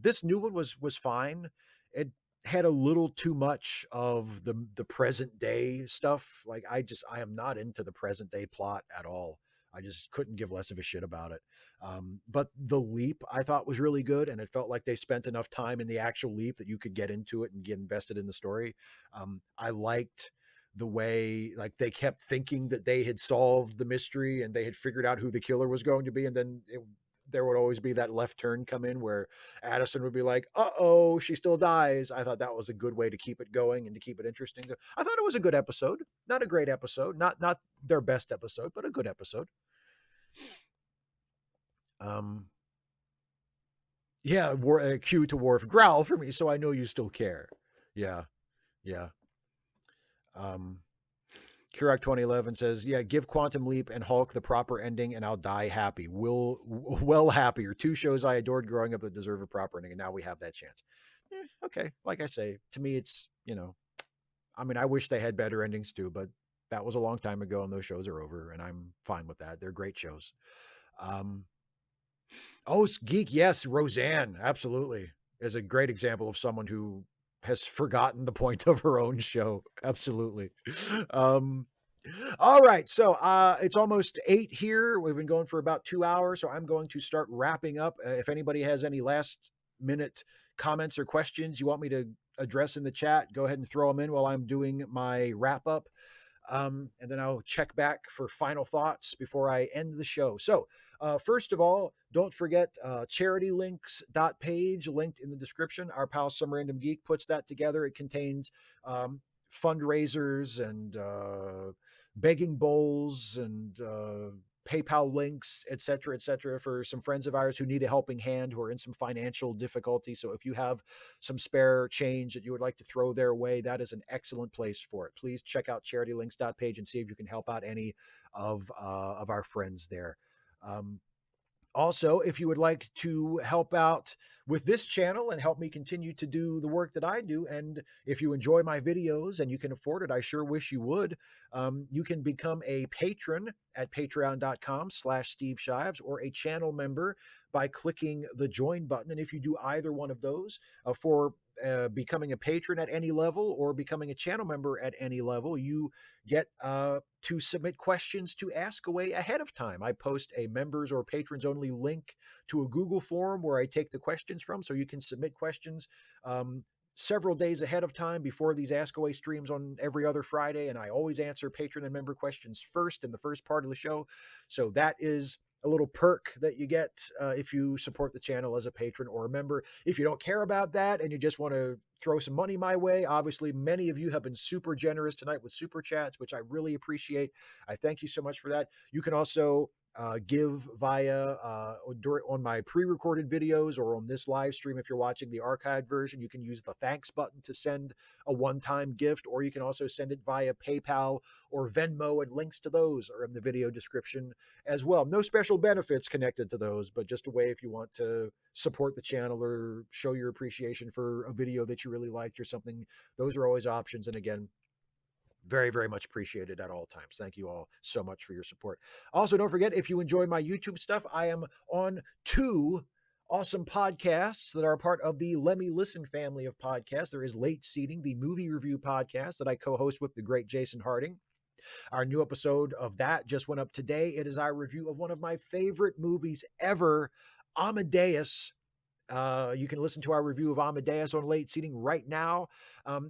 [SPEAKER 1] This new one was fine. It had a little too much of the present day stuff. Like I am not into the present day plot at all. I just couldn't give less of a shit about it. But the leap I thought was really good. And it felt like they spent enough time in the actual leap that you could get into it and get invested in the story. I liked the way like they kept thinking that they had solved the mystery and they had figured out who the killer was going to be. And then there would always be that left turn come in where Addison would be like, "Uh-oh, she still dies." I thought that was a good way to keep it going and to keep it interesting. I thought it was a good episode. Not a great episode, not their best episode, but a good episode. Yeah, Q to Worf, growl for me so I know you still care. Yeah. Kurak 2011 says, "Yeah, give Quantum Leap and Hulk the proper ending and I'll die happy. Well happier. 2 shows I adored growing up that deserve a proper ending, and now we have that chance." Okay, like I say, to me it's, I mean, I wish they had better endings too, but that was a long time ago and those shows are over and I'm fine with that. They're great shows. Geek, yes, Roseanne, absolutely, is a great example of someone who has forgotten the point of her own show. Absolutely. All right, so it's almost 8 here. We've been going for about 2 hours, so I'm going to start wrapping up. If anybody has any last minute comments or questions you want me to address in the chat, go ahead and throw them in while I'm doing my wrap up. And then I'll check back for final thoughts before I end the show. So, first of all, don't forget charitylinks.page linked in the description. Our pal Some Random Geek puts that together. It contains fundraisers and begging bowls and PayPal links, et cetera, for some friends of ours who need a helping hand, who are in some financial difficulty. So if you have some spare change that you would like to throw their way, that is an excellent place for it. Please check out charitylinks.page and see if you can help out any of our friends there. Also, if you would like to help out with this channel and help me continue to do the work that I do, and if you enjoy my videos and you can afford it, I sure wish you would, you can become a patron at patreon.com/Steve Shives, or a channel member by clicking the join button. And if you do either one of those for becoming a patron at any level or becoming a channel member at any level, you get to submit questions to Ask Away ahead of time. I post a members or patrons only link to a Google form where I take the questions from, so you can submit questions several days ahead of time before these Ask Away streams on every other Friday. And I always answer patron and member questions first in the first part of the show. So that is a little perk that you get if you support the channel as a patron or a member. If you don't care about that and you just want to throw some money my way, obviously many of you have been super generous tonight with super chats, which I really appreciate. I thank you so much for that. You can also give via on my pre-recorded videos or on this live stream. If you're watching the archived version, you can use the thanks button to send a one-time gift, or you can also send it via PayPal or Venmo, and links to those are in the video description as well. No special benefits connected to those, but just a way if you want to support the channel or show your appreciation for a video that you really liked or something. Those are always options. And again, very, very much appreciated at all times. Thank you all so much for your support. Also, don't forget, if you enjoy my YouTube stuff, I am on 2 awesome podcasts that are a part of the Let Me Listen family of podcasts. There is Late Seating, the movie review podcast that I co-host with the great Jason Harding. Our new episode of that just went up today. It is our review of one of my favorite movies ever, Amadeus. You can listen to our review of Amadeus on Late Seating right now.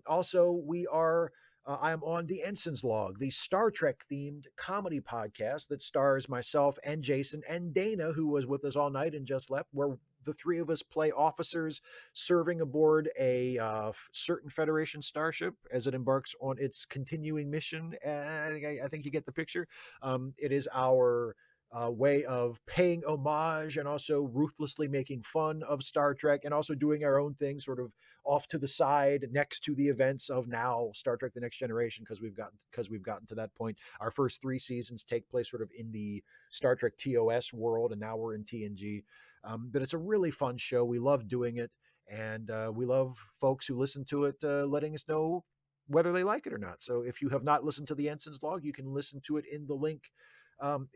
[SPEAKER 1] Also, we are I am on the Ensign's Log, the Star Trek themed comedy podcast that stars myself and Jason and Dana, who was with us all night and just left, where the three of us play officers serving aboard a certain Federation starship as it embarks on its continuing mission. I think you get the picture. It is our way of paying homage and also ruthlessly making fun of Star Trek, and also doing our own thing sort of off to the side next to the events of now Star Trek: The Next Generation, because we've gotten to that point. Our first 3 seasons take place sort of in the Star Trek TOS world, and now we're in TNG. But it's a really fun show. We love doing it, and we love folks who listen to it letting us know whether they like it or not. So if you have not listened to the Ensign's Log, you can listen to it in the link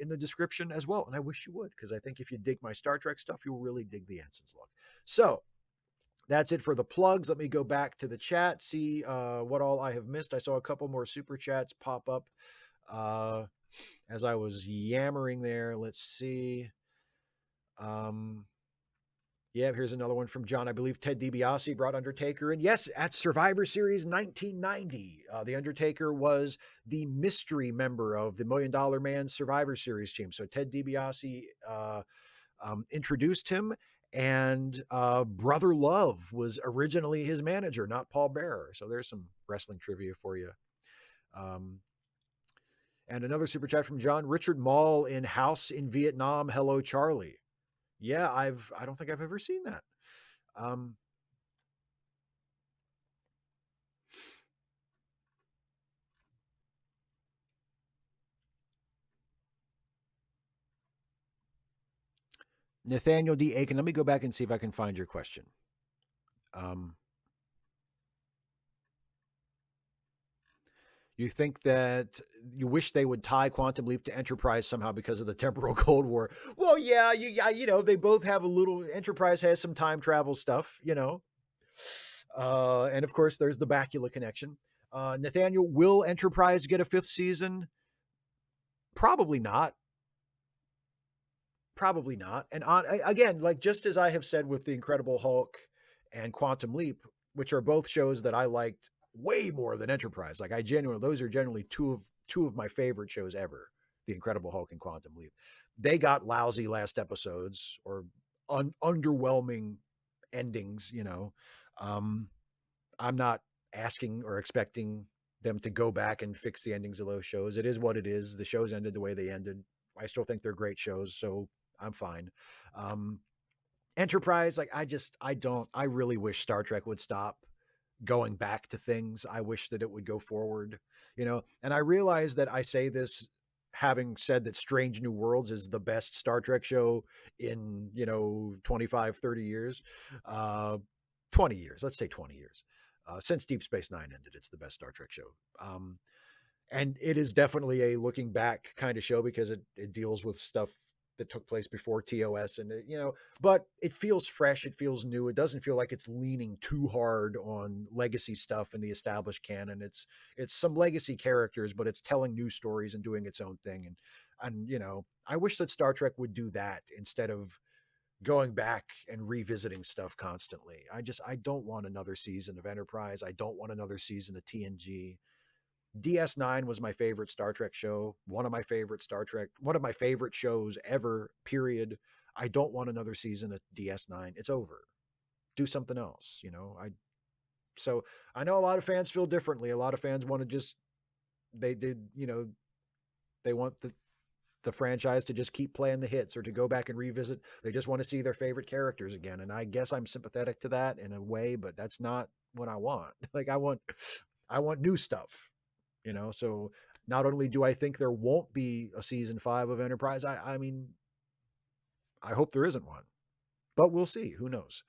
[SPEAKER 1] in the description as well. And I wish you would, because I think if you dig my Star Trek stuff, you'll really dig the Ensign's Log. So that's it for the plugs. Let me go back to the chat, see what all I have missed. I saw a couple more super chats pop up as I was yammering there. Let's see. Yeah, here's another one from John. I believe Ted DiBiase brought Undertaker in. Yes, at Survivor Series 1990, the Undertaker was the mystery member of the $1 Million Man Survivor Series team. So Ted DiBiase introduced him, and Brother Love was originally his manager, not Paul Bearer. So there's some wrestling trivia for you. And another super chat from John. Richard Mall in House in Vietnam. Hello, Charlie. Yeah, I don't think I've ever seen that. Nathaniel D. Aiken, let me go back and see if I can find your question. You think that you wish they would tie Quantum Leap to Enterprise somehow because of the temporal Cold War? Well, yeah, you know, they both have a little. Enterprise has some time travel stuff, you know. And of course, there's the Bakula connection. Nathaniel, will Enterprise get a 5th season? Probably not. Probably not. And again, like just as I have said with the Incredible Hulk and Quantum Leap, which are both shows that I liked way more than Enterprise. Like those are generally two of my favorite shows ever. The Incredible Hulk and Quantum Leap. They got lousy last episodes or underwhelming endings. I'm not asking or expecting them to go back and fix the endings of those shows. It is what it is. The shows ended the way they ended. I still think they're great shows, so I'm fine. Enterprise, like I really wish Star Trek would stop going back to things. I wish that it would go forward, and I realize that I say this having said that Strange New Worlds is the best Star Trek show in, 25, 30 years, 20 years, let's say 20 years. Since Deep Space Nine ended, it's the best Star Trek show. And it is definitely a looking back kind of show because it deals with stuff that took place before TOS and but it feels fresh. It feels new. It doesn't feel like it's leaning too hard on legacy stuff and the established canon. It's some legacy characters, but it's telling new stories and doing its own thing. And I wish that Star Trek would do that instead of going back and revisiting stuff constantly. I don't want another season of Enterprise. I don't want another season of TNG. DS9 was my favorite Star Trek show, one of my favorite shows ever, period. I don't want another season of DS9. It's over. Do something else, So I know a lot of fans feel differently. A lot of fans want to just, they want the franchise to just keep playing the hits or to go back and revisit. They just want to see their favorite characters again. And I guess I'm sympathetic to that in a way, but that's not what I want. Like I want new stuff. So not only do I think there won't be a season 5 of Enterprise, I mean, I hope there isn't one, but we'll see. Who knows?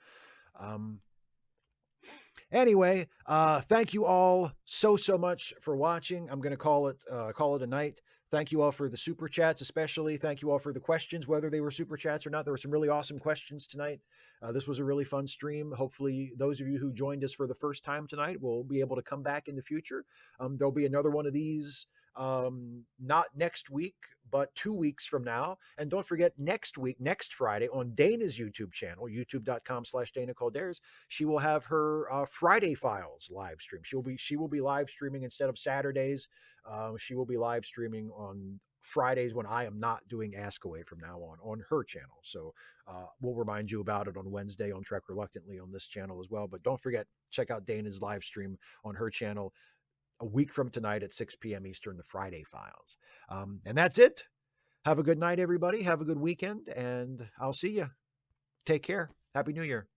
[SPEAKER 1] Anyway, thank you all so much for watching. I'm going to call it a night. Thank you all for the super chats, especially. Thank you all for the questions, whether they were super chats or not. There were some really awesome questions tonight. This was a really fun stream. Hopefully, those of you who joined us for the first time tonight will be able to come back in the future. There'll be another one of these, not next week, but 2 weeks from now. And don't forget, next Friday, on Dana's YouTube channel, youtube.com/Dana Calderas, she will have her Friday Files live stream. She will be live streaming instead of Saturdays. She will be live streaming on Fridays when I am not doing Ask Away from now on her channel. So we'll remind you about it on Wednesday on Trek Reluctantly on this channel as well. But don't forget, check out Dana's live stream on her channel a week from tonight at 6 p.m. Eastern, the Friday Files. And that's it. Have a good night, everybody. Have a good weekend, and I'll see you. Take care. Happy New Year.